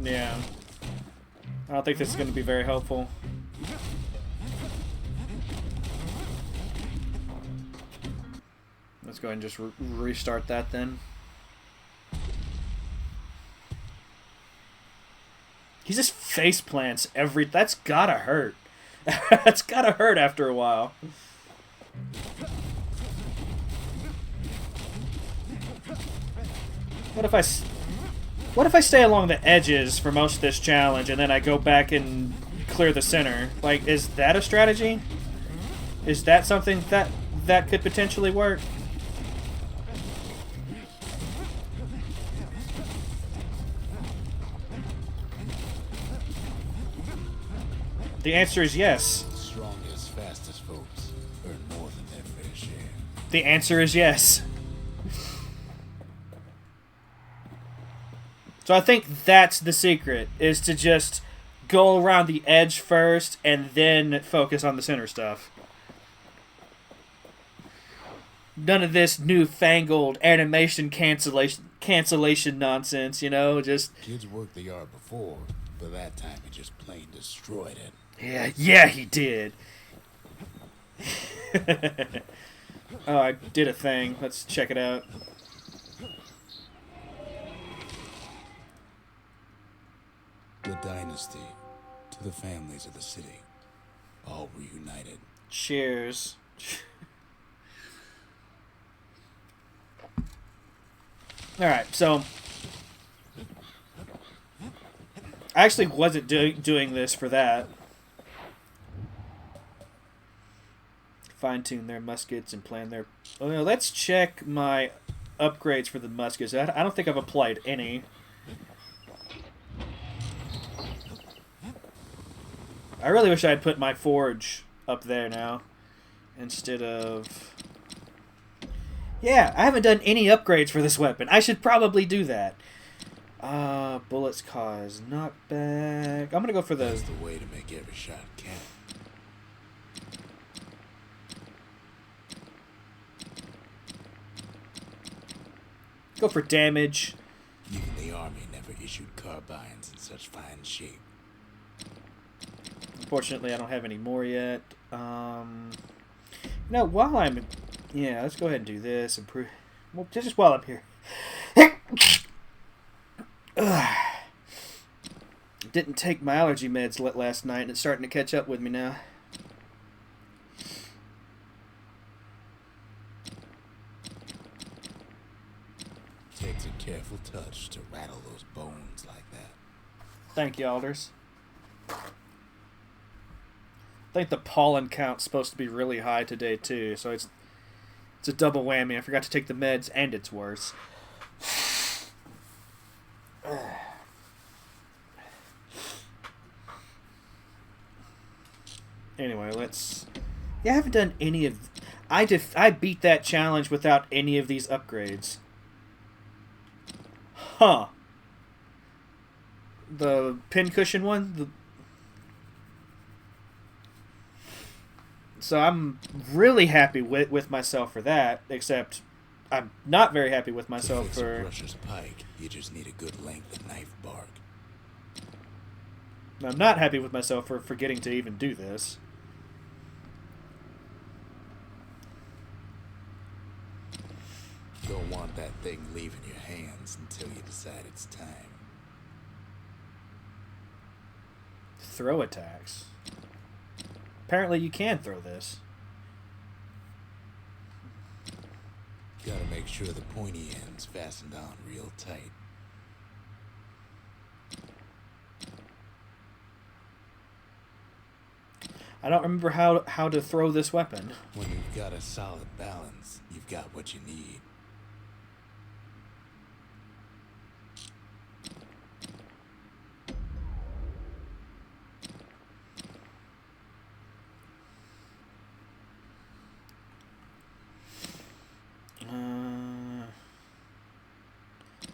Yeah. I don't think this is going to be very helpful. Let's go ahead and just restart that then. He just face plants every... That's gotta hurt. That's gotta hurt after a while. What if I stay along the edges for most of this challenge and then I go back and clear the center? Like, is that a strategy? Is that something that could potentially work? The answer is yes. The strongest, fastest folks earn more than their fair share. The answer is yes. So I think that's the secret, is to just go around the edge first and then focus on the center stuff. None of this newfangled animation cancellation nonsense, you know, just... Kids worked the yard before, but that time he just plain destroyed it. Yeah, he did. Oh, I did a thing. Let's check it out. The dynasty to the families of the city, all reunited. Cheers. Alright, so... I actually wasn't doing this for that. Fine-tune their muskets and plan their... Oh, no, let's check my upgrades for the muskets. I don't think I've applied any. I really wish I had put my forge up there now. Instead of... Yeah, I haven't done any upgrades for this weapon. I should probably do that. Bullets cause knockback. I'm gonna go for the... That's the way to make every shot count. Go for damage. Even the army never issued carbines in such fine shape. Unfortunately, I don't have any more yet. No, while I'm... Yeah, let's go ahead and do this. Improve. Well, just while I'm here. Didn't take my allergy meds last night, and it's starting to catch up with me now. Takes a careful touch to rattle those bones like that. Thank you, Alders. I think the pollen count's supposed to be really high today, too, so it's a double whammy. I forgot to take the meds, and it's worse. Anyway, let's... Yeah, I haven't done any of... I beat that challenge without any of these upgrades. Huh. The pincushion one? So I'm really happy with myself for that, except I'm not very happy with myself to fix for... a brusher's pike, you just need a good length of knife bark. I'm not happy with myself for forgetting to even do this. Don't want that thing leaving your hands until you decide it's time. Throw attacks. Apparently you can throw this. Gotta make sure the pointy end's fastened on real tight. I don't remember how to throw this weapon. When you've got a solid balance, you've got what you need.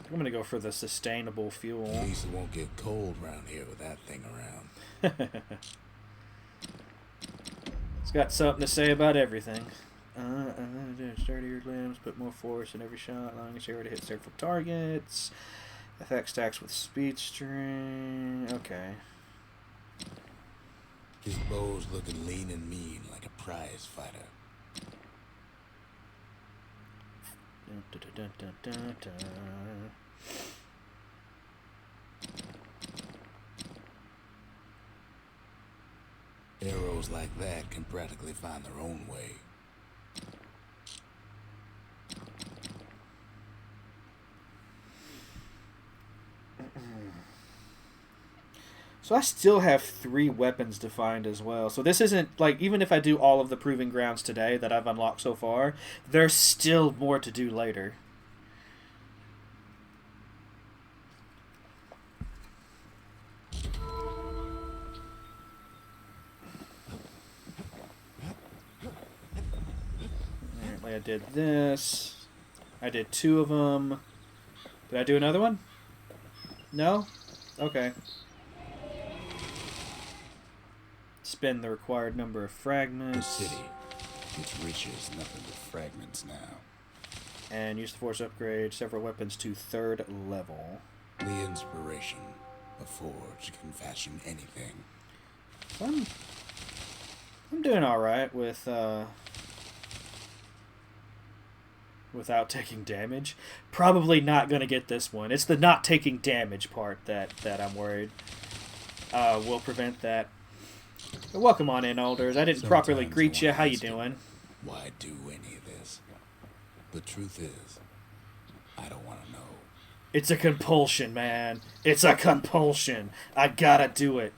I'm gonna go for the sustainable fuel. At least it won't get cold around here with that thing around. It's got something to say about everything. Sturdier limbs, put more force in every shot, allowing its arrow to hit several targets. Effect stacks with speed string. Okay. His bow's looking lean and mean like a prize fighter. Arrows like that can practically find their own way. So I still have 3 weapons to find as well. So this isn't, like, even if I do all of the proving grounds today that I've unlocked so far, there's still more to do later. Apparently I did this. I did 2 of them. Did I do another one? No? Okay. Spend the required number of fragments. The city, it's richer is nothing but fragments now. And use the force upgrade several weapons to 3rd level. The inspiration, a forge can fashion anything. I'm doing all right with without taking damage. Probably not gonna get this one. It's the not taking damage part that I'm worried will prevent that. But welcome on in, Alders. I didn't properly greet you. How you doing? Why do any of this? The truth is, I don't want to know. It's a compulsion, man. It's a compulsion. I gotta do it.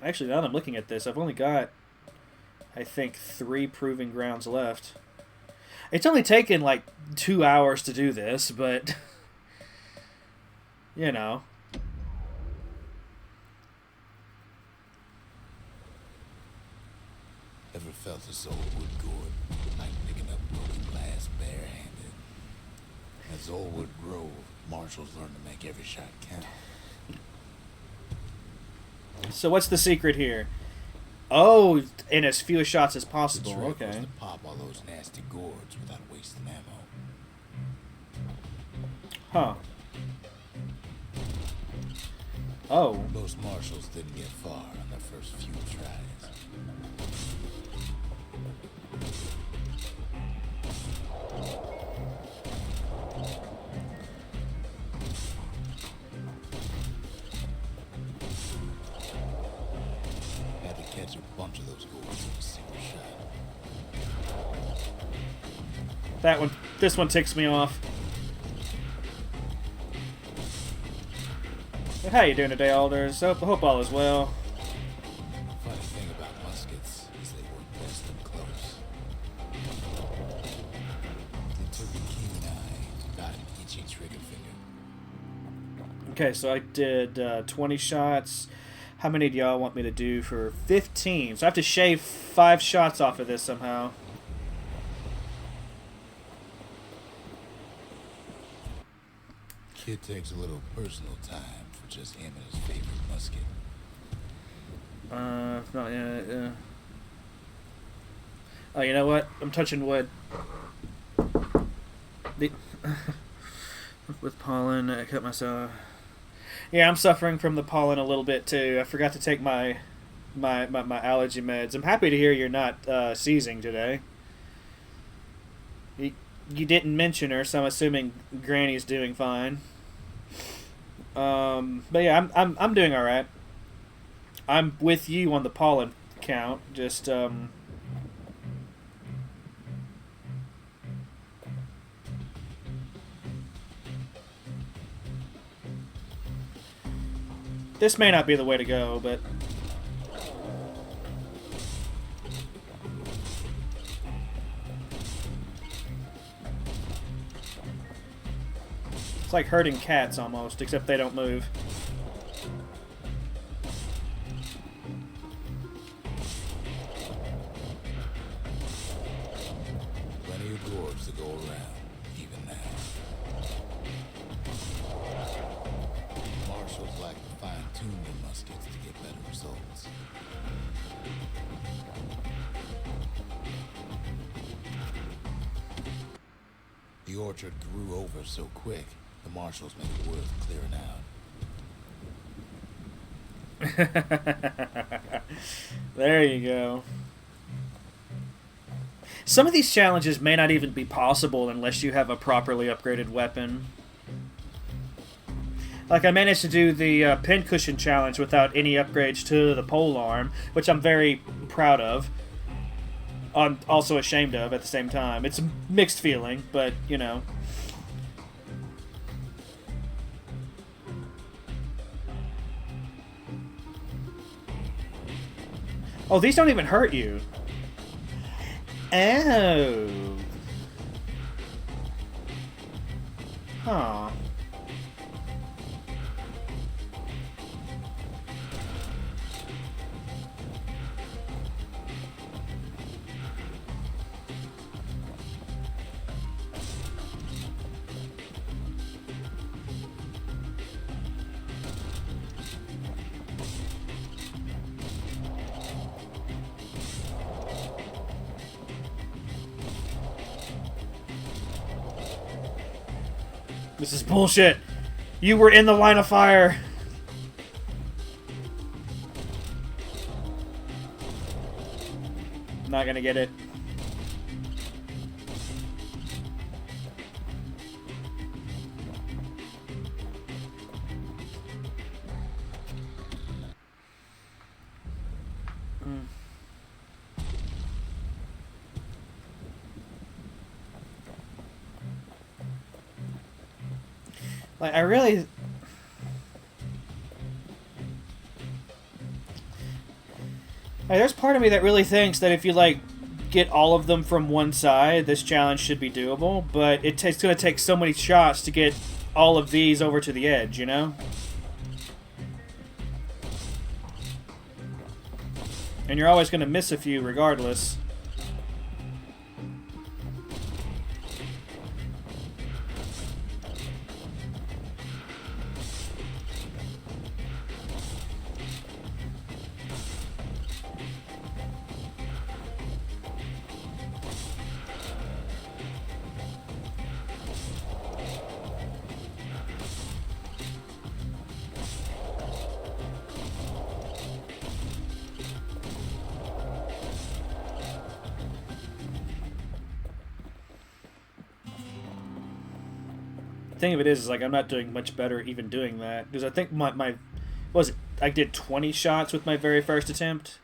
Actually, now that I'm looking at this, I've only got, I think, 3 proving grounds left. It's only taken like 2 hours to do this, but you know. Ever felt a soul wood gourd, like picking up broken glass barehanded? At Zolwood Grove, marshals learn to make every shot count. So what's the secret here? Oh, in as few shots as possible. The trick Okay. was to pop all those nasty gourds without wasting ammo. Huh. Oh. Most marshals didn't get far on their first few tries. Had to catch a bunch of those gourds in a single shot. This one ticks me off. But how you doing today, Alders? Hope all is well. Funny thing about muskets is they work best up close. They took a keen eye, got an itchy trigger finger. Okay, so I did 20 shots. How many do y'all want me to do for 15? So I have to shave 5 shots off of this somehow. Kid takes a little personal time for just him and his favorite musket. No, yeah. Oh, you know what? I'm touching wood. With pollen, I cut myself. Yeah, I'm suffering from the pollen a little bit too. I forgot to take my my allergy meds. I'm happy to hear you're not seizing today. You didn't mention her, so I'm assuming Granny's doing fine. But yeah, I'm doing all right. I'm with you on the pollen count. Just this may not be the way to go, but it's like herding cats almost, except they don't move. Plenty of dwarves to go around, even now. Marshals like to fine-tune their muskets to get better results. The orchard grew over so quick, the marshals made it worth clearing out. There you go. Some of these challenges may not even be possible unless you have a properly upgraded weapon. Like, I managed to do the pincushion challenge without any upgrades to the polearm, which I'm very proud of. I'm also ashamed of at the same time. It's a mixed feeling, but, you know. Oh, these don't even hurt you. Oh. Huh. This is bullshit. You were in the line of fire. Not gonna get it. Like, I really... Like, there's part of me that really thinks that if you, like, get all of them from one side, this challenge should be doable, but it's going to take so many shots to get all of these over to the edge, you know? And you're always going to miss a few regardless. The thing of it is like I'm not doing much better even doing that, because I think my what was it, I did 20 shots with my very first attempt.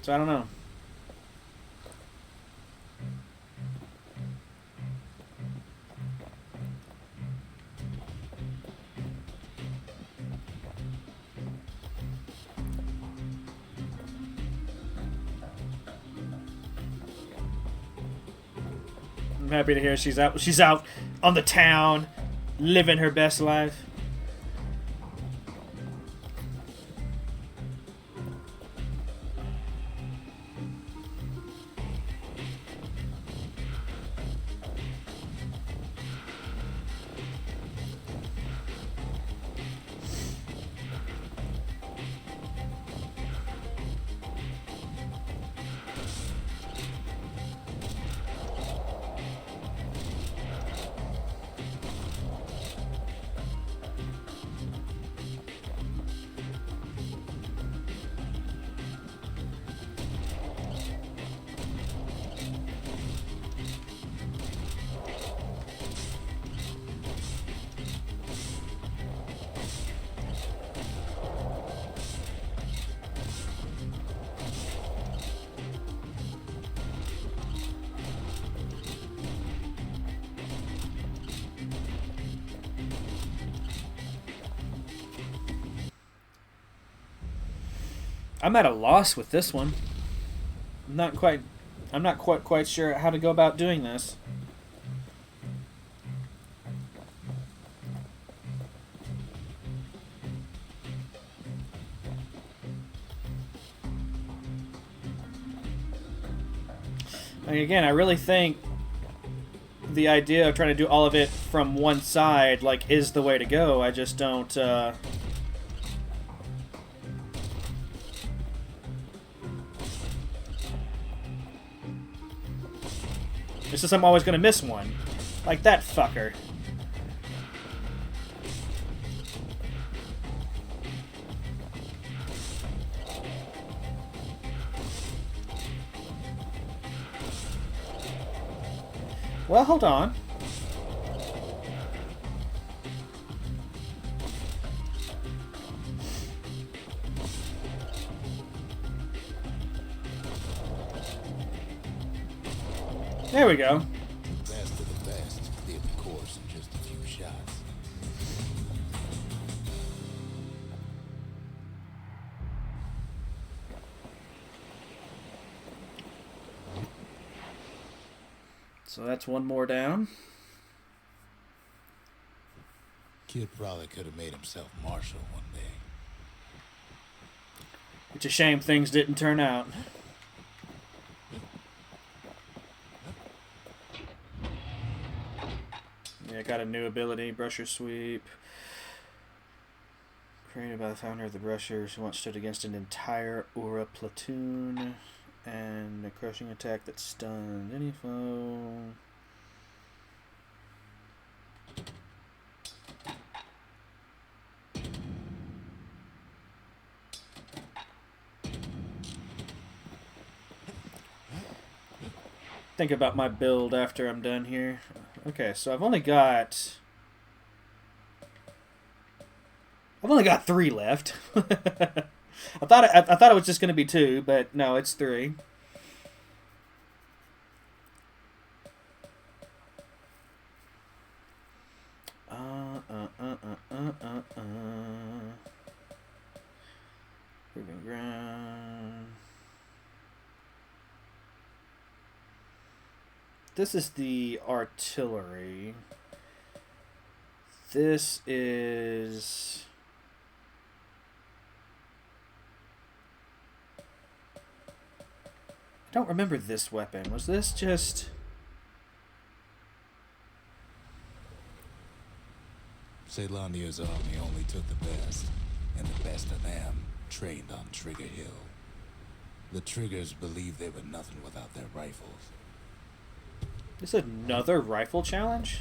So I don't know. I'm happy to hear she's out. She's out on the town, living her best life. I'm at a loss with this one. I'm not quite sure how to go about doing this. And again, I really think the idea of trying to do all of it from one side, like, is the way to go. I just don't, It's just I'm always gonna miss one. Like that fucker. Well, hold on. There we go. The best of the best cleared the course in just a few shots. So that's one more down. Kid probably could have made himself marshal one day. It's a shame things didn't turn out. Yeah, got a new ability, Brusher Sweep. Created by the founder of the Brushers, who once stood against an entire Aura platoon. And a crushing attack that stunned any foe. Think about my build after I'm done here. Okay, so I've only got 3 left. I thought it was just going to be 2, but no, it's 3. Proving ground. This is the artillery. This is... I don't remember this weapon. Was this just... Ceylonia's army only took the best, and the best of them trained on Trigger Hill. The Triggers believed they were nothing without their rifles. This is another rifle challenge?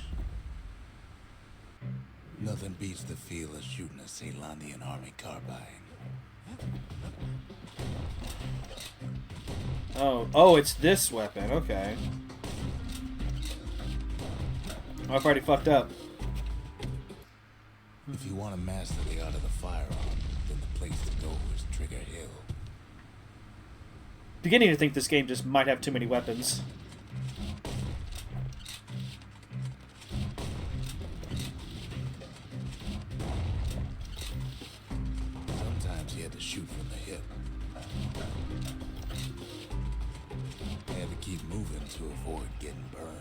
Nothing beats the feel of shooting a Ceylonian army carbine. Oh, it's this weapon. Okay. Oh, I've already fucked up. If you want to master the art of the firearm, then the place to go is Trigger Hill. Beginning to think this game just might have too many weapons. Sometimes you had to shoot from the hip. You had to keep moving to avoid getting burned.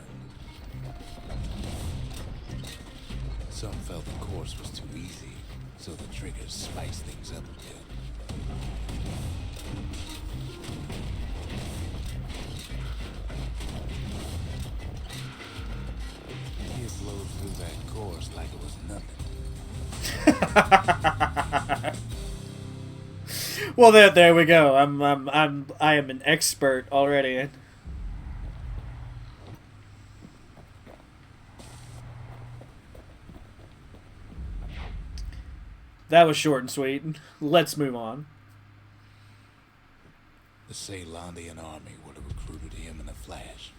Some felt the course was too easy, so the Triggers spiced things up a bit. Kid flowed through that course like it was nothing. Well, there we go. I am an expert already. That was short and sweet. Let's move on. The Ceylonian army would have recruited him in a flash.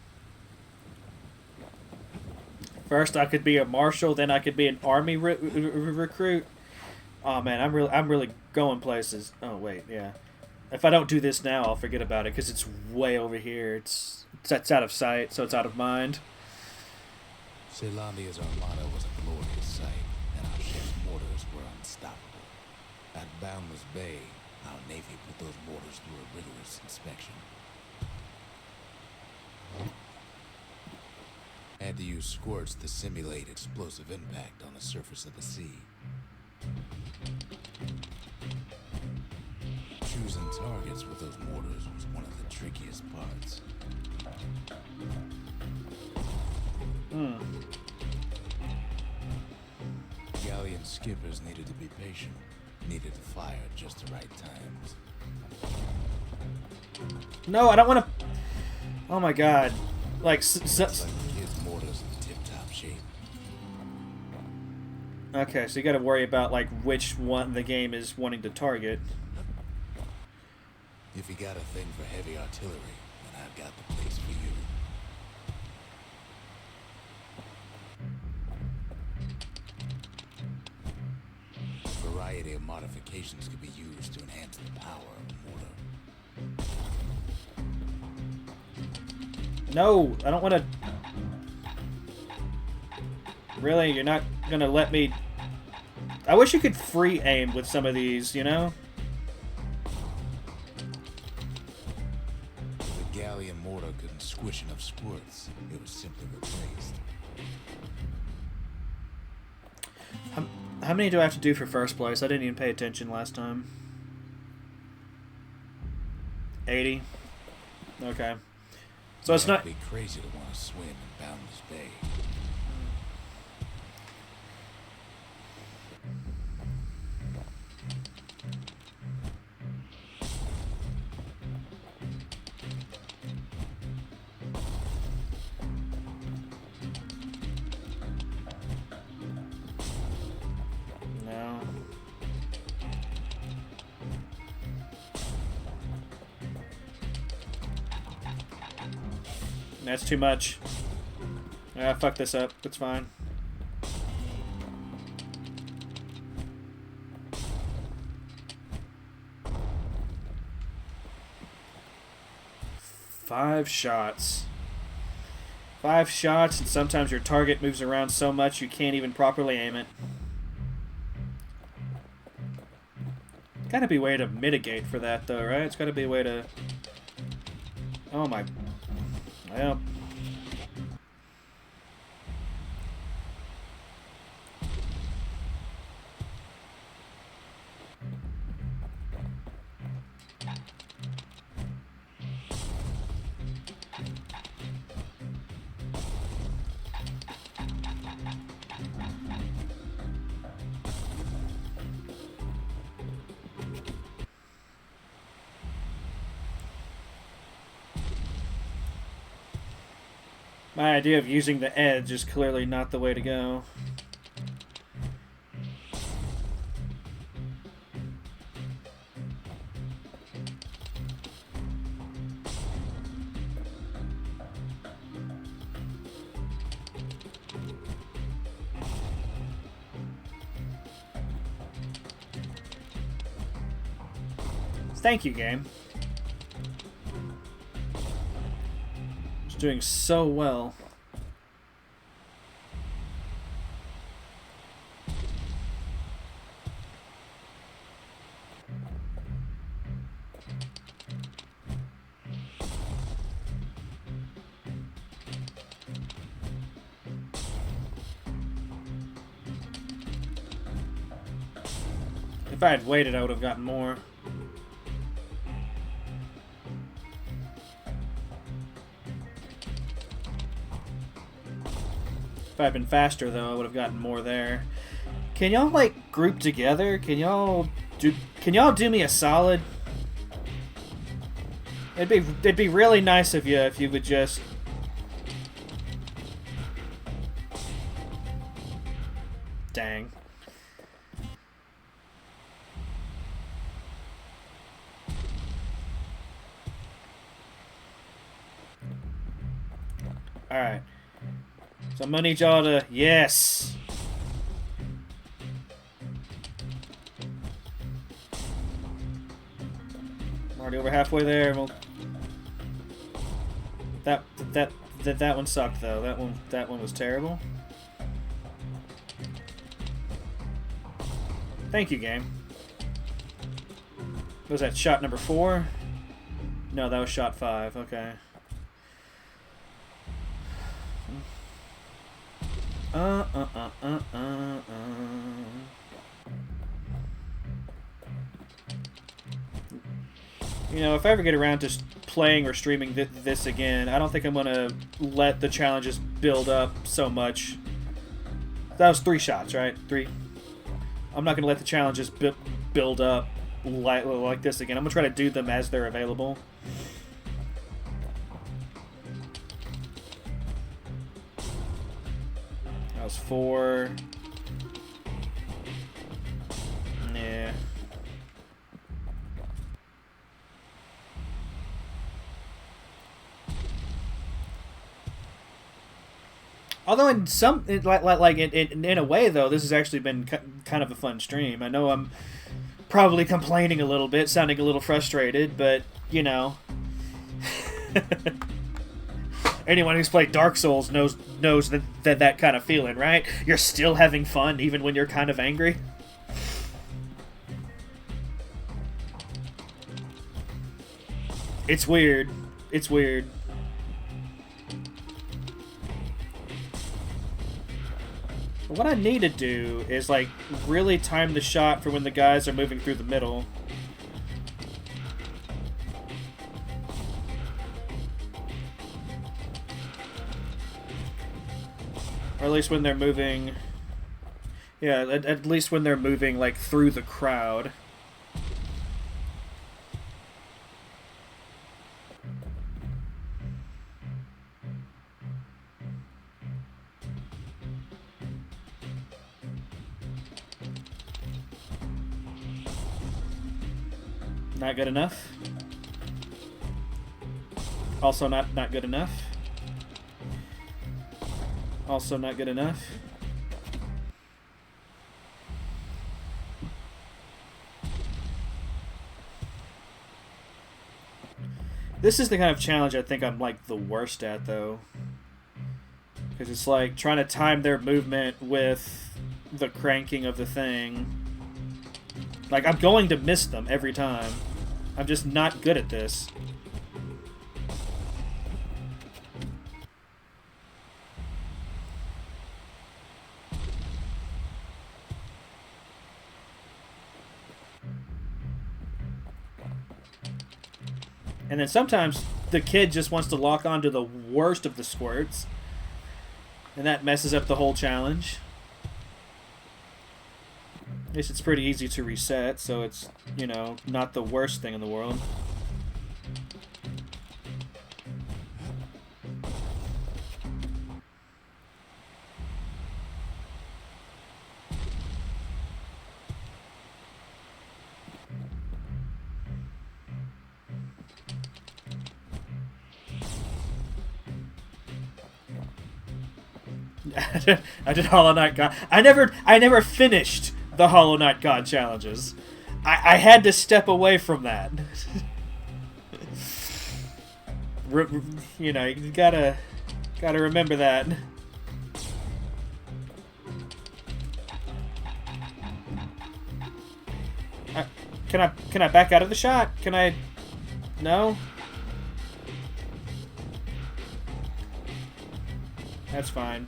First, I could be a marshal, then I could be an army recruit. Oh man, I'm really going places. Oh wait, yeah. If I don't do this now, I'll forget about it because it's way over here. It's out of sight, so it's out of mind. Ceylonia's armada was a glorious sight, and our ship's mortars were unstoppable. At Boundless Bay, Our Navy put those mortars through a rigorous inspection. Had to use squirts to simulate explosive impact on the surface of the sea. Choosing targets with those mortars was one of the trickiest parts. Galleon skippers needed to be patient, needed to fire at just the right times. No, I don't want to. Oh my god. Like, It's like the kids' mortars in tip-top shape. okay, so you got to worry about like which one the game is wanting to target. If you got a thing for heavy artillery, then I've got the place for you. A variety of modifications could be used to enhance the power of a mortar. No, I don't want to. Really, you're not gonna let me. I wish you could free aim with some of these, you know? The galleon mortar couldn't squish enough squirts. It was simply replaced. How many do I have to do for first place? I didn't even pay attention last time. 80. Okay. So it's not. It'd be crazy to want to swim in Boundless Bay. No. That's too much. Ah, fuck this up. It's fine. Five shots. 5 shots, and sometimes your target moves around so much you can't even properly aim it. Gotta be a way to mitigate for that, though, right? It's gotta be a way to... Oh my... Well... My idea of using the edge is clearly not the way to go. Thank you, game. Doing so well. If I had waited, I would have gotten more. If I'd been faster, though, I would have gotten more there. Can y'all, like, group together? Can y'all do me a solid? It'd be really nice of you if you would just... Dang. Alright. So I'm gonna need y'all to... Yes! I'm already over halfway there. We'll... That one sucked, though. That one was terrible. Thank you, game. Was that shot number 4? No, that was shot 5. Okay. You know, if I ever get around to playing or streaming this again, I don't think I'm going to let the challenges build up so much. That was 3 shots, right? 3. I'm not going to let the challenges build up like this again. I'm going to try to do them as they're available. That was 4. Yeah. Although in some, in a way though, this has actually been kind of a fun stream. I know I'm probably complaining a little bit, sounding a little frustrated, but you know, anyone who's played Dark Souls knows that kind of feeling, right? You're still having fun even when you're kind of angry. It's weird. It's weird. What I need to do is, like, really time the shot for when the guys are moving through the middle. Or at least when they're moving... Yeah, at least when they're moving, like, through the crowd. Not good enough. Also not good enough. Also not good enough. This is the kind of challenge I think I'm like the worst at though. Because it's like trying to time their movement with the cranking of the thing. Like, I'm going to miss them every time. I'm just not good at this. And then sometimes the kid just wants to lock onto the worst of the squirts. And that messes up the whole challenge. At least it's pretty easy to reset, so it's, you know, not the worst thing in the world. I did Hollow Knight God. I never finished the Hollow Knight God challenges. I had to step away from that. You know, you gotta remember that. Can I back out of the shot? Can I? No. That's fine.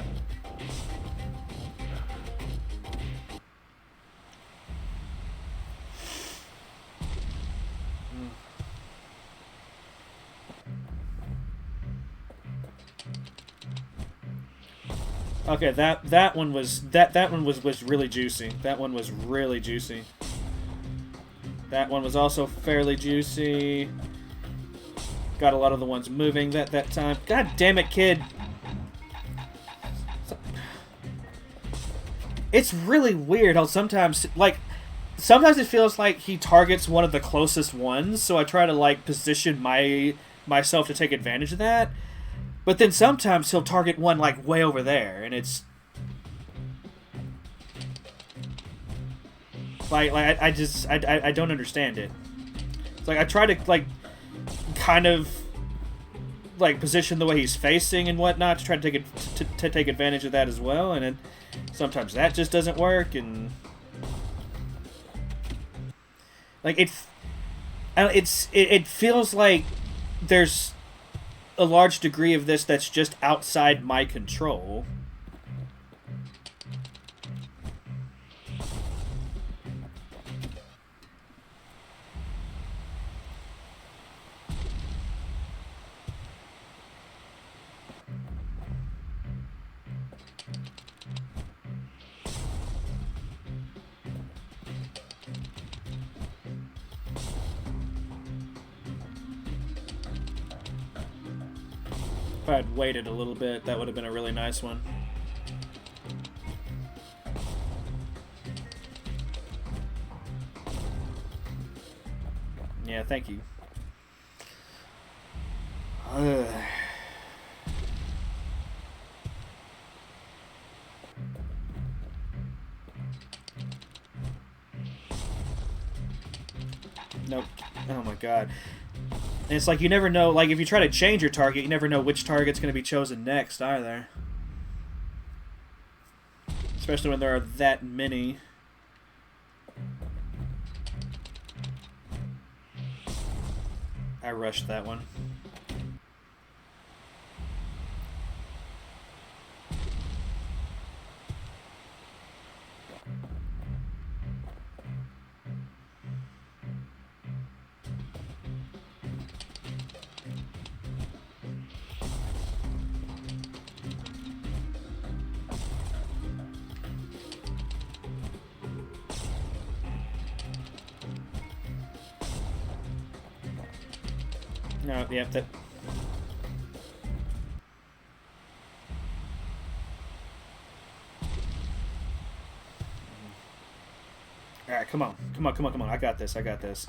Okay, that one was really juicy. That one was really juicy. That one was also fairly juicy. Got a lot of the ones moving that time. God damn it, kid. It's really weird how sometimes it feels like he targets one of the closest ones, so I try to like position myself to take advantage of that. But then sometimes he'll target one like way over there, and it's like I don't understand it. It's like I try to like kind of like position the way he's facing and whatnot to try to take advantage of that as well, and then sometimes that just doesn't work, and like And it feels like there's a large degree of this that's just outside my control. If I'd waited a little bit, that would have been a really nice one. Yeah, thank you. Nope. Oh my god. And it's like you never know, like if you try to change your target, you never know which target's going to be chosen next either. Especially when there are that many. I rushed that one. No, yeah, that. Alright, come on. Come on, come on, come on. I got this, I got this.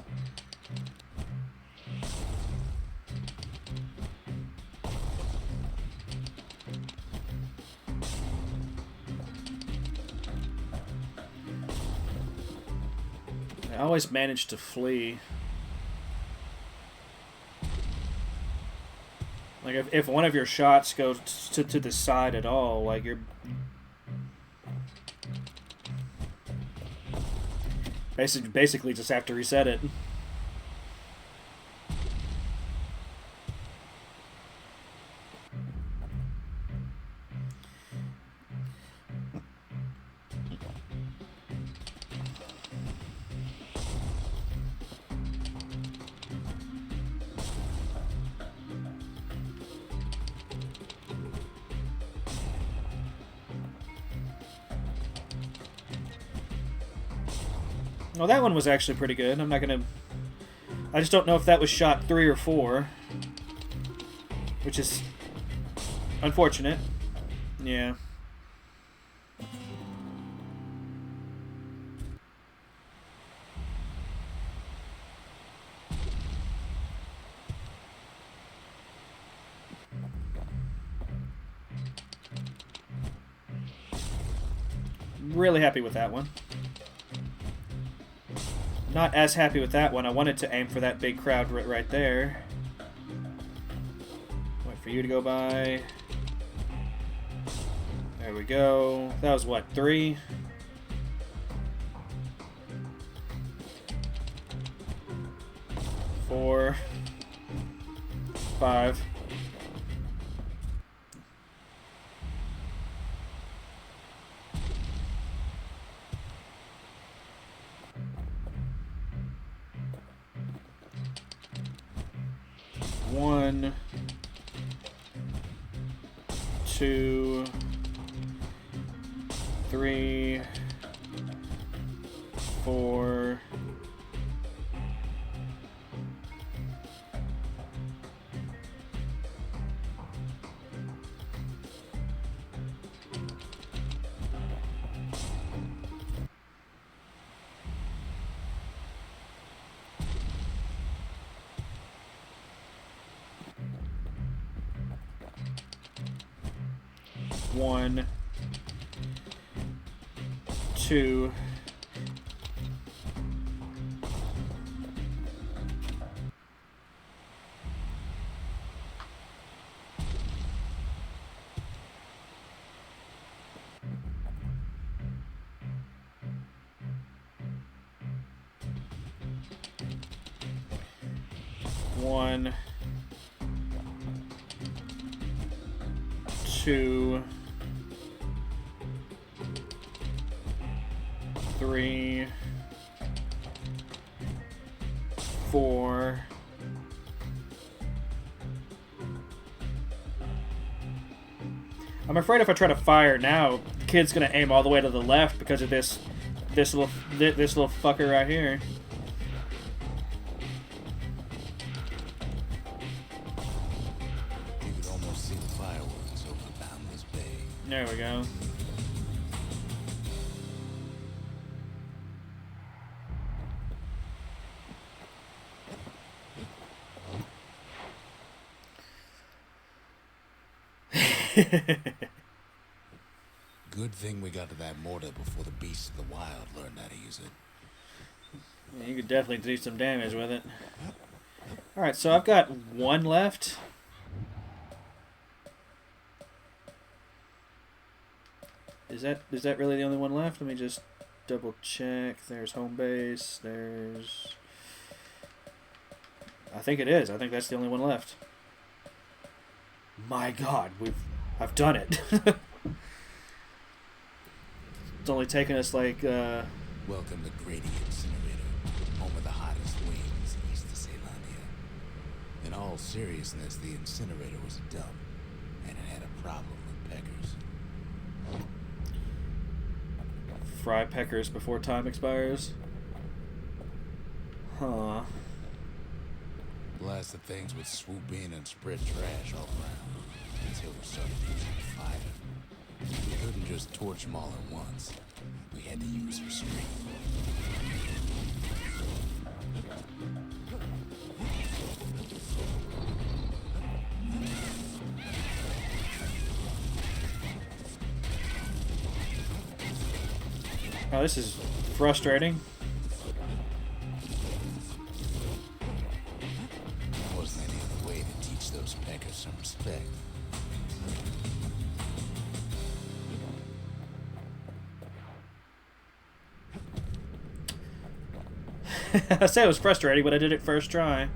I always manage to flee. Like, if one of your shots goes to the side at all, like, you're... Basically just have to reset it. Well, that one was actually pretty good. I'm not gonna... I just don't know if that was shot 3 or 4. Which is... unfortunate. Yeah. Really happy with that one. Not as happy with that one. I wanted to aim for that big crowd right there. Wait for you to go by. There we go. That was what, 3? 4, 5. One, 2, 3, 4. One, 2. 1, 2, 3, 4. I'm afraid if I try to fire now, the kid's gonna aim all the way to the left because of this little fucker right here. You could almost see the fireworks over Boundless Bay. There we go. Good thing we got to that mortar before the beasts of the wild learned how to use it. Yeah, you could definitely do some damage with it. Alright, so I've got 1 left. Is that really the only one left? Let me just double check. There's home base. There's... I think it is. I think that's the only one left. My God, I've done it. It's only taken us like Welcome to Grady Incinerator, home of the hottest wings east of Ceylondia. In all seriousness, the incinerator was a dump, and it had a problem with peckers. fry peckers before time expires. Huh. Blasted things would swoop in and spread trash all around until we started using fire. We couldn't just torch them all at once. We had to use restraint. Oh, this is frustrating. There wasn't any other way to teach those peckers some respect. I say it was frustrating, but I did it first try.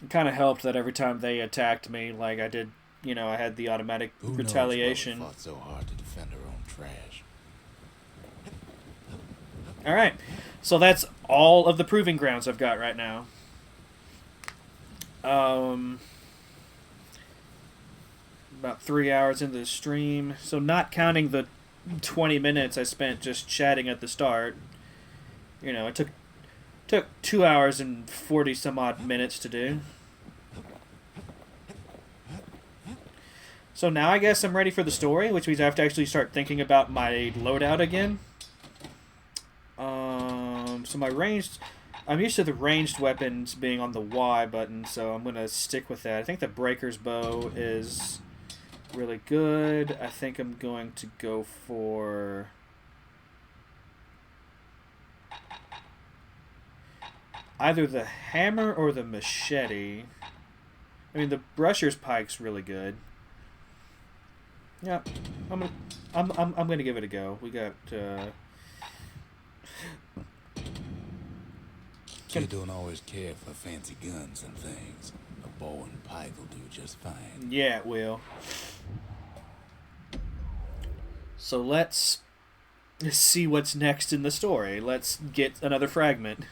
It kind of helped that every time they attacked me, like I did, you know, I had the automatic Who retaliation. knows why we fought so hard to defend our own trash. Alright, so that's all of the proving grounds I've got right now. About 3 hours into the stream, so not counting the 20 minutes I spent just chatting at the start. You know, it took 2 hours and 40 some odd minutes to do. So now I guess I'm ready for the story, which means I have to actually start thinking about my loadout again. So my ranged... I'm used to the ranged weapons being on the Y button, so I'm going to stick with that. I think the Breaker's Bow is really good. I think I'm going to go for... either the hammer or the machete. I mean, the Brusher's Pike's really good. Yeah, I'm gonna give it a go. We got. Kid don't always care for fancy guns and things. A bow and pike will do just fine. Yeah, it will. So let's see what's next in the story. Let's get another fragment.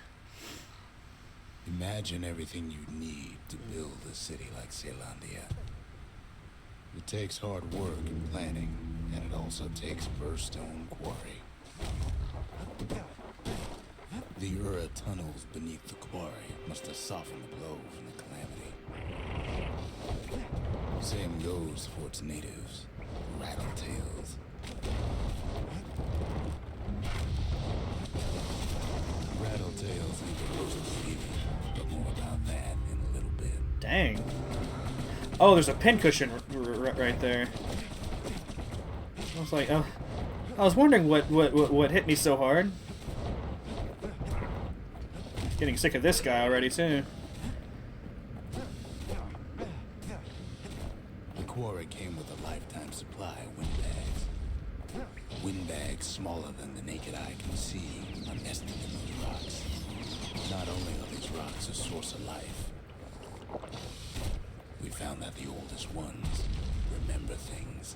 Imagine everything you need to build a city like Ceylondia. It takes hard work and planning, and it also takes burstone quarry. The Ura tunnels beneath the quarry must have softened the blow from the calamity. Same goes for its natives, rattletails. Rattletails ain't the most believing, but more about that in a little bit. Dang. Oh, there's a pincushion right there. I was like, oh, I was wondering what hit me so hard. Getting sick of this guy already too. The quarry came with a lifetime supply of windbags. Windbags smaller than the naked eye can see are nested in those rocks. Not only are these rocks a source of life, we found that the oldest ones remember things.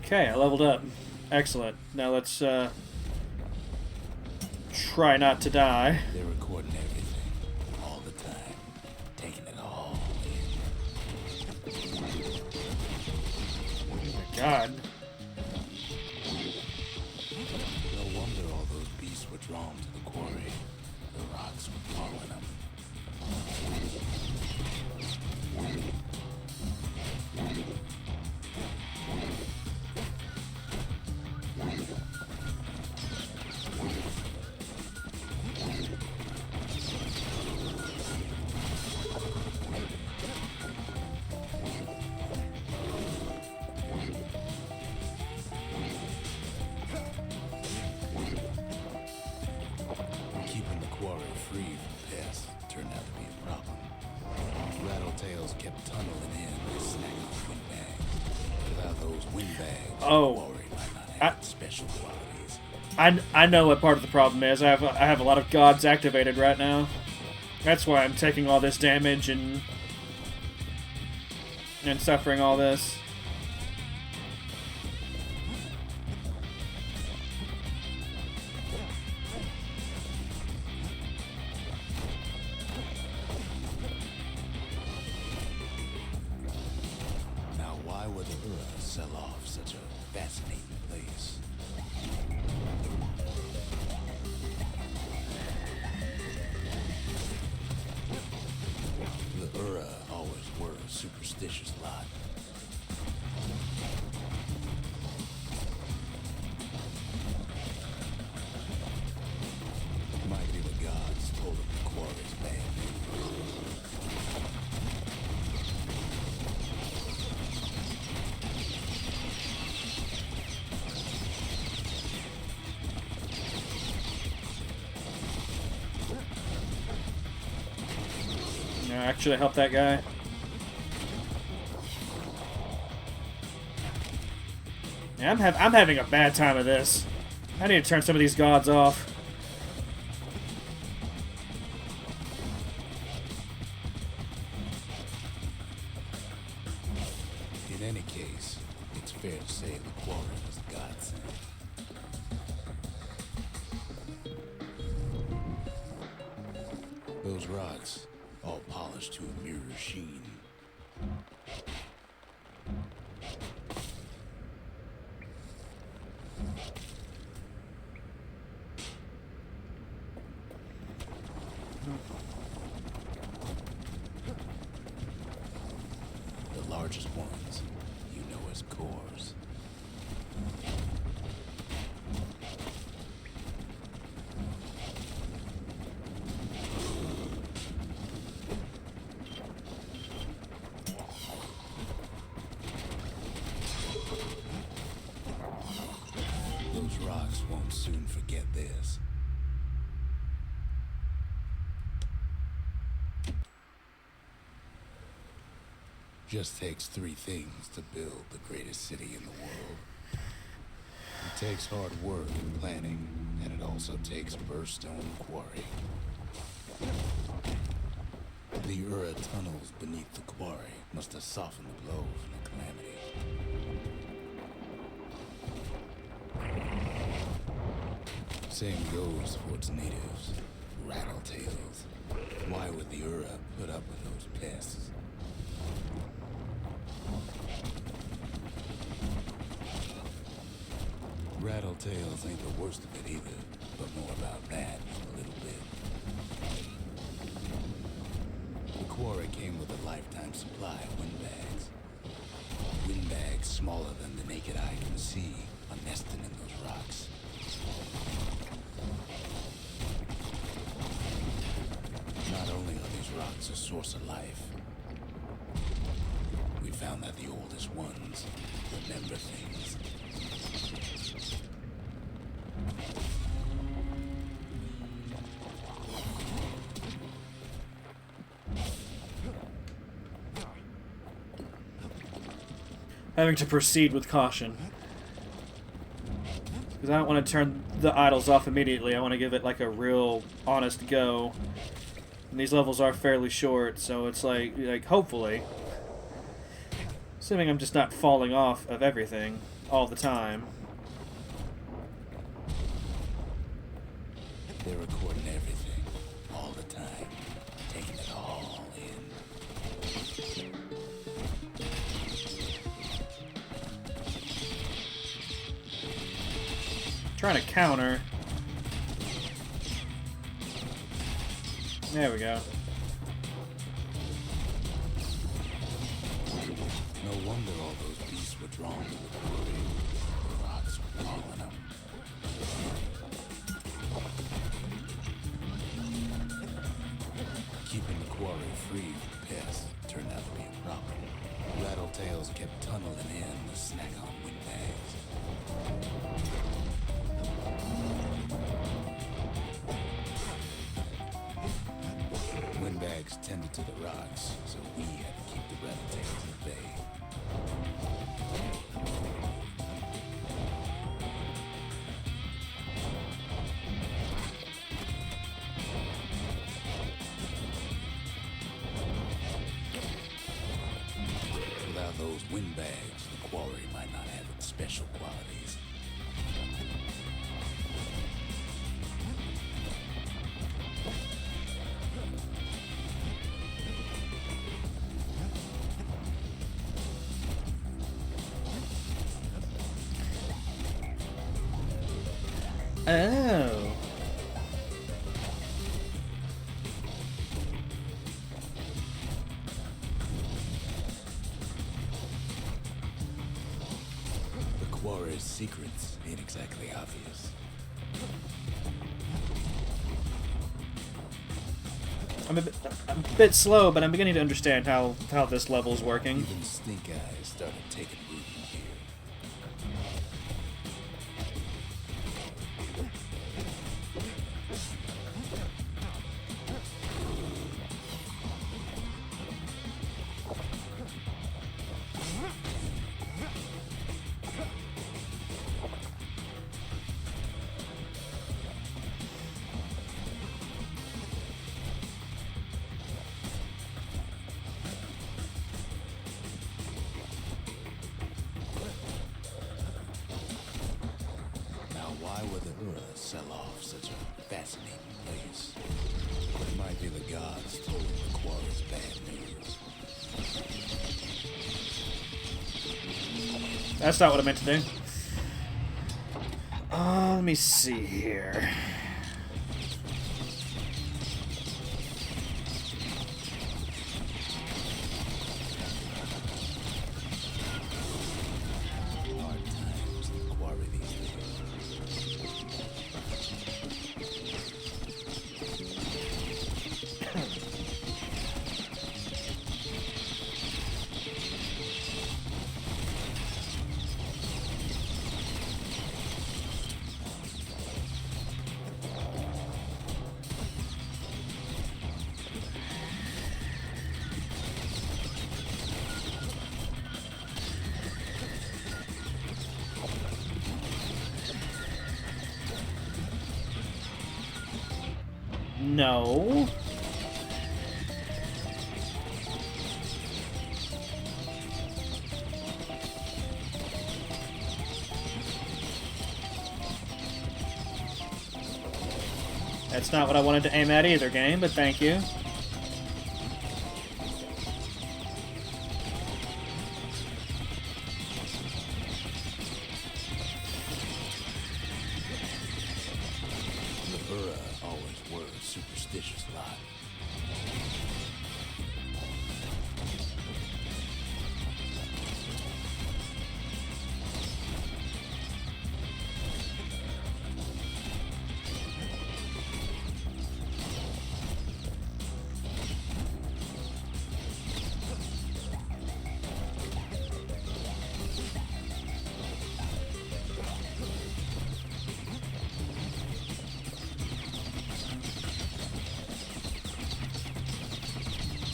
Okay, I leveled up. Excellent. Now let's try not to die. They're recording everything, all the time, taking it all in. Oh my god. No wonder all those beasts were drawn to the quarry. The rocks were following them. Keeping the quarry free from pests turned out to be a problem. Rattletails kept tunneling in and snacking the windbags. Without those windbags, the quarry might not have special qualities. I know what part of the problem is. I have a lot of gods activated right now. That's why I'm taking all this damage and suffering all this. Now, why would the Ura sell off such a fascinating place? The Ura always were a superstitious lot. Might be the gods told them the quarry's bad news. No, actually help that guy. Yeah, I'm having a bad time of this. I need to turn some of these gods off. In any case, it's fair to say the quarry was a godsend. Those rocks, all polished to a mirror sheen. The largest ones, you know as cores. Those rocks won't soon forget this. Just takes three things to build the greatest city in the world. It takes hard work and planning, and it also takes burstone quarry. The Ura tunnels beneath the quarry must have softened the blow from the calamity. Same goes for its natives, rattletails. Why would the Ura put up with those pests? Rattletails ain't the worst of it either, but more about that in a little bit. The quarry came with a lifetime supply of windbags. Windbags smaller than the naked eye can see are nesting in those rocks. Not only are source of life. We found that the oldest ones remember things. Having to proceed with caution. Because I don't want to turn the idols off immediately. I want to give it like a real honest go. And these levels are fairly short, so it's like hopefully. Assuming I'm just not falling off of everything all the time. They're recording everything, all the time, taking it all in. Trying to counter. There we go. No wonder all those beasts were drawn to the quarry. The rocks were calling them. Keeping the quarry free from pests turned out to be a problem. Rattletails kept tunneling in to snack on windbags. Windbags tended to the rocks, so we had to keep the rattletails at bay. Without those windbags, the quarry might not have its special qualities. Oh. The quarry's secrets ain't exactly obvious. I'm a bit slow, but I'm beginning to understand how this level's working. Even stink eyes started taking root in here. Why would the Ura sell off such a fascinating place? It might be the gods told the quarry's bad news. That's not what I meant to do. Let me see here. Hard times in the quarry these days. No. That's not what I wanted to aim at either, game, but thank you. The Ura always were a superstitious lot.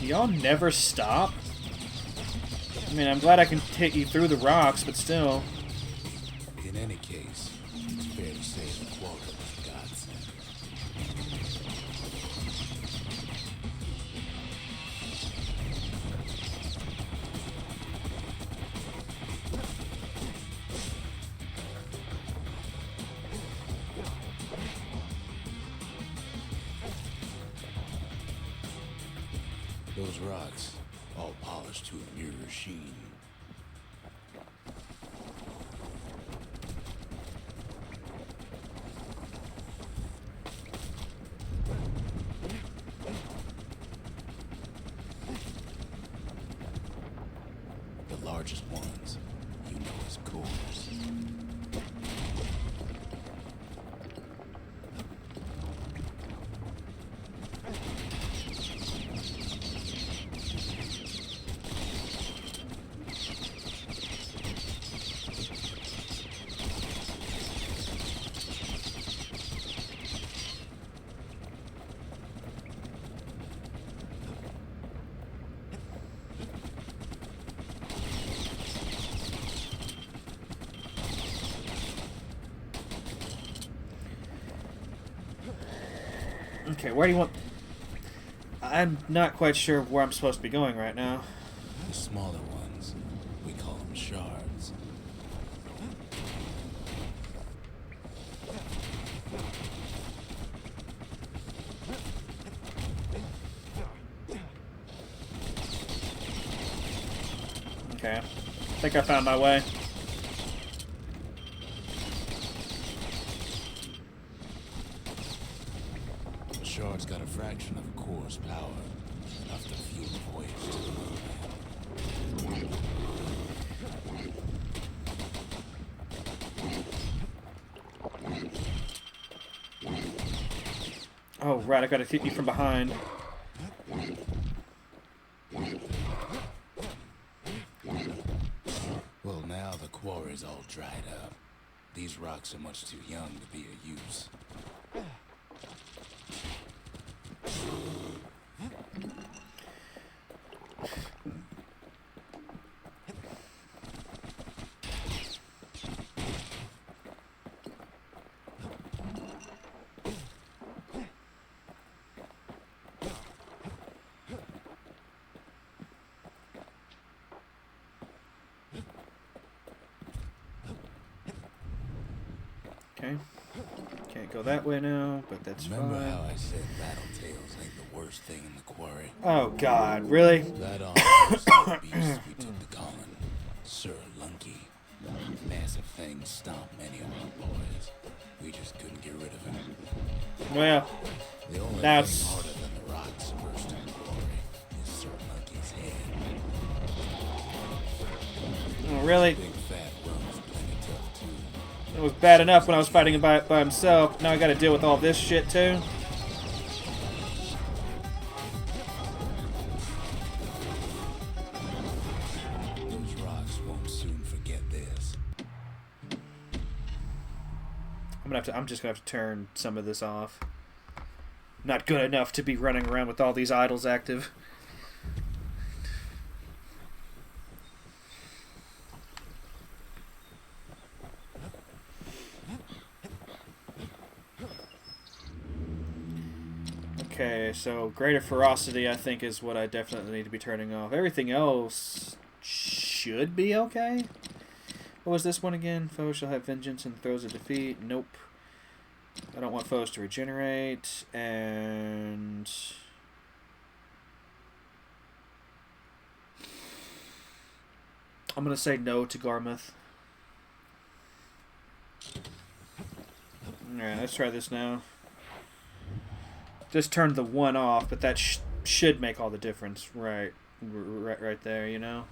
Y'all never stop? I mean, I'm glad I can hit you through the rocks, but still. In any case, it's fair to say the quarry was a godsend. Those rocks, all polished to a mirror sheen. The largest ones, you know as cores. Okay, where do you want... I'm not quite sure where I'm supposed to be going right now. The smaller ones, we call them shards. Okay. I think I found my way. The shard's got a fraction of a core's power, enough to fuel the voyage to the moon. Oh, right, I gotta hit you from behind. Well, now the quarry's all dried up. These rocks are much too young to be of use. Okay. Can't go that way now, but that's Remember fine. how I said rattletails ain't the worst thing in the quarry? Oh, God, really? That on beast we took the colony, Sir Lunky. Massive thing stomped many of our boys. We just couldn't get rid of him. Well, The only That's- thing harder than the rocks burst in the quarry is Sir Lunky's head. oh, really? Big fat rum's plenty tough too. It was bad enough when I was fighting him by himself. Now I gotta deal with all this shit, too. Those rocks won't soon forget this. I'm just gonna have to turn some of this off. Not good enough to be running around with all these idols active. Okay, so greater ferocity I think is what I definitely need to be turning off. Everything else should be okay. What was this one again? Foes shall have vengeance and throws of defeat. Nope. I don't want foes to regenerate. And I'm going to say no to Garmouth. Alright, let's try this now. Just turned the one off, but that should make all the difference. Right there, you know?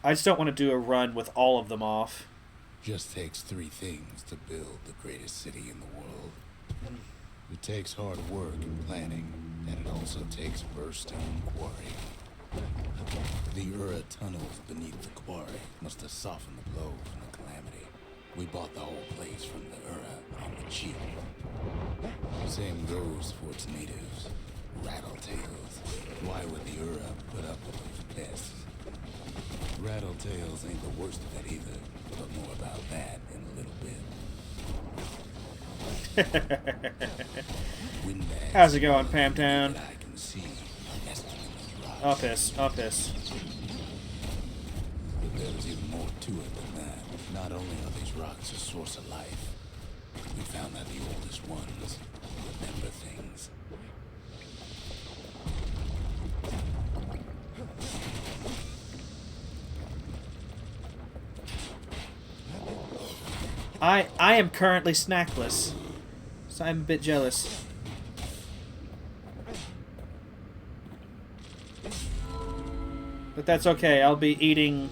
I just don't want to do a run with all of them off. Just takes three things to build the greatest city in the world. It takes hard work and planning, and it also takes bursting quarry. The Ura tunnels beneath the quarry must have softened the blow from the calamity. We bought the whole place from the Ura on the cheap. Same goes for its natives. Rattletails. Why would the Ura put up with those pests? Rattletails ain't the worst of it either, but more about that in a little bit. Windbags. How's it going, Pamtown? That I can see nesting in those rocks. I'll piss. I'll piss. But there's even more to it than that. Not only are these rocks a source of life, we found that the oldest ones remember things. I am currently snackless, so I'm a bit jealous. But that's okay. I'll be eating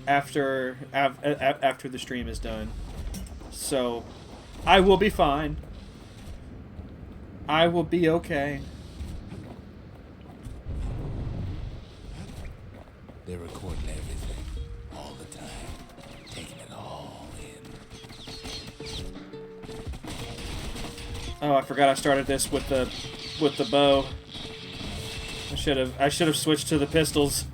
after the stream is done, so I will be fine. I will be okay. They're recording everything, all the time, taking it all in. Oh, I forgot I started this with the bow. I should have switched to the pistols.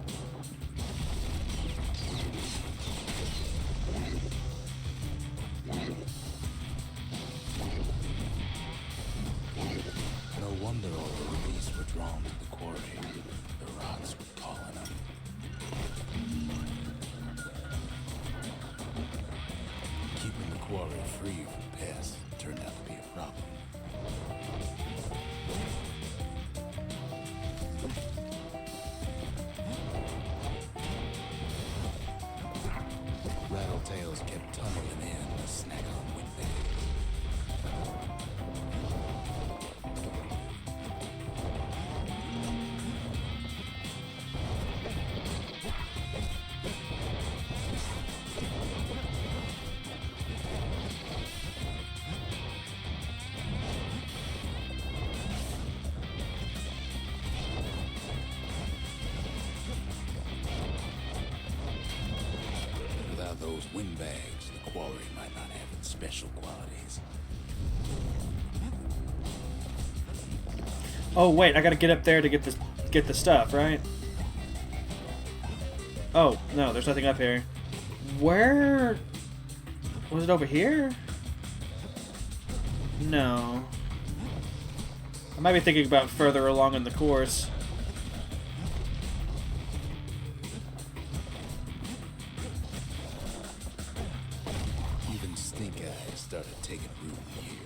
No wonder all the beasts were drawn to the quarry. The rocks were calling them. Keeping the quarry free from pests turned out to be a problem. Rattletails kept tumbling in to snack on windbags. Without those windbags, the quarry might not have its special qualities. Oh wait, I gotta get up there to get the stuff, right? Oh no, there's nothing up here. Where was it? Over here? No. I might be thinking about further along in the course. Even stink eyes started taking root here.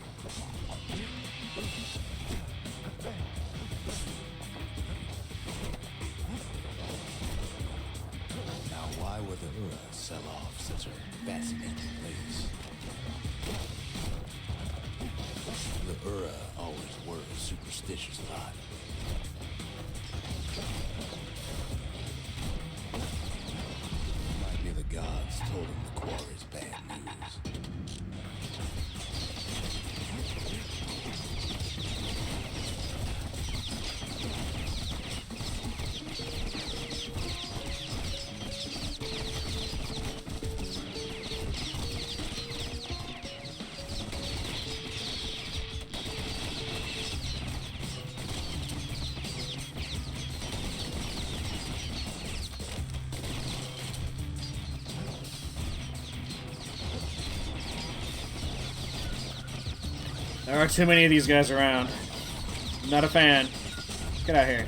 Now, why would the Ura sell off such a fascinating place? The Ura always were a superstitious lot. Might be the gods told him the quarry's bad news. There are too many of these guys around. Not a fan. Get out of here.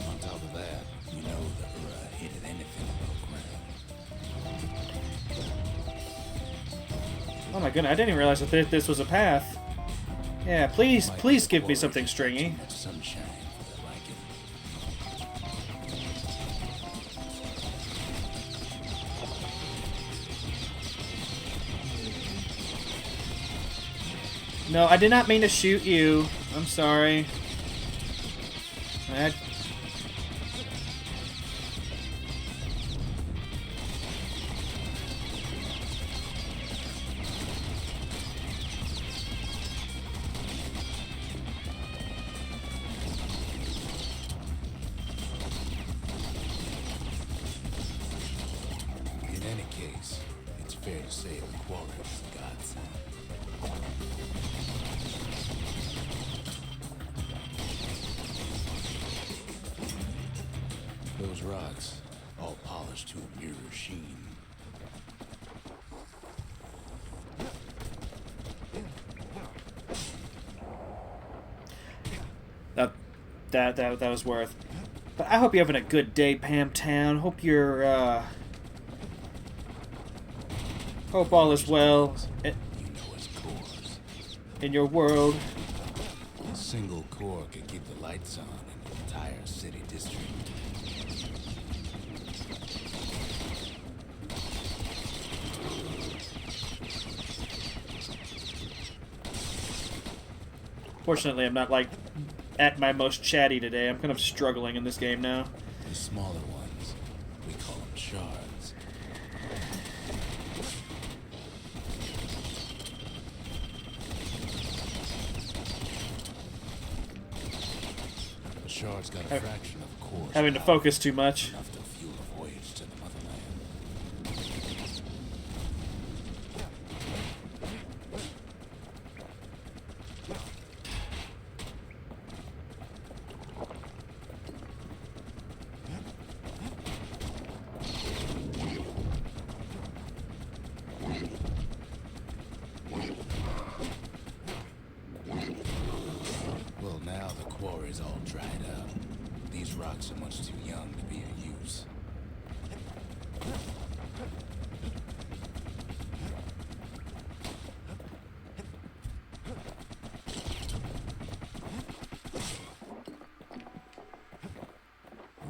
On top of that, you know the Ura hated anything above ground. Oh my goodness, I didn't even realize that this was a path. Yeah, please give me something stringy. Too much sunshine for their liking. No, I did not mean to shoot you. I'm sorry. In any case, it's it's fair to say the quarry is a godsend. Those rocks, all polished to a mirror sheen. That was worth. But I hope you're having a good day, Pam Town. Hope you're hope all is well in your world. A single core could keep the lights on in the entire city district. Fortunately, I'm not like at my most chatty today. I'm kind of struggling in this game now. The smaller ones, we call them shards. The shards got a fraction of a core. Having to focus too much. Enough to fuel a voyage to the motherland. Well, now the quarry's all dried up. These rocks are much too young to be of use.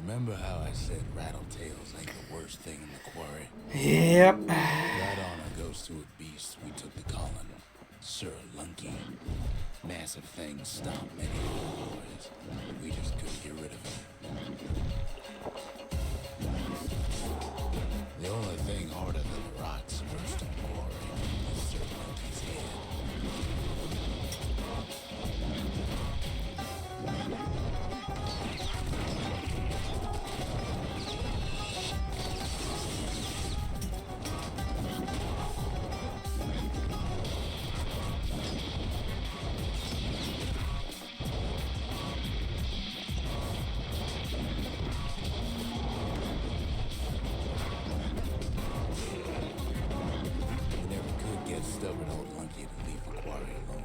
Remember how I said rattletails ain't the worst thing in the quarry? Yep. Right honor goes to a beast we took to Colin, Sir Lunky. Massive things stomp many of the boys. We just couldn't get rid of him. The only thing harder than the rocks first in the quarry is Sir Lunky's head. We never could get stubborn old Lunky to leave the quarry alone.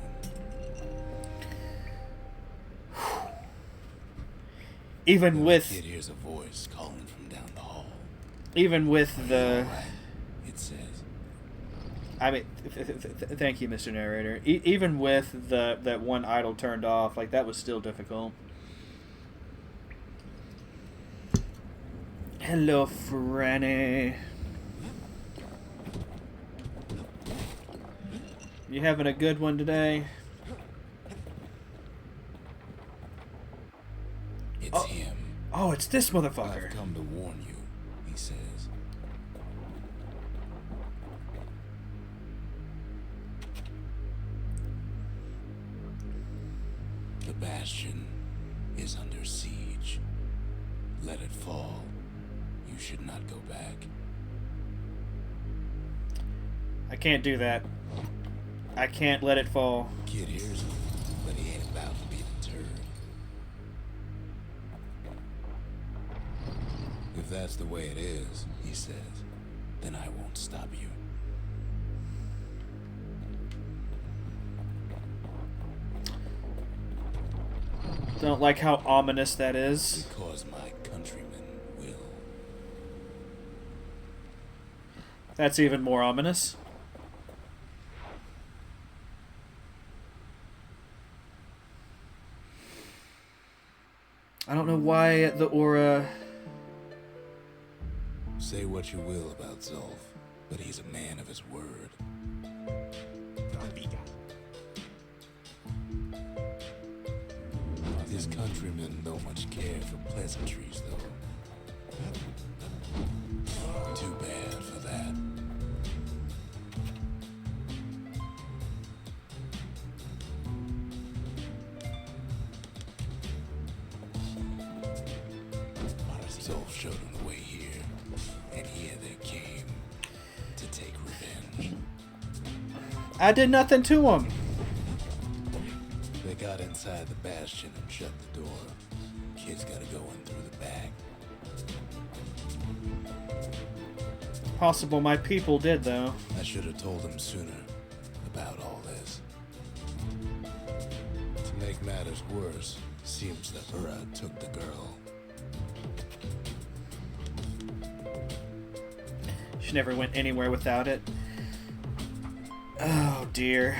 Even with Kid hears a voice calling from down the hall. even with the Alright, it says. I mean, thank you, Mr. Narrator. Even with that one idol turned off, like that was still difficult. Hello, Franny. You having a good one today? It's him. Oh, it's this motherfucker. I've come to warn you, he says. The Bastion is under siege. Let it fall. You should not go back. I can't do that. I can't let it fall. Kid hears him, but he ain't about to be deterred. If that's the way it is, he says, then I won't stop you. Don't like how ominous that is. Because my countrymen will. That's even more ominous. I don't know why the aura... Say what you will about Zolf, but he's a man of his word. His countrymen don't much care for pleasantries, though. Too bad for that. Zolf showed him the way here, and here they came to take revenge. I did nothing to him. They got inside the Bastion and shut the door. Kid's gotta go in through the back. Possible my people did, though. I should have told him sooner about all this. To make matters worse, seems that Ura took the girl. She never went anywhere without it. Oh, dear.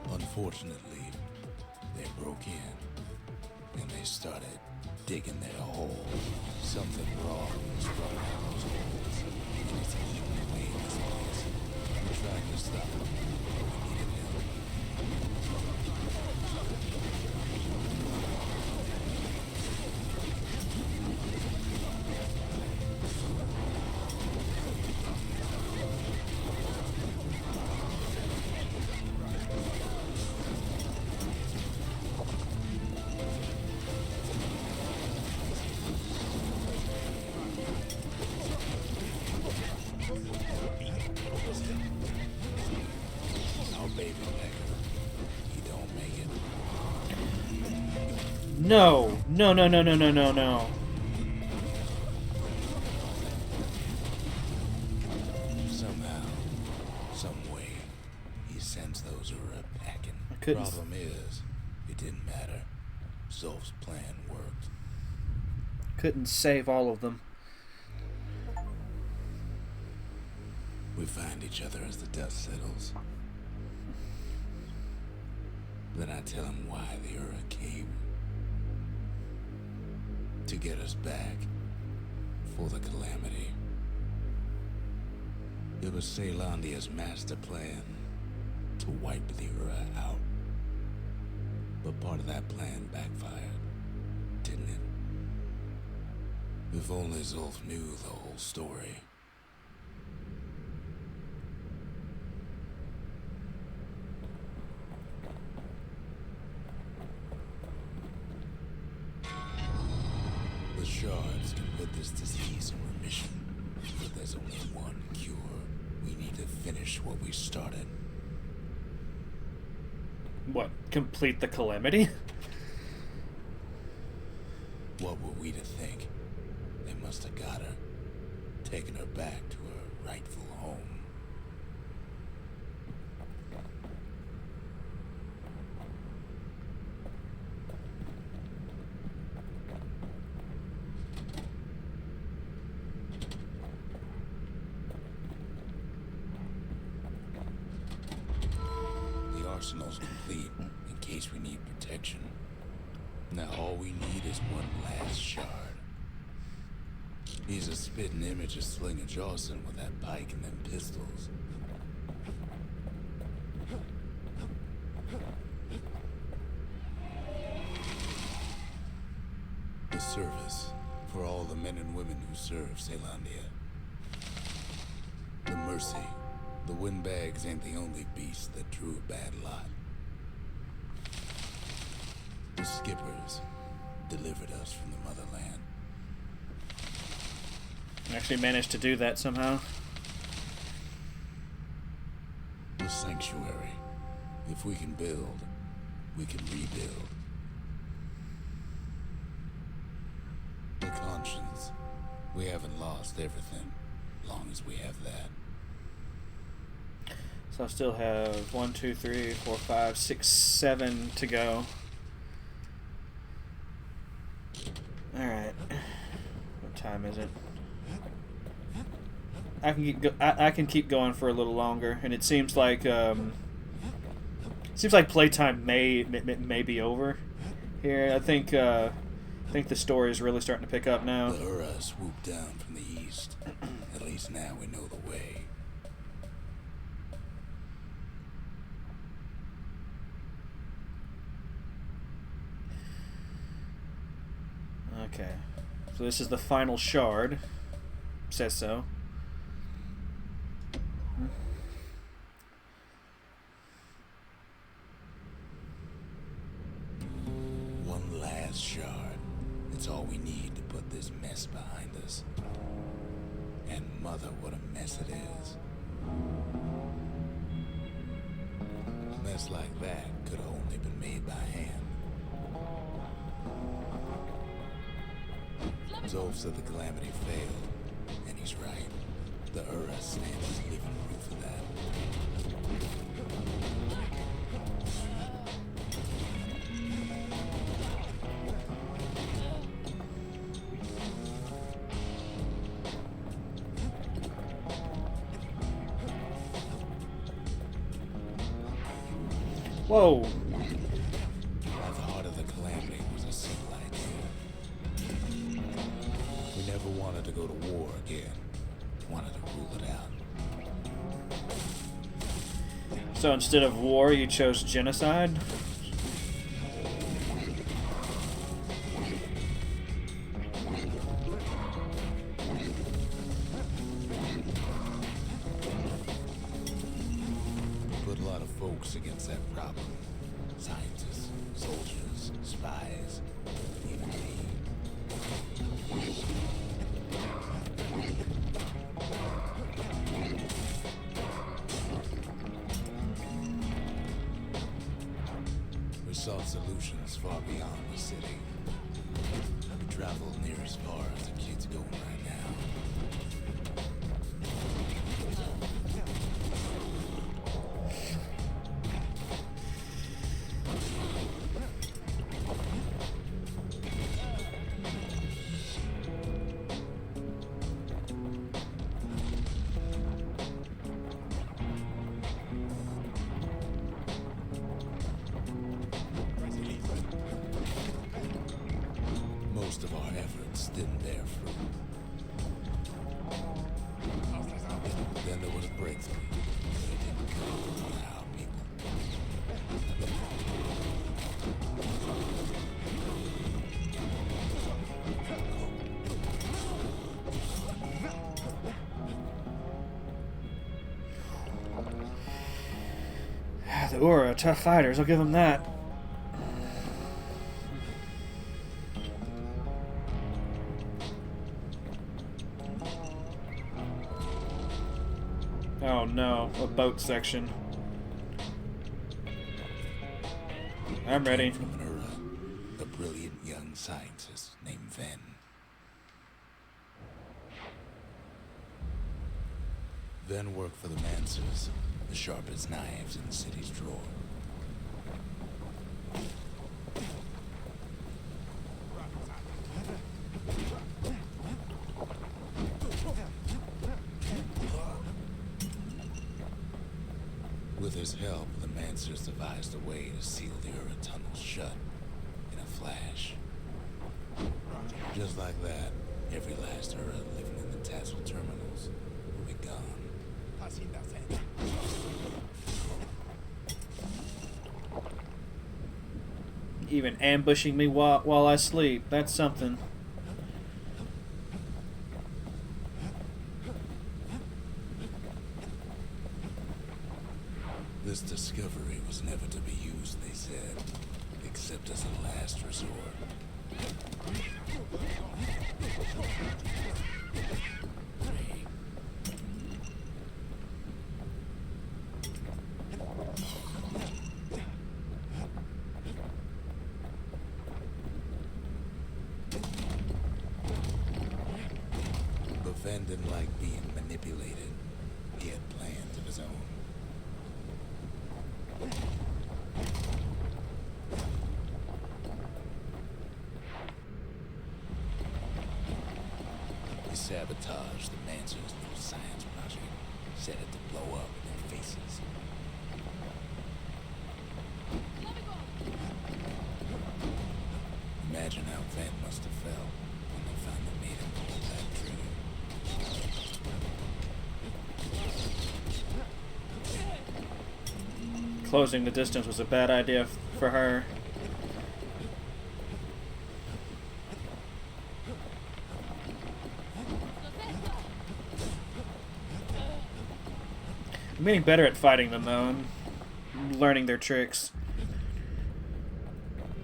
Unfortunately, they broke in, and they started digging their hole. Something wrong was running out those holes, and it's eating away in this place. We're trying to stop him, but we needed help. Our baby pecker, he don't make it. No. No, no, no, no, no, no, no. Somehow, some way, he sends those Ura packing. I couldn't Problem is, it didn't matter. Zolf's plan worked. Couldn't save all of them. We find each other as the dust settles. Then I tell him why the Ura came. To get us back. For the calamity. It was Caelondia's master plan to wipe the Ura out. But part of that plan backfired, didn't it? If only Zolf knew the whole story. The shards can put this disease in remission, but there's only one cure. We need to finish what we started. What? Complete the calamity? What were we to think? They must have got her, taken her back to her rightful home. The arsenal's complete in case we need protection. Now all we need is one last shard. He's a spitting image of Slinger Jawson with that pike and them pistols. The service for all the men and women who serve Caelondia. The mercy. The windbags ain't the only beast that drew a bad lot. The skippers delivered us from the motherland. Actually managed to do that somehow. The sanctuary. If we can build, we can rebuild. The conscience. We haven't lost everything, long as we have that. So I still have 1, 2, 3, 4, 5, 6, 7 to go. Alright. What time is it? I can keep going for a little longer, and it seems like playtime may be over here. I think the story is really starting to pick up now. The Ura swooped down from the east. At least now we know the way. Okay, so this is the final shard. Says so. It's all we need to put this mess behind us. And mother, what a mess it is. A mess like that could have only been made by hand. Zolf said the calamity failed, and he's right. The Ura stands as living proof of that. Whoa! At the heart of the calamity was a simple idea. We never wanted to go to war again. Wanted to rule it out. So instead of war, you chose genocide? Put a lot of folks against that problem. Scientists, soldiers, spies, even me. We sought solutions far beyond the city. We traveled near as far as the kid's going right now. Most of our efforts didn't bear fruit. Then there was a breakthrough. It didn't come from our people. The Ura are tough fighters, I'll give them that. Oh no, a boat section. I'm ready. From an Ura, a brilliant young scientist named Ven. Ven worked for the Mancers, the sharpest knives in the city's drawer. With his help, the Mancers devised a way to seal the Ura tunnels shut in a flash. Just like that, every last Ura living in the Tassel terminals will be gone. Even ambushing me while I sleep. That's something. This discovery was never to be used, they said, except as a last resort. But Ven didn't like being manipulated. He had plans of his own. He sabotaged the Mancer's little science project, set it to blow up in their faces. Imagine how Ven must have felt when they finally made him pull that trigger. Closing the distance was a bad idea for her. I'm getting better at fighting them though. I'm learning their tricks.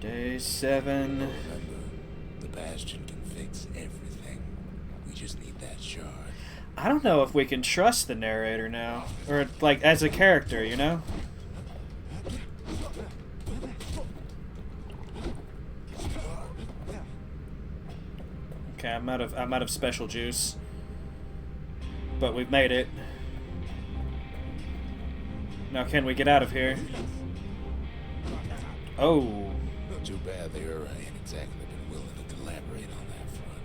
Day 7. Remember, the Bastion can fix everything. We just need that shard. I don't know if we can trust the narrator now. Or, like, as a character, you know? Okay, I'm out of special juice. But we've made it. Now can we get out of here? Oh. Too bad the Ura ain't exactly been willing to collaborate on that front.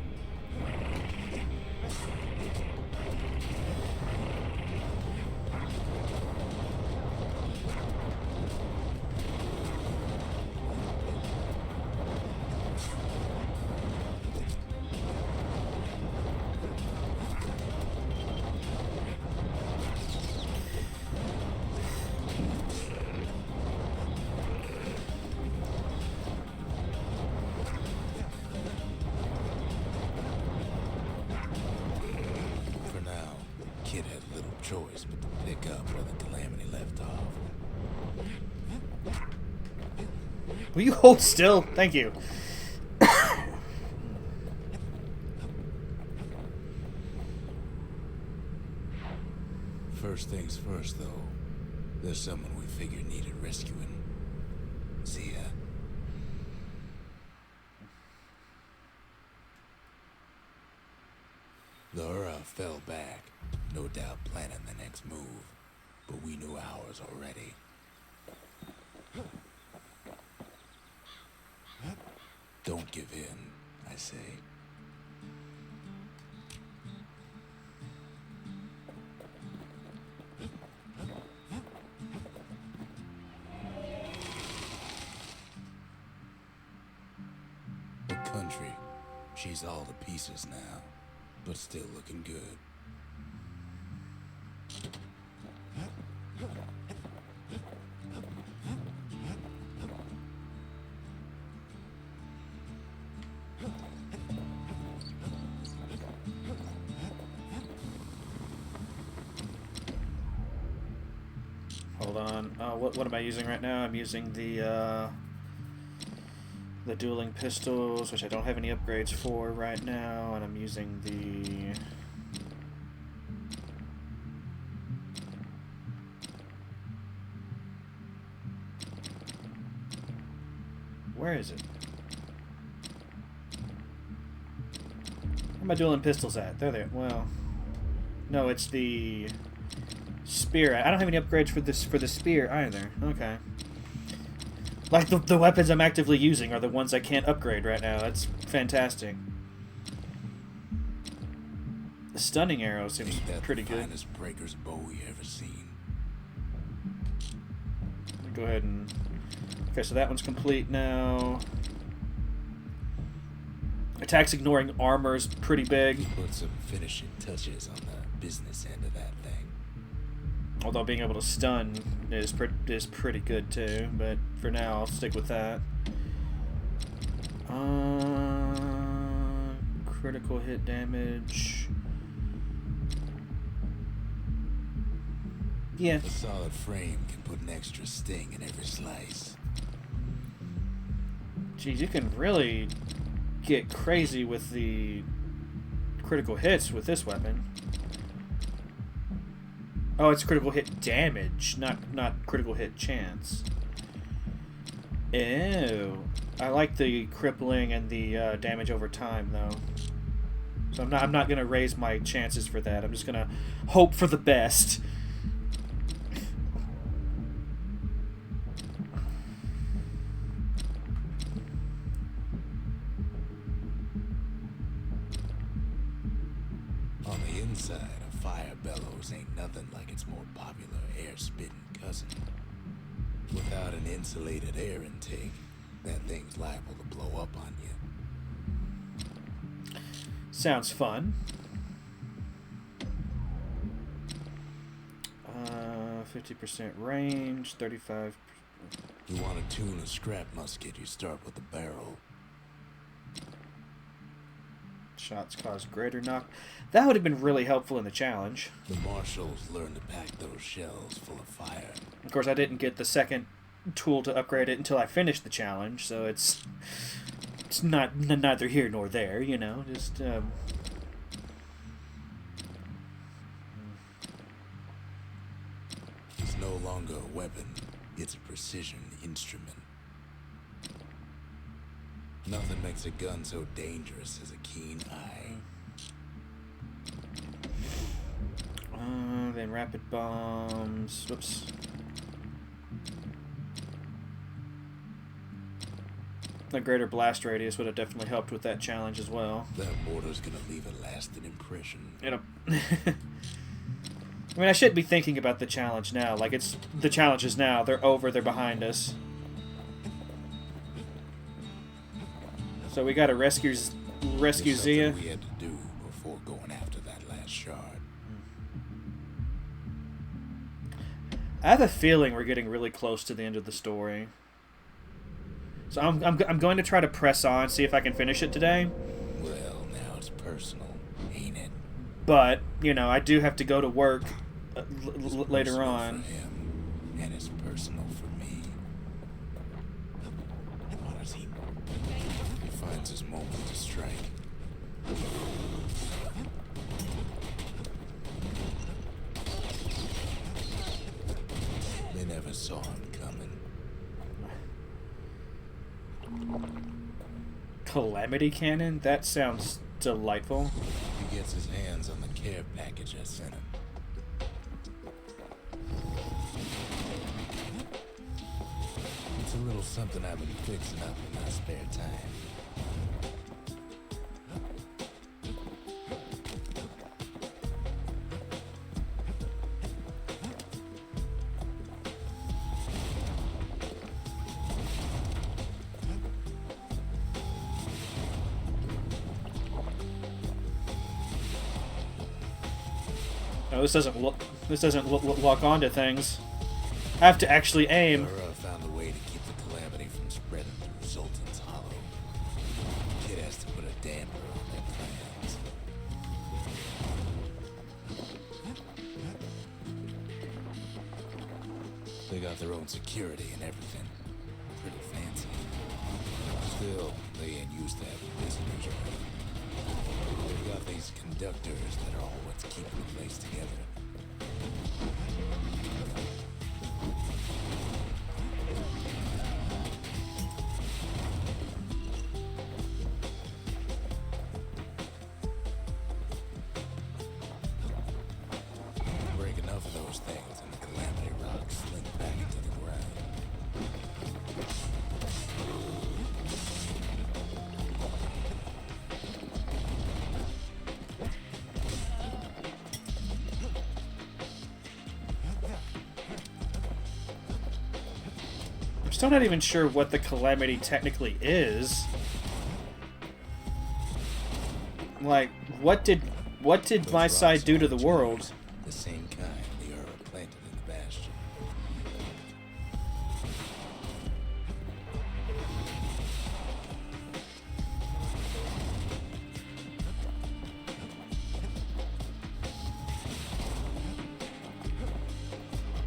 Choice but to pick up where the Calamity left off. Will you hold still? Thank you. First things first, though. There's someone we figured needed rescuing. See ya. The Ura fell back, no doubt planning the next move, but we knew ours already. Don't give in, I say. The country, she's all to pieces now, but still looking good. Hold on. What am I using right now? I'm using the dueling pistols, which I don't have any upgrades for right now, and I'm using the... Where is it? Where are my dueling pistols at? They're there. Well, no, it's the spear. I don't have any upgrades for the spear either. Okay. Like, the weapons I'm actively using are the ones I can't upgrade right now. That's fantastic. The stunning arrow seems pretty good. Finest breaker's bow you ever seen. Go ahead and... Okay, so that one's complete now. Attacks ignoring armor's pretty big. Put some finishing touches on the business end of that thing. Although being able to stun is pretty good too, but for now I'll stick with that. Critical hit damage. Yeah. A solid frame can put an extra sting in every slice. Geez, you can really get crazy with the critical hits with this weapon. Oh, it's critical hit damage, not critical hit chance. Ew. I like the crippling and the damage over time, though. So I'm not gonna raise my chances for that. I'm just gonna hope for the best. On the inside, a fire bellows ain't nothing like its more popular air-spitting cousin. Without an insulated air intake, that thing's liable to blow up on you. Sounds fun. 50% range, 35. You want to tune a scrap musket, you start with the barrel. Shots cause greater knock. That would have been really helpful in the challenge. The marshals learn to pack those shells full of fire. Of course, I didn't get the second tool to upgrade it until I finished the challenge, so it's it's not neither here nor there, you know. Just It's no longer a weapon. It's a precision instrument. Nothing makes a gun so dangerous as a keen eye. Then rapid bombs. Whoops. The greater blast radius would have definitely helped with that challenge as well. That mortar's gonna leave a lasting impression. It'll. I mean, I shouldn't be thinking about the challenge now. Like, it's the challenges now. They're over. They're behind us. So we got to rescue Zia. We had to do before going after that last shard. I have a feeling we're getting really close to the end of the story. So I'm going to try to press on, see if I can finish it today. Well, now it's personal, ain't it? But, you know, I do have to go to work later Personal on. for him, and it's personal for me. What is he? He finds his moment to strike. They never saw him coming. Calamity Cannon? That sounds delightful. He gets his hands on the care package I sent him. It's a little something I've been fixing up in my spare time. Oh, this doesn't lock onto things. I have to actually aim. Aura found a way to keep the calamity from spreading through Sultan's Hollow. Kid has to put a damper on their plans. They got their own security and everything. Pretty fancy. Still, they ain't used to having visitors around. They've got these conductors that are all what's keeping the place together. Break enough of those things and the calamity rocks slink back into the ground. I'm still not even sure what the calamity technically is. Like, what did Those my rocks side do to are the world? tumors, the same kind the Ura planted in the Bastion.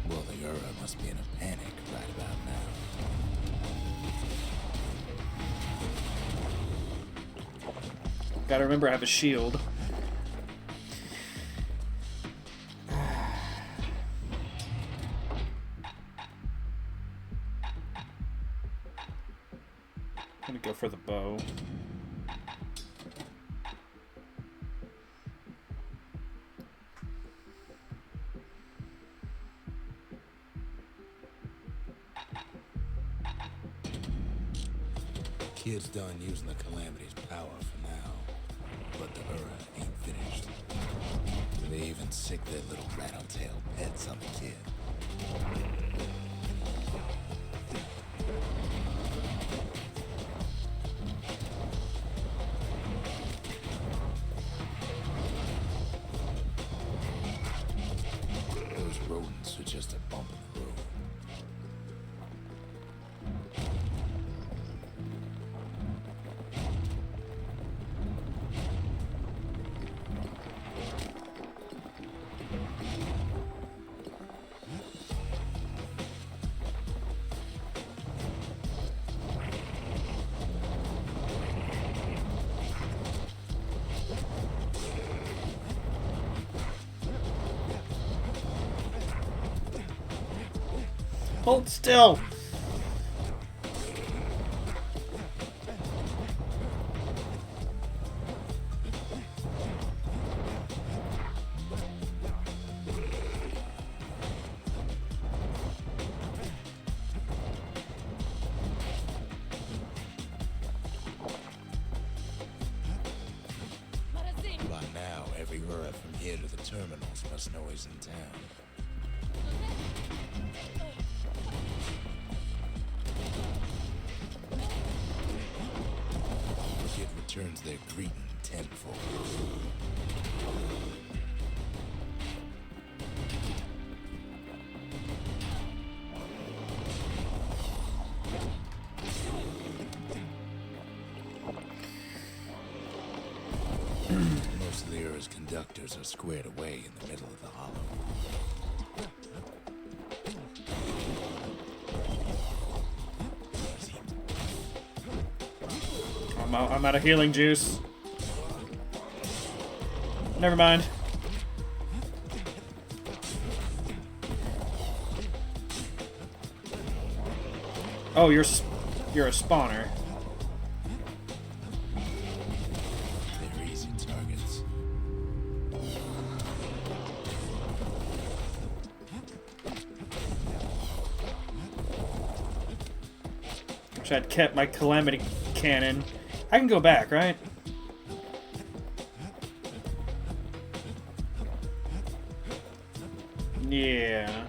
Well, the Ura must be in a panic right about now. Gotta remember I have a shield. I'm gonna go for the bow. Kid's done using the calamity's power for now, but the Ura ain't finished. They even sick their little rattletail pets on the kid. Those rodents are just a bump in the road. Hold still! By now, every Ura from here to the terminals must know he's in town. It returns their greeting tenfold. Most of the Ura's conductors are squared away in the middle of the hollow. I'm out of healing juice. Never mind. Oh, you're a spawner. They're easy targets. Wish I'd kept my calamity cannon. I can go back, right? Yeah.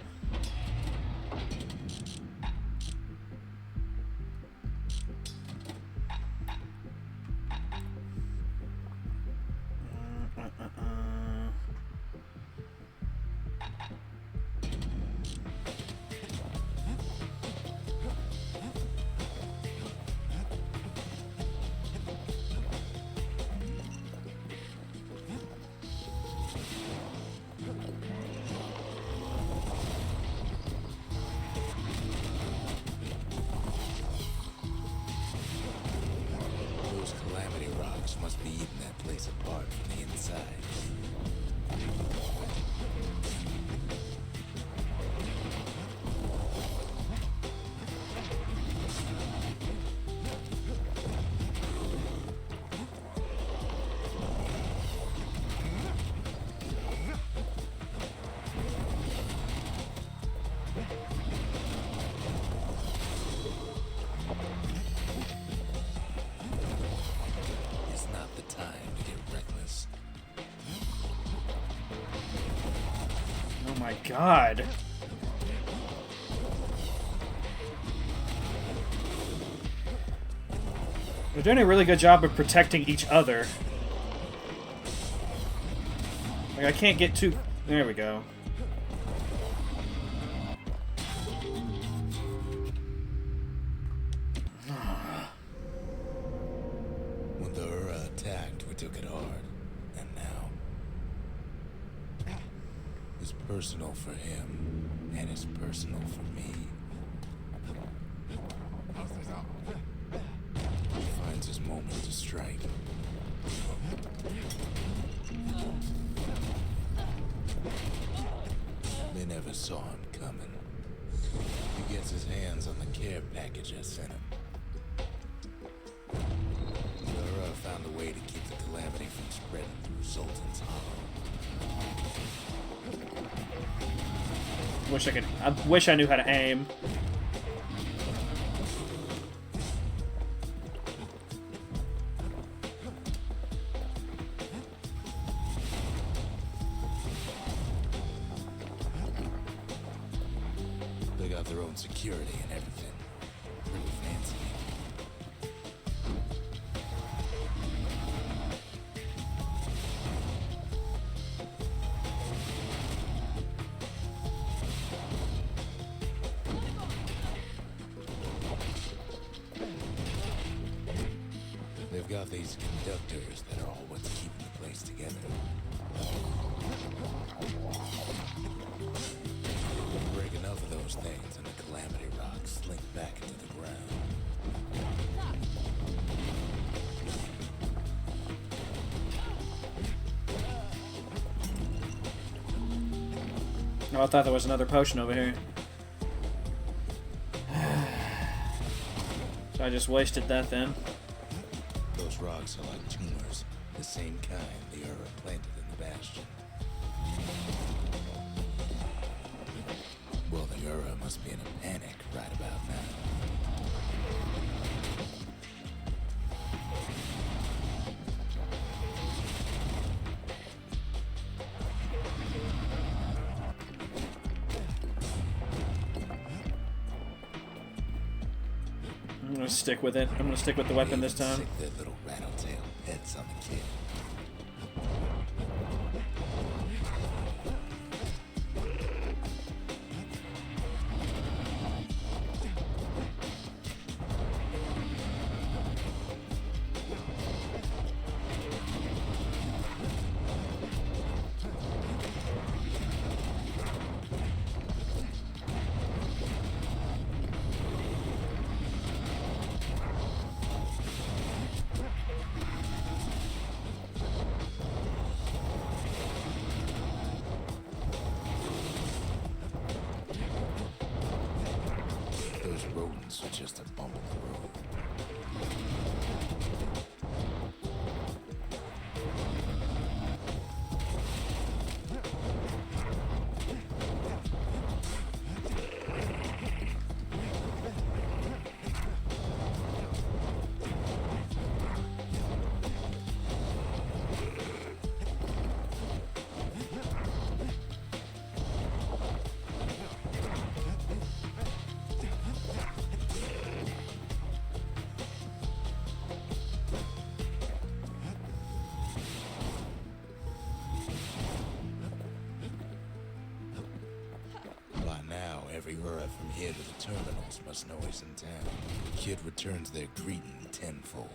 Those calamity rocks must be eating that place apart from the inside. It's not the time to get reckless. Oh my god. They're doing a really good job of protecting each other. Like, I can't get too... There we go. When the Ura attacked, we took it hard. And now... it's personal for him, and it's personal for me. He finds his moment to strike. They never saw him coming. He gets his hands on the care package I sent him. Ura found a way to keep the calamity from spreading through Sultan's Hollow. I wish I knew how to aim. They got their own security and everything. Pretty fancy. They've got these conductors that are all what's keeping the place together. Break enough of those things and the calamity rocks slink back into the ground. Oh, I thought there was another potion over here. So I just wasted that then. Those rocks are like tumors, the same kind the Ura planted in the Bastion. Well, the Ura must be in a panic right about now. I'm gonna stick with it. I'm gonna stick with the weapon this time. Sick their little rattletail heads on the kid. Those rodents are just a bump in the road. Every Ura from here to the terminals must know he's in town. The kid returns their greeting tenfold.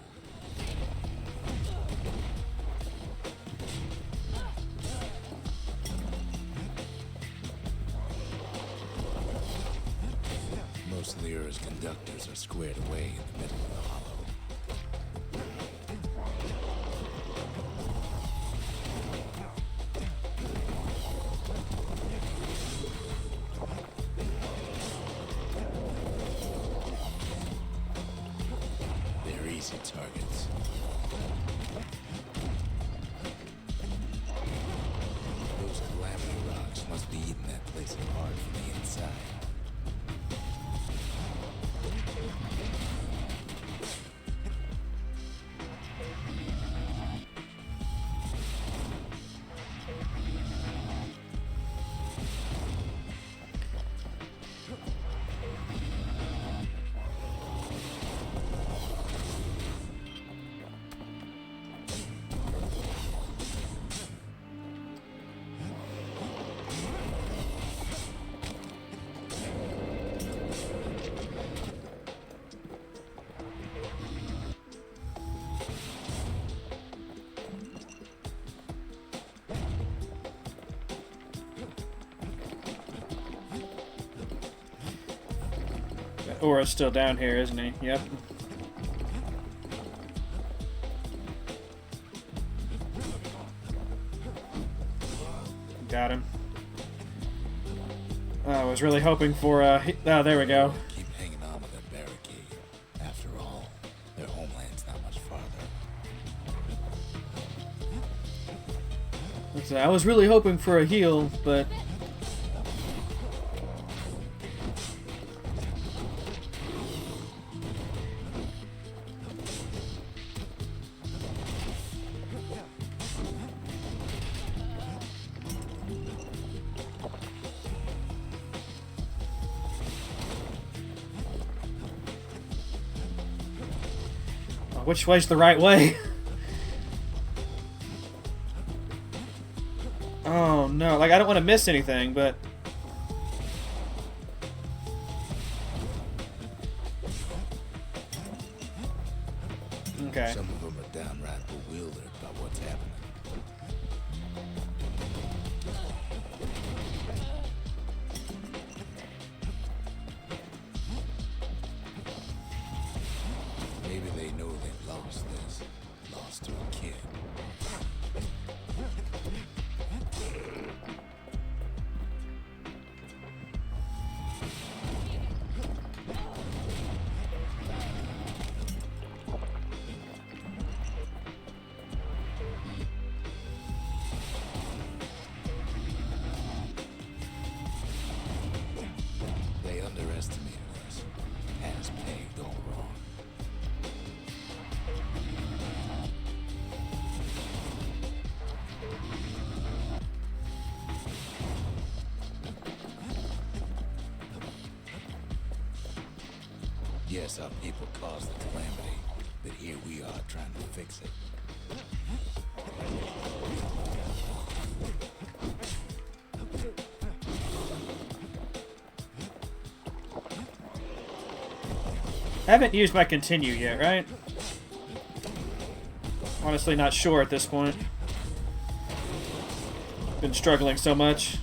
Most of the Ura's conductors are squared away in the middle of the hollow. Easy targets. Those calamity rocks must be eating that place apart from the inside. Ura's still down here, isn't he? Yep. Got him. I was really hoping for oh, there we go. Keep hanging on to that barricade. After all, their homeland's not much farther. I was really hoping for a heal, but which way's the right way? Oh no, like I don't want to miss anything, but okay. Some of them are downright bewildered by what's happening. Maybe they know they've lost this. Lost to a kid. Yes, our people caused the calamity, but here we are trying to fix it. I haven't used my continue yet, right? Honestly, not sure at this point. Been struggling so much.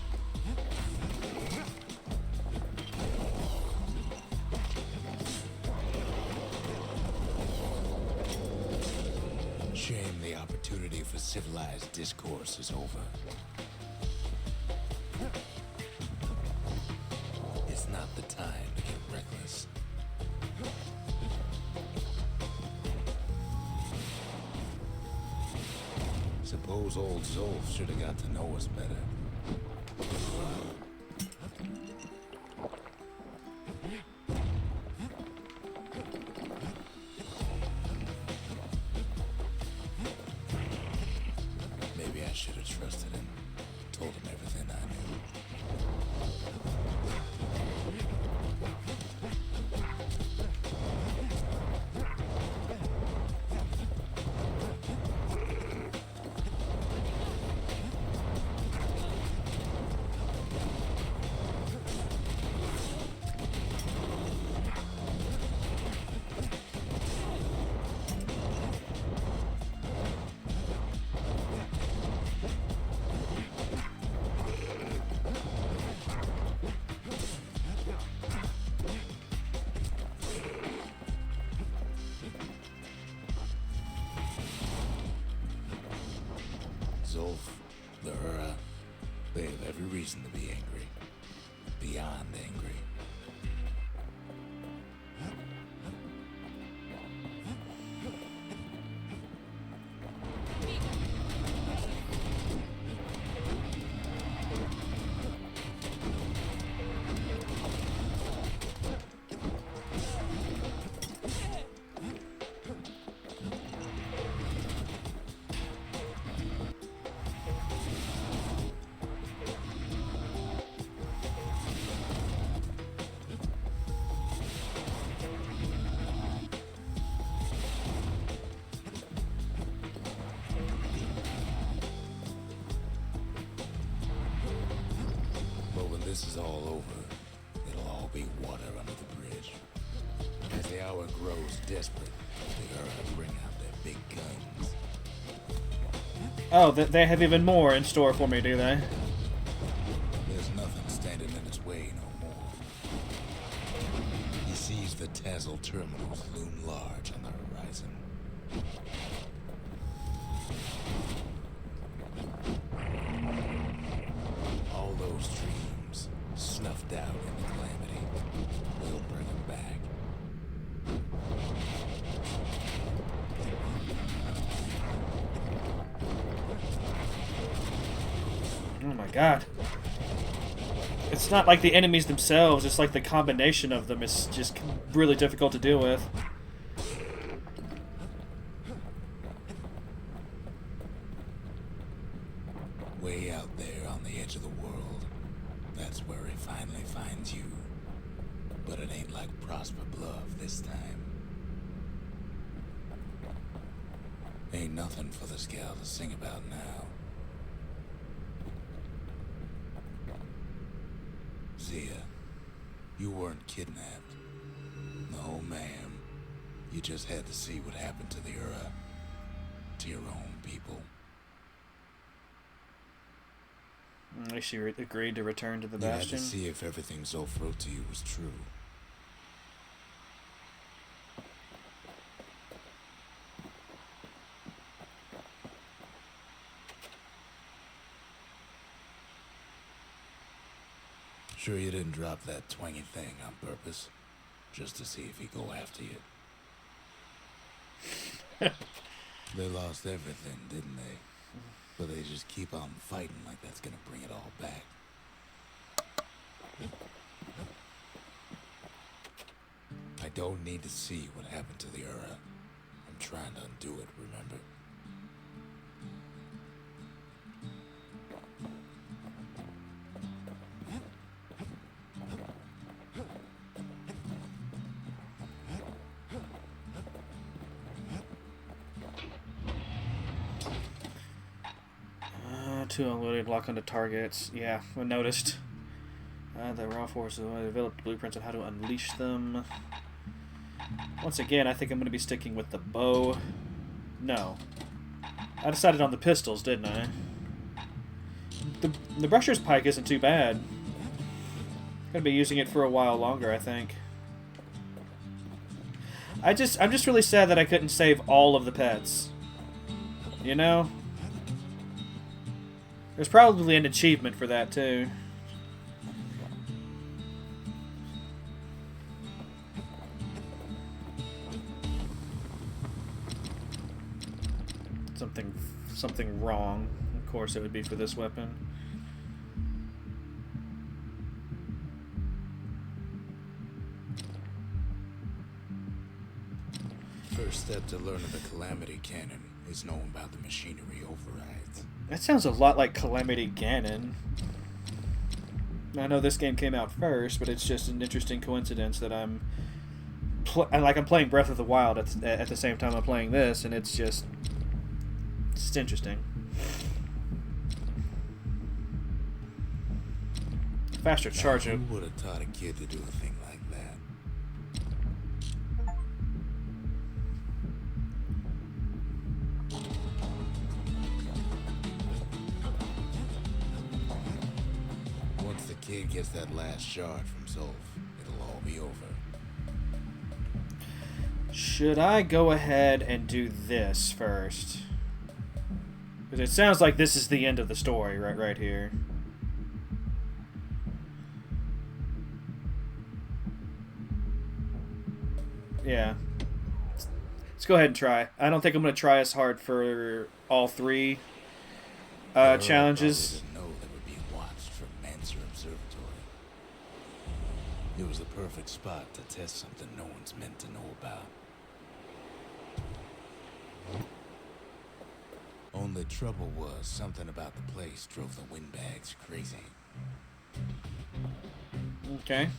Shame the opportunity for civilized discourse is over. It's not the time to get reckless. Suppose old Zolf should have got to know us better. Maybe I should have trusted him. Told him everything I knew. Zolf, the Hura, they have every reason to be angry. Beyond angry. But when this is all over, it'll all be water under the bridge. As the hour grows desperate, the Hura bring out their big guns. Oh, they have even more in store for me, do they? There's nothing standing in its way no more. He sees the Tazzle terminals loom large on the horizon. All those dreams snuffed out in the calamity. We'll bring them back. Oh my god. It's not like the enemies themselves, it's like the combination of them is just really difficult to deal with. Way out there on the edge of the world, that's where he finally finds you. But it ain't like Prosper Bluff this time. Ain't nothing for the Scout to sing about now. Zia, you weren't kidnapped. No, ma'am. You just had to see what happened to the Hura. To your own people. At least she agreed to return to the You had Bastion. to see if everything Zolf wrote to you was true. Sure you didn't drop that twangy thing on purpose? Just to see if he'd go after you? They lost everything, didn't they? But they just keep on fighting like that's gonna bring it all back. I don't need to see what happened to the Hura. I'm trying to undo it, remember? Two unloaded, lock onto targets. Yeah, I noticed. The raw forces developed blueprints on how to unleash them. Once again, I think I'm going to be sticking with the bow. No. I decided on the pistols, didn't I? The brusher's pike isn't too bad. Gonna be using it for a while longer, I think. I'm just really sad that I couldn't save all of the pets. You know? There's probably an achievement for that, too. Something wrong. Of course it would be for this weapon. First step to learning the Calamity Cannon is knowing about the machinery overrides. That sounds a lot like Calamity Ganon. I know this game came out first, but it's just an interesting coincidence that I'm playing Breath of the Wild at the same time I'm playing this, and it's just interesting. Faster charge. Who would have taught a kid to do a thing like that? Once the kid gets that last shard from Zolf, it'll all be over. Should I go ahead and do this first? Because it sounds like this is the end of the story right here. Yeah. Let's go ahead and try. I don't think I'm going to try as hard for all three challenges. Didn't know they were being watched from Mancer Observatory. It was the perfect spot to test something no one's meant to know about. Only trouble was something about the place drove the windbags crazy. Okay.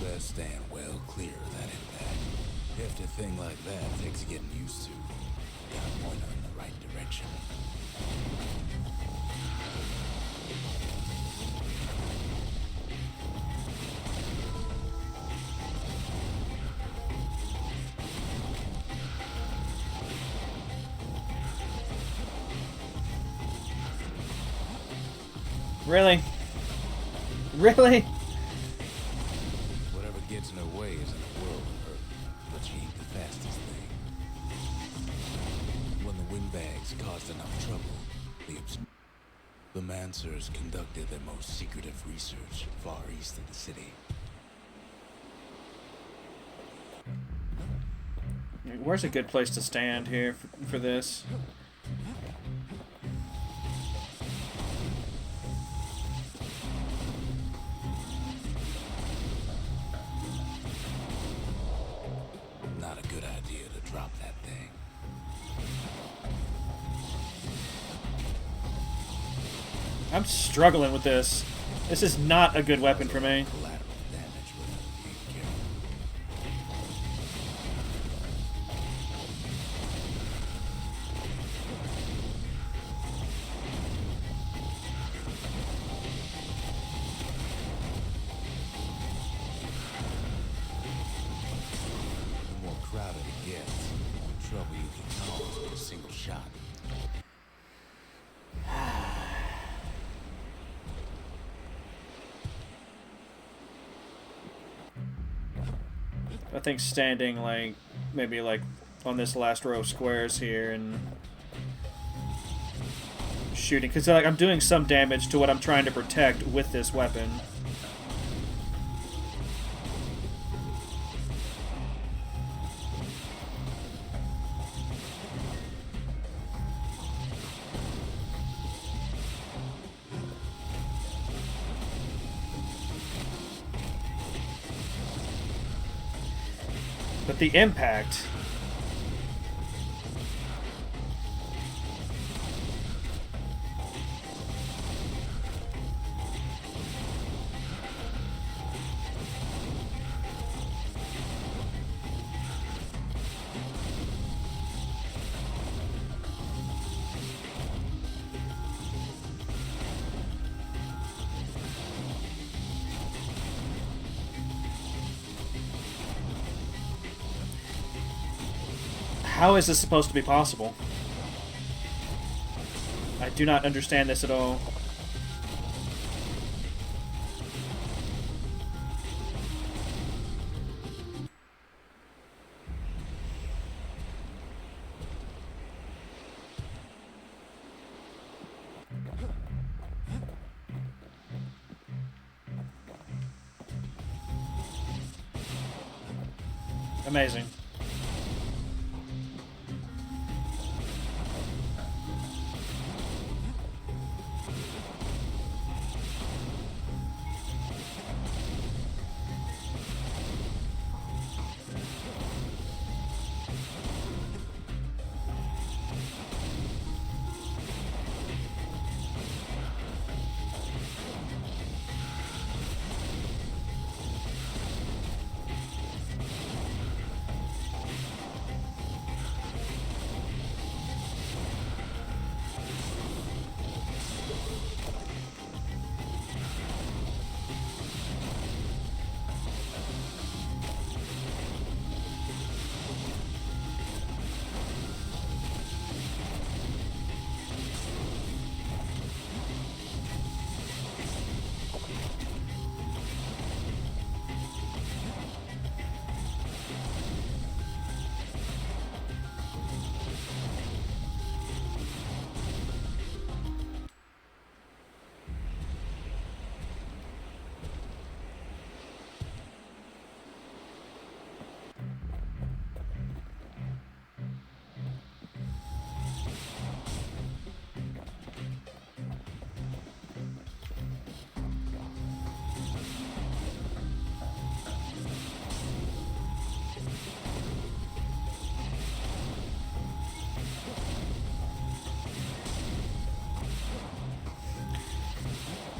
Best stand well clear of that impact. Hefty thing like that takes getting used to. Got a pointer in the right direction. Really? Really? Whatever gets in her way is in the world of her, but she ain't the fastest thing. When the windbags caused enough trouble, the Mancers conducted their most secretive research far east of the city. Where's a good place to stand here for this? Not a good idea to drop that thing. I'm struggling with this. This is not a good weapon for me. Collateral damage without being careful. The more crowded it gets, the more trouble you can cause with a single shot. I think standing like maybe like on this last row of squares here and shooting, because like I'm doing some damage to what I'm trying to protect with this weapon. But the impact... How is this supposed to be possible? I do not understand this at all. Amazing.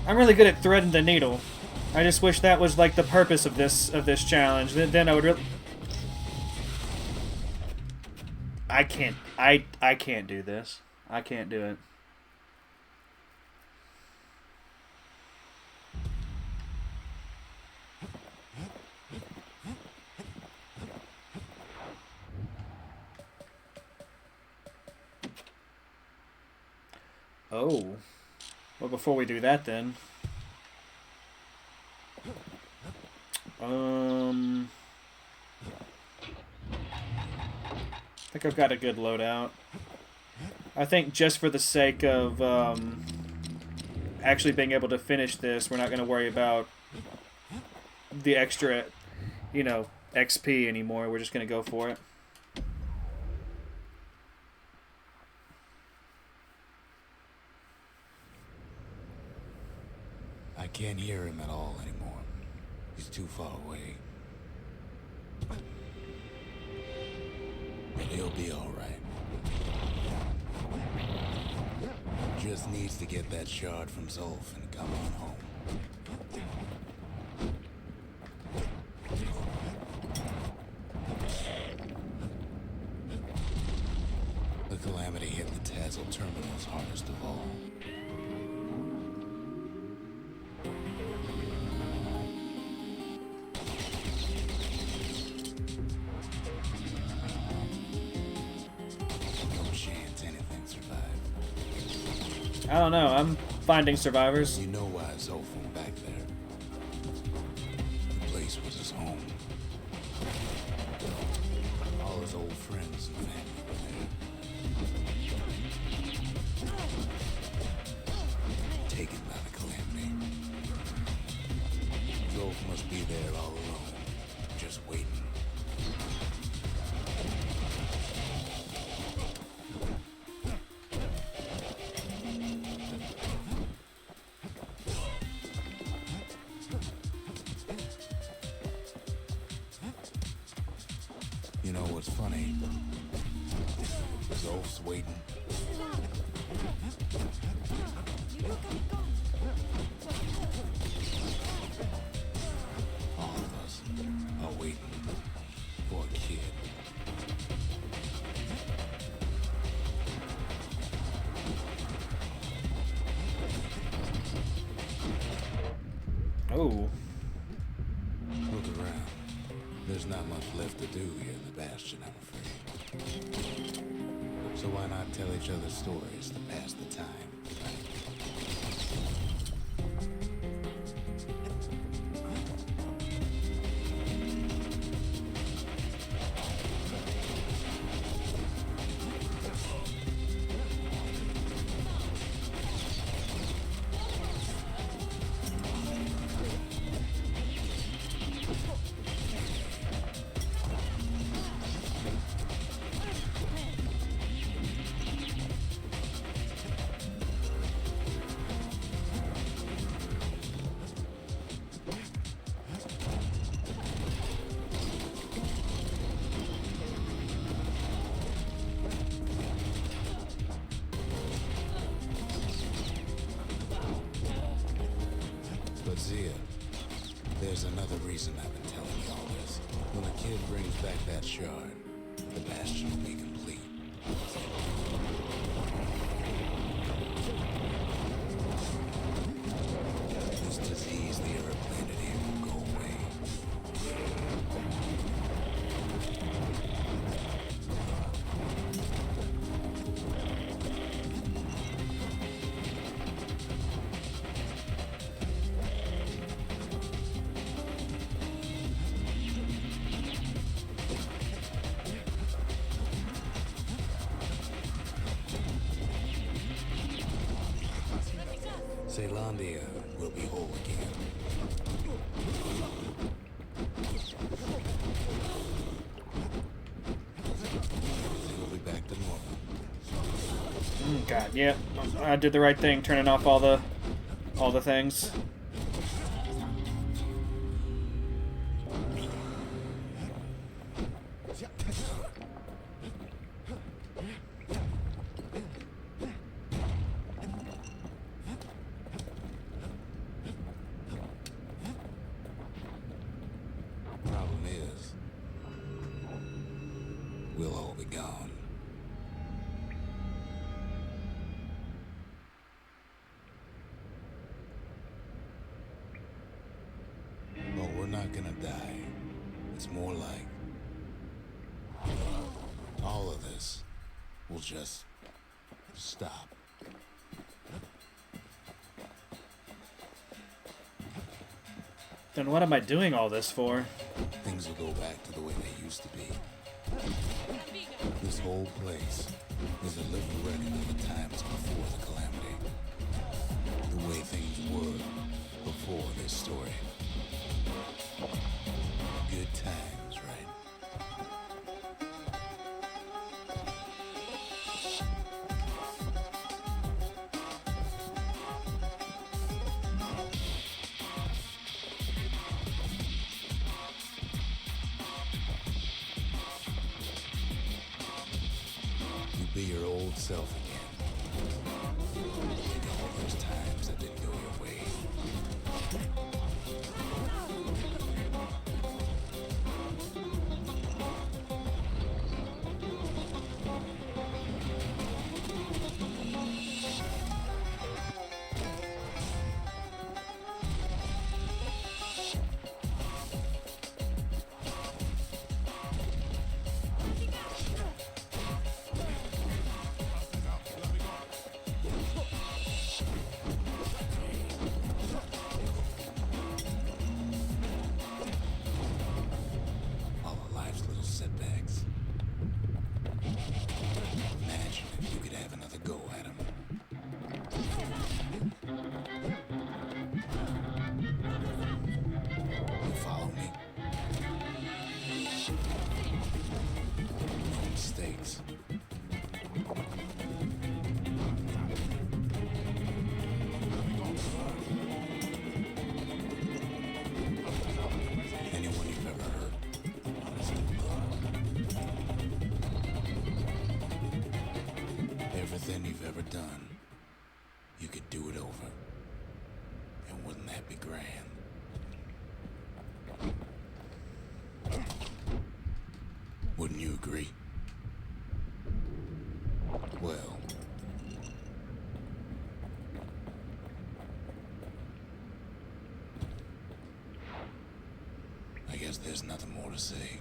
I'm really good at threading the needle. I just wish that was like the purpose of this challenge. Then I would really. I can't do this. I can't do it. Oh. Well, before we do that, then. I think I've got a good loadout. I think just for the sake of actually being able to finish this, we're not going to worry about the extra, you know, XP anymore. We're just going to go for it. I can't hear him at all anymore. He's too far away. But he'll be all right. Just needs to get that shard from Zolf and come on home. The Calamity hit the Tazzle terminals hardest of all. I don't know. I'm finding survivors. You know why Zolf went back there. The place was his home. All his old friends and family were there. Taken by the Calamity. Zolf must be there all alone, just waiting. You know what's funny? Zolf's waiting. All of us are waiting for a kid. Oh. Look around. There's not much left to do here in the Bastion, I'm afraid. So why not tell each other stories to pass the time, right? But Zia, there's another reason I've been telling you all this. When a kid brings back that shard, the Bastion will be complete. This disease the Earth planted here will go away. Ceylondia will be whole again. Everything will be back to normal. God, yeah, I did the right thing, turning off all the things. Problem is, we'll all be gone. But we're not gonna die. It's more like all of this will just stop. Then what am I doing all this for? Things will go back to the way they used to be. This whole place is a living record of the times before the calamity. The way things were before this story. Good times, right? You'd be your old self again. Think of all those times that didn't go your way. All of life's little setbacks. Imagine if you could have another go at 'em. You follow me? No mistakes. Anyone you've ever hurt, everything you've ever done, you could do it over. And wouldn't that be grand? Wouldn't you agree? Well, I guess there's nothing more to say.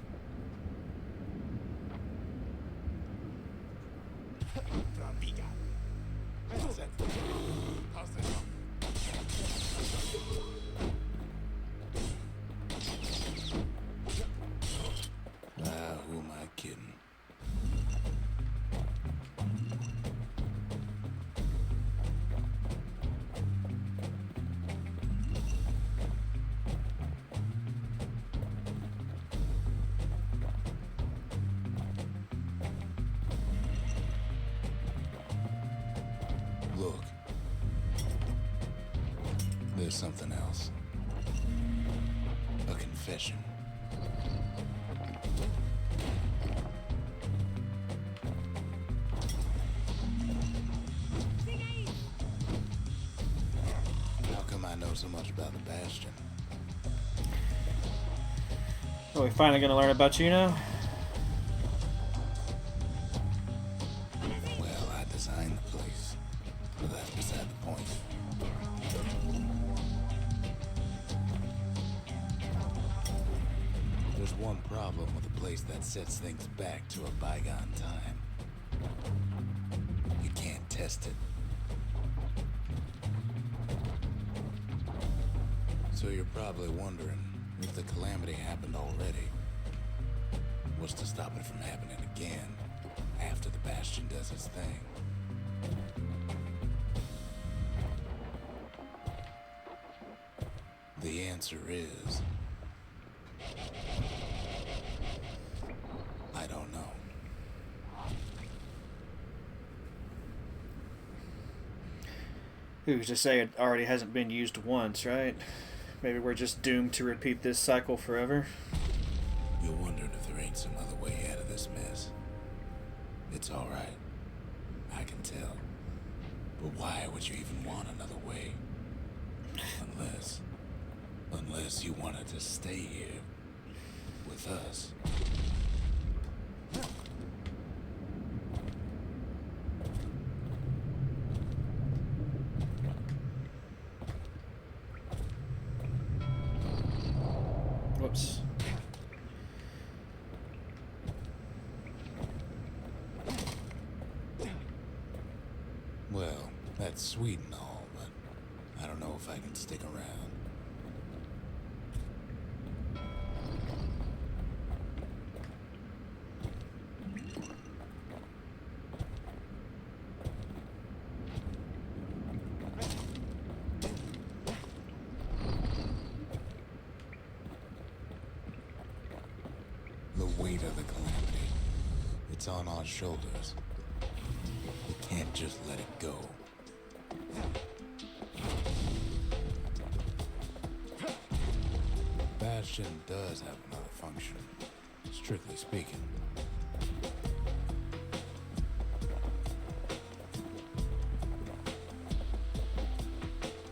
Who am I kidding? Look. There's something else. A confession. How come I know so much about the Bastion? Are we finally going to learn about you now? Well, I designed the place, but that's beside the point. There's one problem with a place that sets things back to a bygone time. You can't test it. So you're probably wondering if the calamity happened already. What's to stop it from happening again after the Bastion does its thing? The answer is... I don't know. Who's to say it already hasn't been used once, right? Maybe we're just doomed to repeat this cycle forever. You're wondering if there ain't some other way out of this mess. It's alright. I can tell. But why would you even want another way? Unless you wanted to stay here with us. Whoops. Well, that's sweet and all, but I don't know if I can stick around. The weight of the calamity, it's on our shoulders. We can't just let it go. Bastion does have another function, strictly speaking.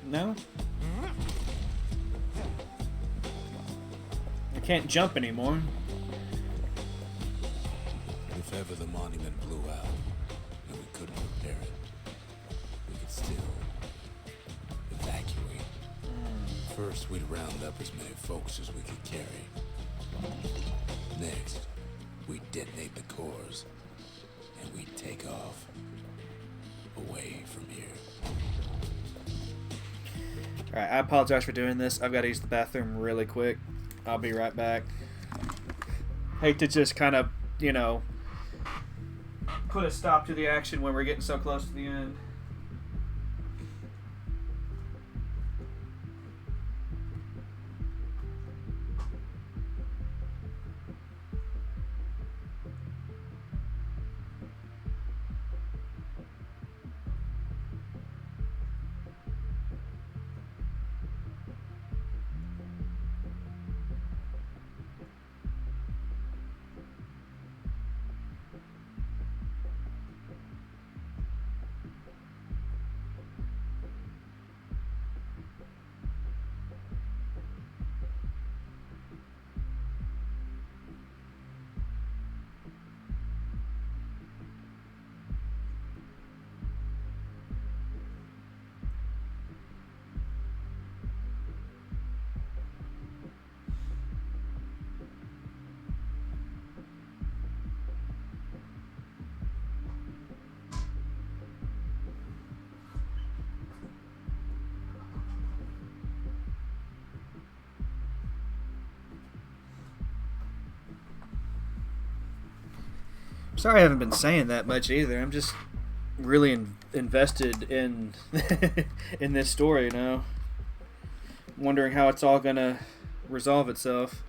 No? I can't jump anymore. If ever the monument blew out and we couldn't repair it, we could still evacuate. First, we'd round up as many folks as we could carry. Next, we'd detonate the cores, and we'd take off away from here. Alright, I apologize for doing this. I've got to use the bathroom really quick. I'll be right back. Hate to just kind of, you know, put a stop to the action when we're getting so close to the end. Sorry I haven't been saying that much either. I'm just really invested in in this story, you know. Wondering how it's all gonna resolve itself.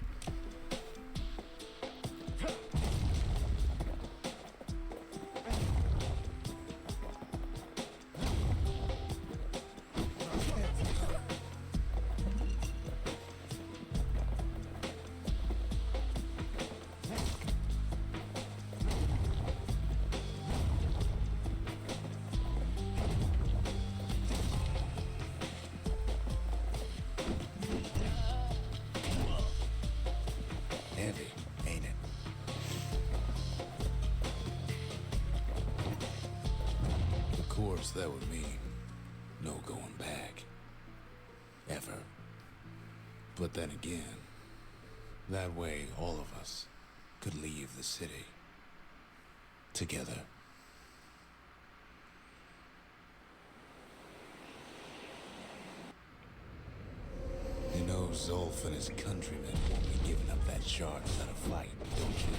Heavy, ain't it? Of course, that would mean no going back. Ever. But then again, that way all of us could leave the city. Together. You know Zolf and his countrymen won't be giving up that shard without a fight, don't you?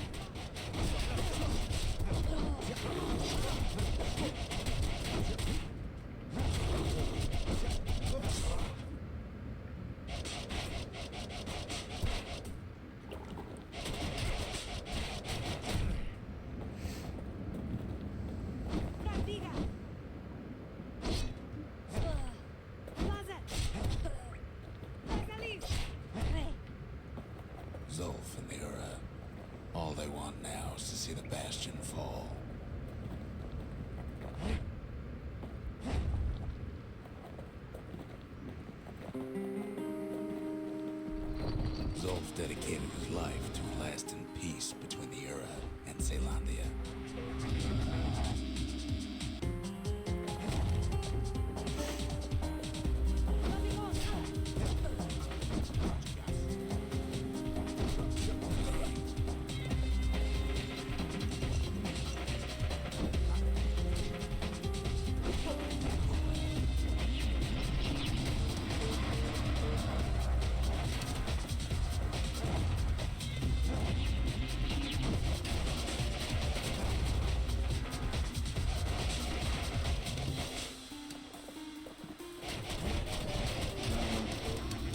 Zolf and the Ura, all they want now is to see the Bastion fall. Zolf dedicated his life to a lasting peace between the Ura and Zealandia.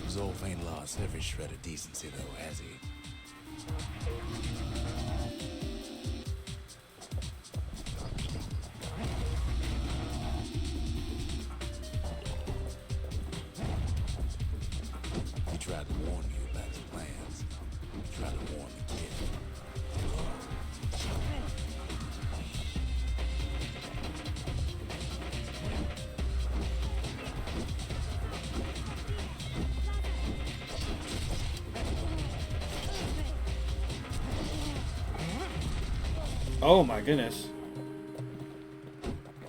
Zolf ain't lost every shred of decency, though, has he? He tried to warn you about his plans. He tried to warn the kid. Oh my goodness.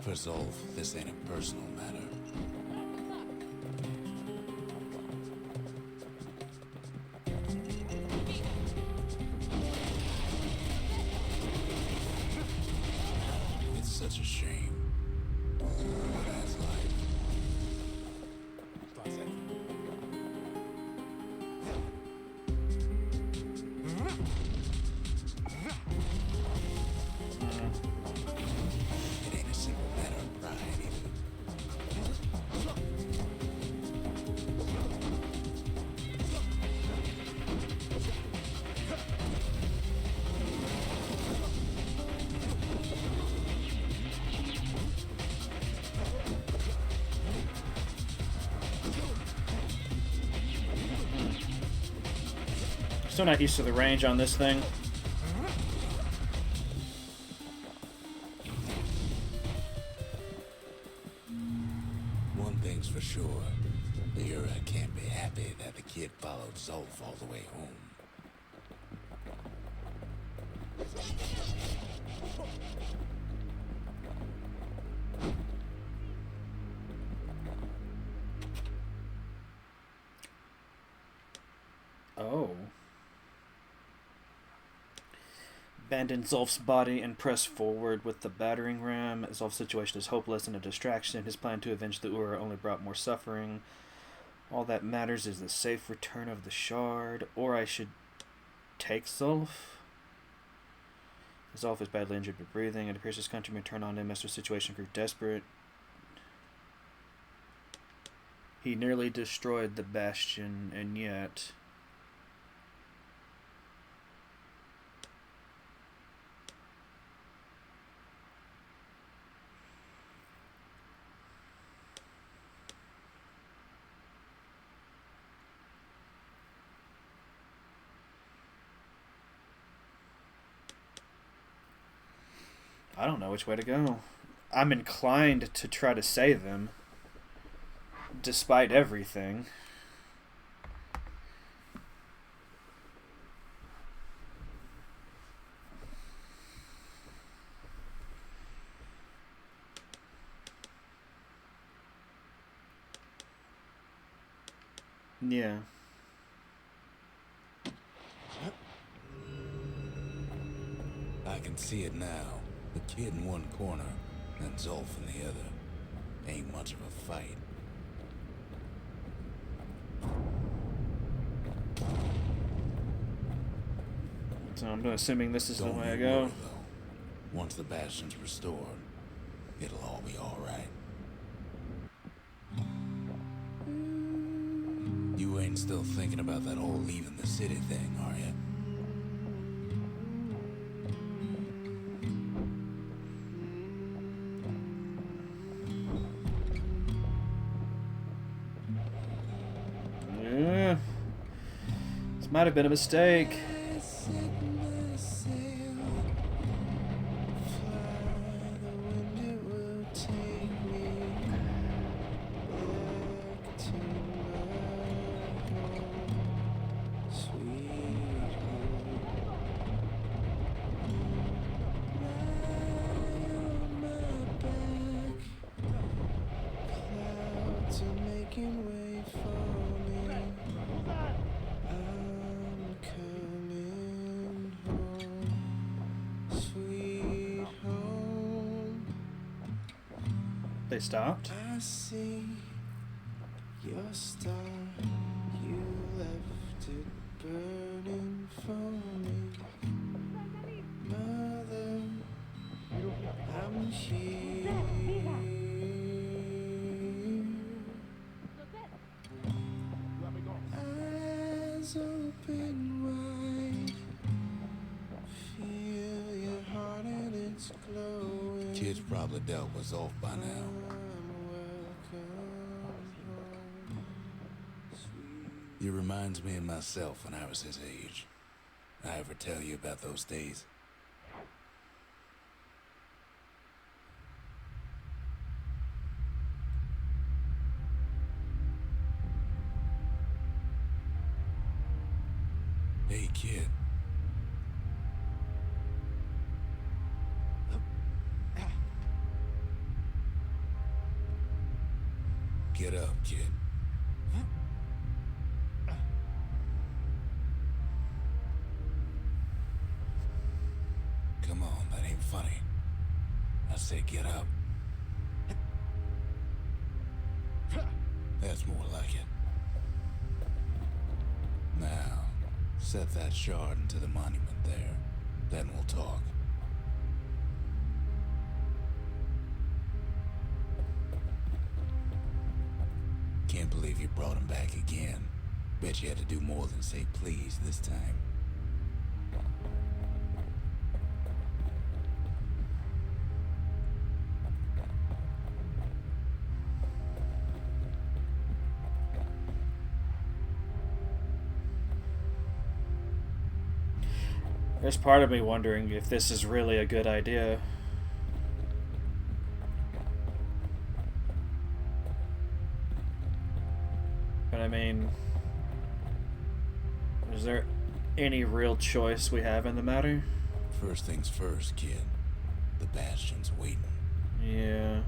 For Zolf, this ain't a personal matter. It's such a shame. But that's life. It ain't a simple matter of pride either. Still not used to the range on this thing. One thing's for sure. The Ura can't be happy that the kid followed Zolf all the way home. Oh. Abandon Zolf's body and press forward with the battering ram. Zolf's situation is hopeless and a distraction. His plan to avenge the Ura only brought more suffering. All that matters is the safe return of the shard. Or I should take Zolf? Zolf is badly injured but breathing. It appears his countrymen turned on him as the situation grew desperate. He nearly destroyed the Bastion, and yet... I don't know which way to go. I'm inclined to try to save him, despite everything. Yeah. I can see it now. The kid in one corner, and Zolf in the other. Ain't much of a fight. So I'm assuming this is the Don't way I you go. worry, though. Once the Bastion's restored, it'll all be alright. You ain't still thinking about that whole leaving the city thing, are you? Yeah. This might have been a mistake. They stopped. I see your star, you left it burning for me. Mother, I'm here. Eyes open wide, feel your heart and it's glowing. Kid's probably dealt with Zolf by now. He reminds me of myself when I was his age. I ever tell you about those days? Hey, kid. Get up, kid. Come on, that ain't funny. I say get up. That's more like it. Now, set that shard into the monument there. Then we'll talk. Can't believe you brought him back again. Bet you had to do more than say please this time. There's part of me wondering if this is really a good idea. But I mean, is there any real choice we have in the matter? First things first, kid. The Bastion's waiting. Yeah.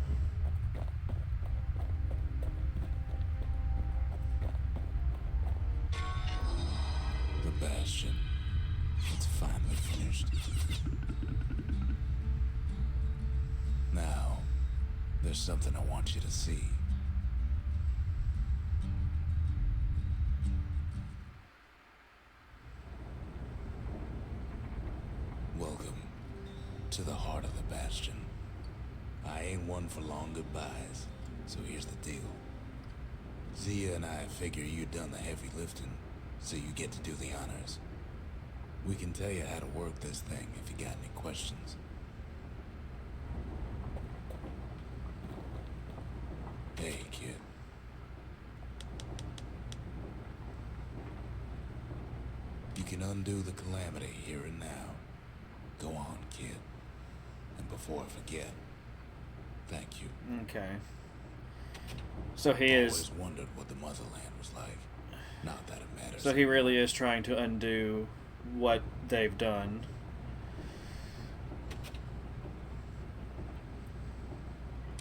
The Bastion. It's finally finished. Now, there's something I want you to see. Welcome to the heart of the Bastion. I ain't one for long goodbyes, so here's the deal. Zia and I figure you done the heavy lifting, so you get to do the honors. We can tell you how to work this thing if you got any questions. Hey, kid. You can undo the calamity here and now. Go on, kid. And before I forget, thank you. Okay. So he I is. always wondered what the motherland was like. Not that it matters. So he really is trying to undo what they've done.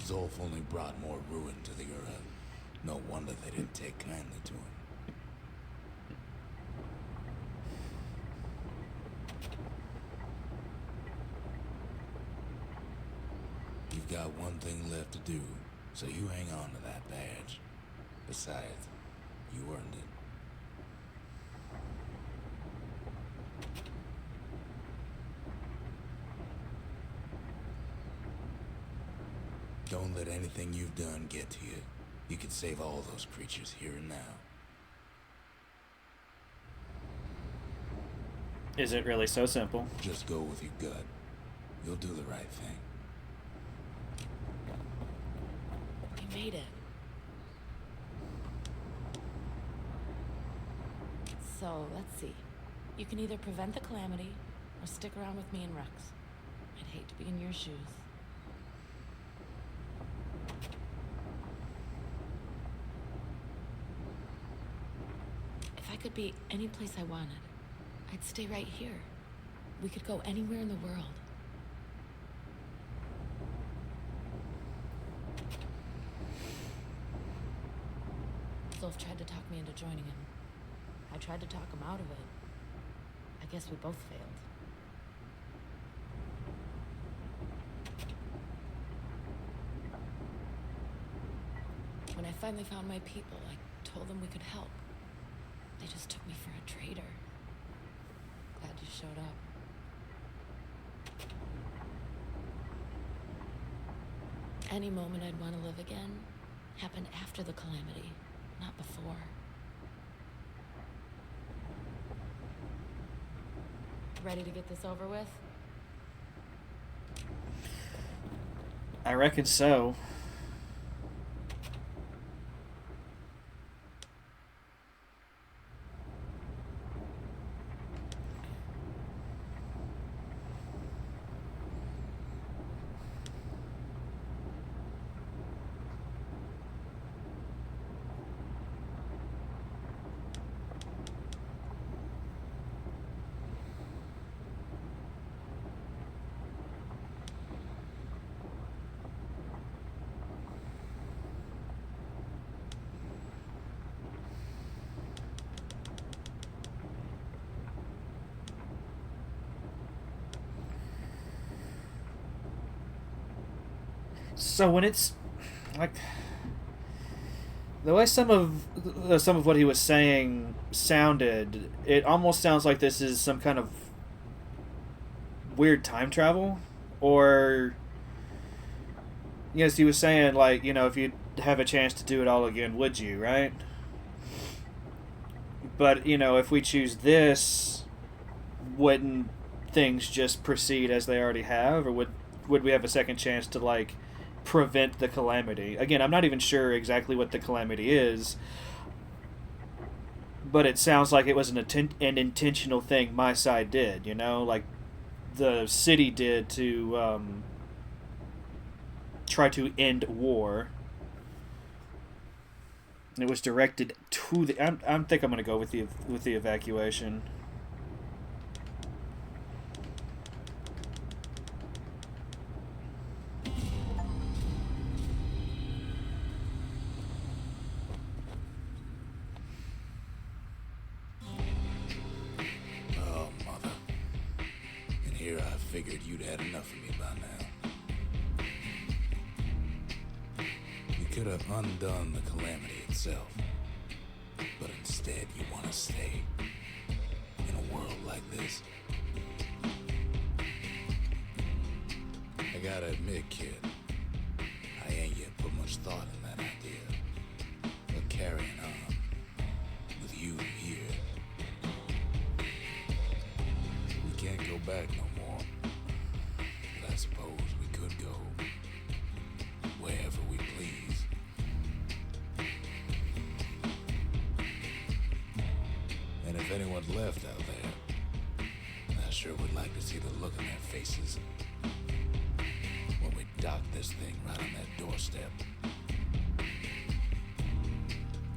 Zolf only brought more ruin to the Ura. No wonder they didn't take kindly to him. You've got one thing left to do, so you hang on to that badge. Besides, you earned it. Don't let anything you've done get to you. You can save all those creatures here and now. Is it really so simple? Just go with your gut. You'll do the right thing. We made it. So, let's see. You can either prevent the calamity, or stick around with me and Rex. I'd hate to be in your shoes. If I could be any place I wanted, I'd stay right here. We could go anywhere in the world. Zolf tried to talk me into joining him. I tried to talk him out of it. I guess we both failed. When I finally found my people, I told them we could help. They just took me for a traitor. Glad you showed up. Any moment I'd want to live again happened after the calamity, not before. Ready to get this over with? I reckon so. So when it's like the way some of what he was saying sounded, it almost sounds like this is some kind of weird time travel, or yes, he was saying like, you know, if you'd have a chance to do it all again, would you, right? But you know, if we choose this, wouldn't things just proceed as they already have, or would we have a second chance to like prevent the calamity? Again, I'm not even sure exactly what the calamity is, but it sounds like it was an intentional thing my side did, you know, like the city did to try to end war. It was directed to the. I think I'm going to go with the evacuation. Oh, mother. And here I figured you'd had enough of me by now. You could have undone the calamity itself, but instead you want to stay in a world like this. gotta admit, kid, I ain't yet put much thought in that idea. But carrying on with you here, we can't go back no more. But I suppose we could go wherever we please. And if anyone's left out there, I sure would like to see the look on their faces when we dock this thing right on that doorstep.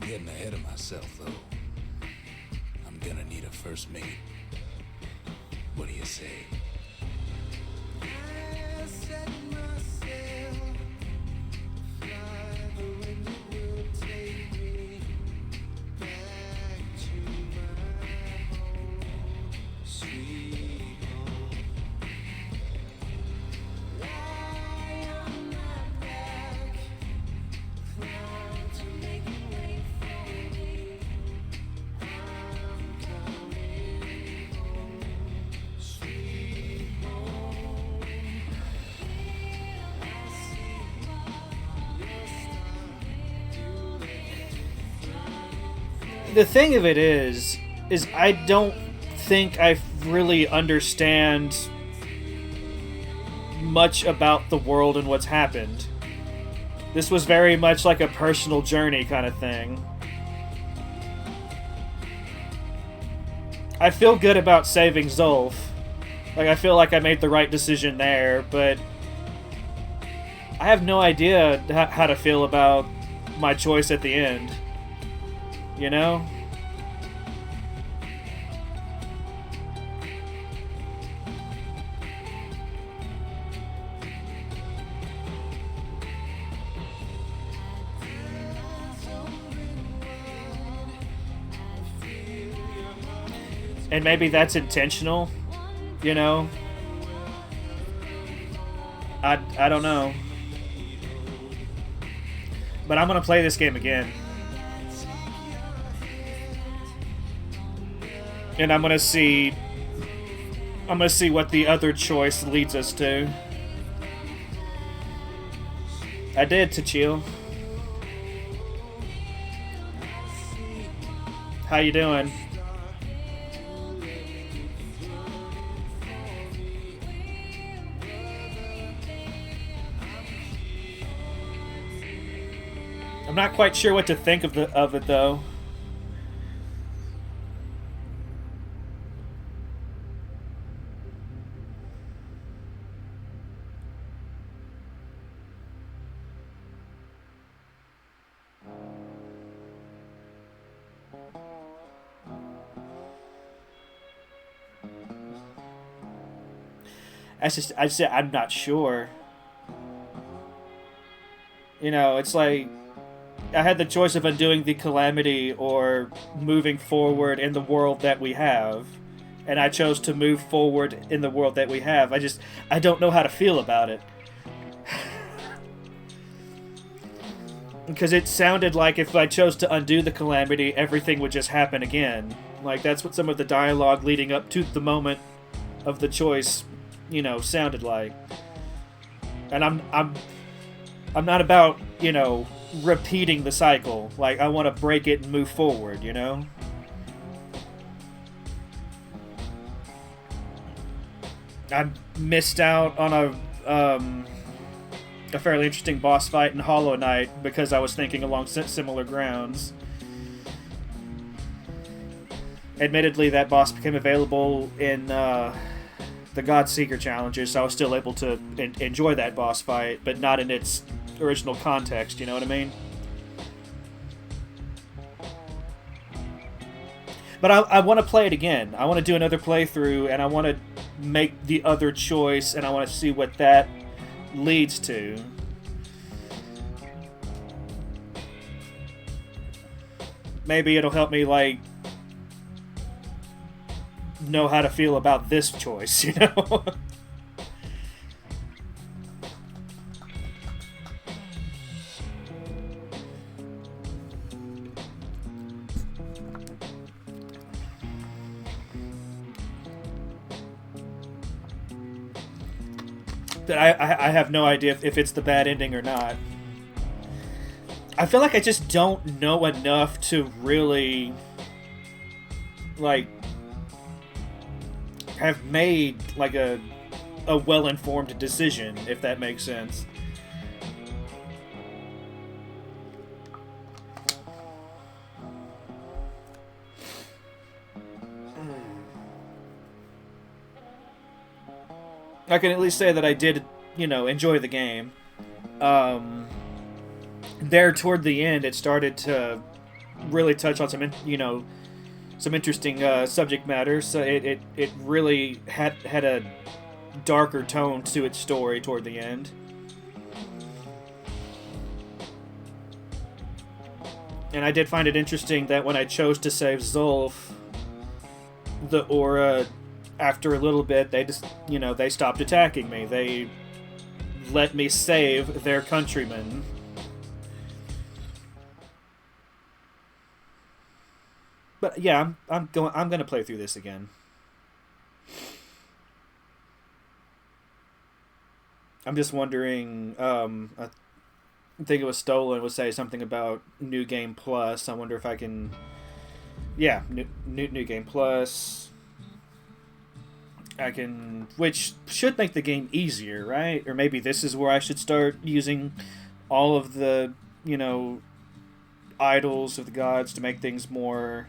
Getting ahead of myself, though. I'm gonna need a first mate. What do you say? I set myself fly, the wind it will take me back to my home, sweet home. Lie on my back, clouds are making way for me. I'm coming home, sweet home. I see your star. The thing of it is I don't think I really understand much about the world and what's happened. This was very much like a personal journey kind of thing. I feel good about saving Zolf. Like, I feel like I made the right decision there, but I have no idea how to feel about my choice at the end. You know? And maybe that's intentional, you know? I don't know. But I'm gonna play this game again. And I'm gonna see what the other choice leads us to. I did, Tachil. How you doing? I'm not quite sure what to think of it though. I'm not sure. You know, it's like I had the choice of undoing the calamity or moving forward in the world that we have. And I chose to move forward in the world that we have. I don't know how to feel about it. Because it sounded like if I chose to undo the calamity, everything would just happen again. Like, that's what some of the dialogue leading up to the moment of the choice, you know, sounded like. And I'm not about, you know, repeating the cycle. Like, I want to break it and move forward, you know? I missed out on a fairly interesting boss fight in Hollow Knight because I was thinking along similar grounds. Admittedly, that boss became available in the Godseeker challenges, so I was still able to enjoy that boss fight, but not in its original context, you know what I mean? But I want to play it again. I want to do another playthrough, and I want to make the other choice, and I want to see what that leads to. Maybe it'll help me, like, know how to feel about this choice, you know? I have no idea if it's the bad ending or not. I feel like I just don't know enough to really, like, have made, like, a well-informed decision, if that makes sense. I can at least say that I did, enjoy the game. There toward the end, it started to really touch on some interesting subject matter. So it really had a darker tone to its story toward the end. And I did find it interesting that when I chose to save Zulf, the Aura, after a little bit, they just, they stopped attacking me. They let me save their countrymen. But yeah, I'm gonna play through this again. I'm just wondering. I think it was Stolen would say something about New Game Plus. I wonder if I can. Yeah, new Game Plus. I can, which should make the game easier, right? Or maybe this is where I should start using all of the, idols of the gods to make things more.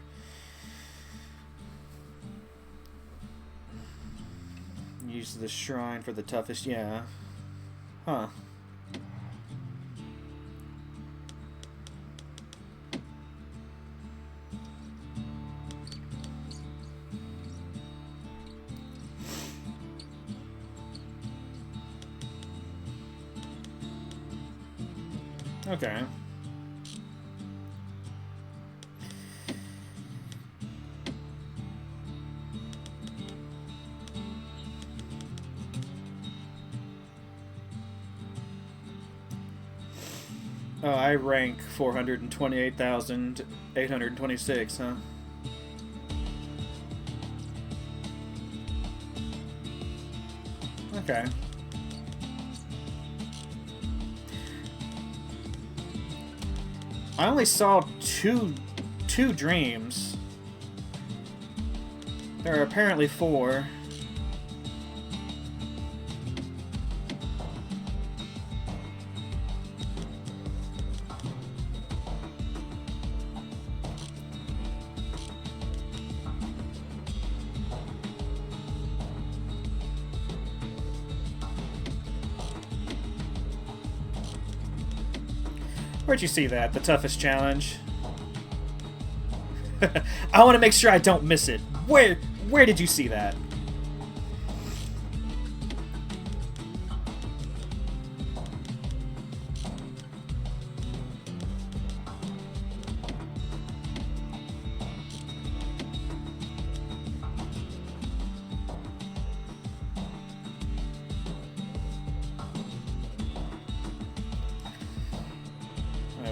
Use the shrine for the toughest, yeah. Huh. Okay. Oh, I rank 428,826, huh? Okay. I only saw two dreams. There are apparently 4. Where'd you see that? The toughest challenge? I want to make sure I don't miss it. Where did you see that?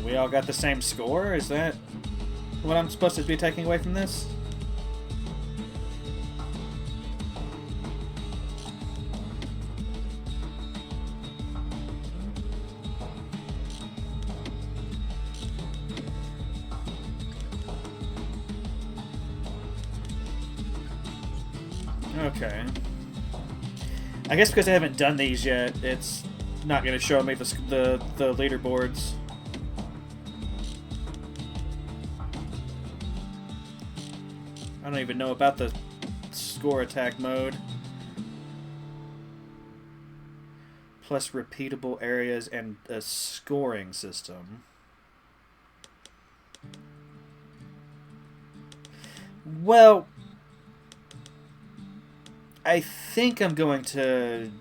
We all got the same score? Is that what I'm supposed to be taking away from this? Okay. I guess because I haven't done these yet, it's not going to show me the leaderboards. I don't even know about the score attack mode. Plus repeatable areas and a scoring system. Well, I think I'm going to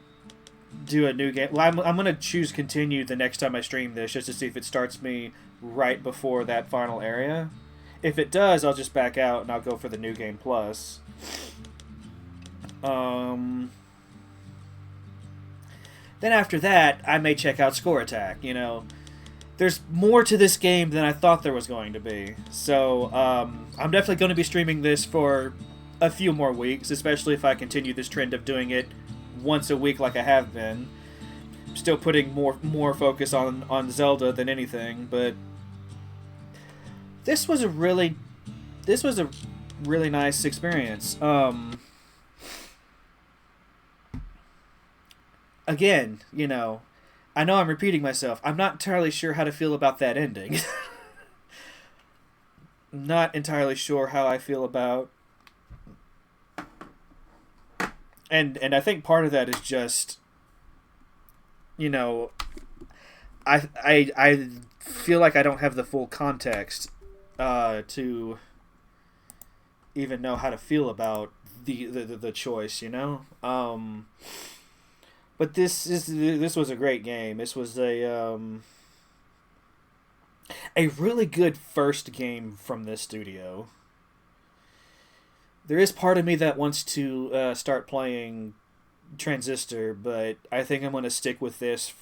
do a new game. Well, I'm going to choose continue the next time I stream this just to see if it starts me right before that final area. If it does, I'll just back out and I'll go for the New Game Plus. Then after that, I may check out Score Attack. There's more to this game than I thought there was going to be. So I'm definitely going to be streaming this for a few more weeks, especially if I continue this trend of doing it once a week like I have been. still putting more focus on Zelda than anything, but this was a really nice experience. Again, I know I'm repeating myself. I'm not entirely sure how to feel about that ending. Not entirely sure how I feel about, and I think part of that is just, I feel like I don't have the full context to even know how to feel about the choice, But this was a great game. This was a really good first game from this studio. There is part of me that wants to start playing Transistor, but I think I'm going to stick with this.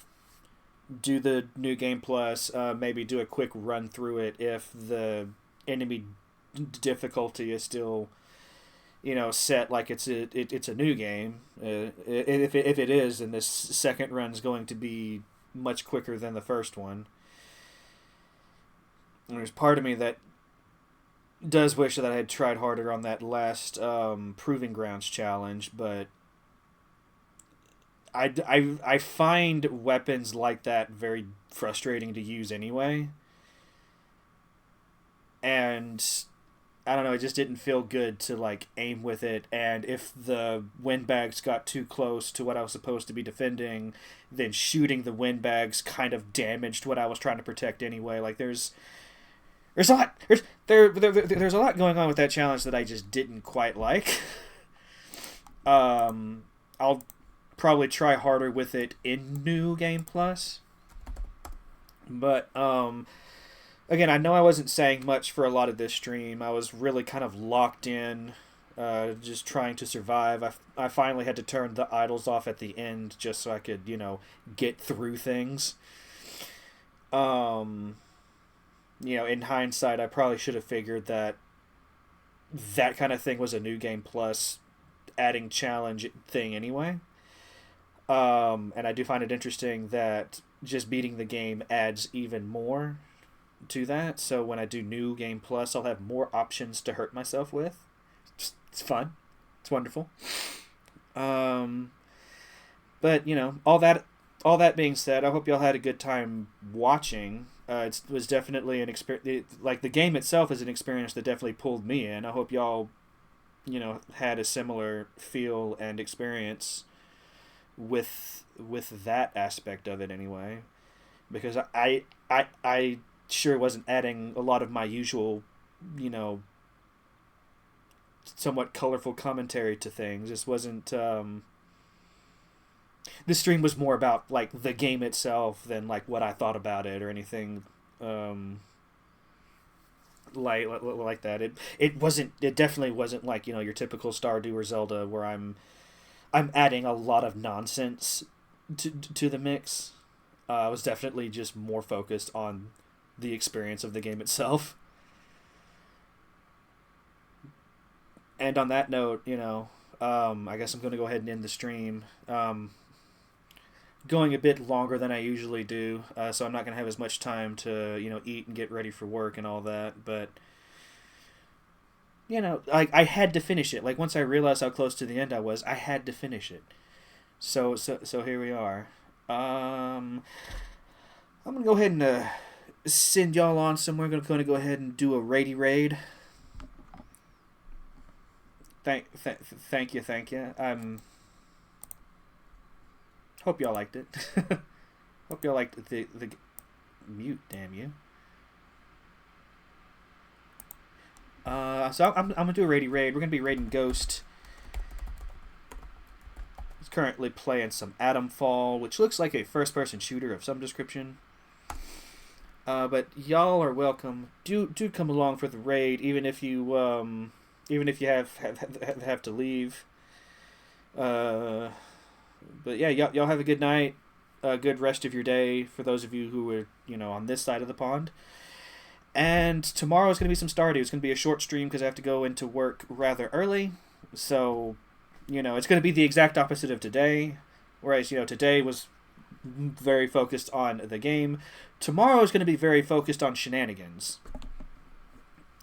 Do the new game plus, maybe do a quick run through it if the enemy difficulty is still, set like it's a new game. If it is, then this second run is going to be much quicker than the first one. And there's part of me that does wish that I had tried harder on that last Proving Grounds challenge, but I find weapons like that very frustrating to use anyway. And I don't know, it just didn't feel good to aim with it, and if the windbags got too close to what I was supposed to be defending, then shooting the windbags kind of damaged what I was trying to protect anyway. There's a lot there's a lot going on with that challenge that I just didn't quite like. I'll probably try harder with it in New Game Plus. But again, I know I wasn't saying much for a lot of this stream. I was really kind of locked in, just trying to survive. I finally had to turn the idols off at the end just so I could, get through things. In hindsight, I probably should have figured that kind of thing was a New Game Plus adding challenge thing anyway. And I do find it interesting that just beating the game adds even more to that. So when I do New Game Plus, I'll have more options to hurt myself with. It's fun. It's wonderful. But all that being said, I hope y'all had a good time watching. It was definitely an experience. The game itself is an experience that definitely pulled me in. I hope y'all, had a similar feel and experience with that aspect of it anyway, because I sure wasn't adding a lot of my usual, somewhat colorful commentary to things. This wasn't. This stream was more about the game itself than what I thought about it or anything like that. It wasn't. It definitely wasn't your typical Stardew or Zelda where I'm adding a lot of nonsense to the mix. I was definitely just more focused on the experience of the game itself. And on that note, I guess I'm going to go ahead and end the stream. Going a bit longer than I usually do, so I'm not going to have as much time to, eat and get ready for work and all that, but, I had to finish it. Once I realized how close to the end I was, I had to finish it. So here we are. I'm going to go ahead and send y'all on somewhere. I'm going to go ahead and do a raid. Thank you. Hope y'all liked it. Hope y'all liked the mute. Damn you. So I'm gonna do a raid. We're gonna be raiding Ghost. He's currently playing some Atomfall, which looks like a first-person shooter of some description. But y'all are welcome. Do come along for the raid, even if you have to leave. But yeah, y'all have a good night, a good rest of your day for those of you who are, on this side of the pond. And tomorrow is going to be some Stardew. It's going to be a short stream because I have to go into work rather early. So, it's going to be the exact opposite of today. Whereas, today was very focused on the game. Tomorrow is going to be very focused on shenanigans.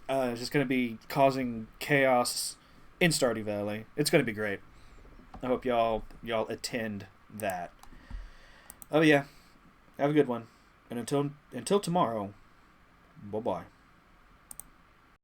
It's just going to be causing chaos in Stardew Valley. It's going to be great. I hope y'all attend that. Oh yeah, have a good one, and until tomorrow, bye bye.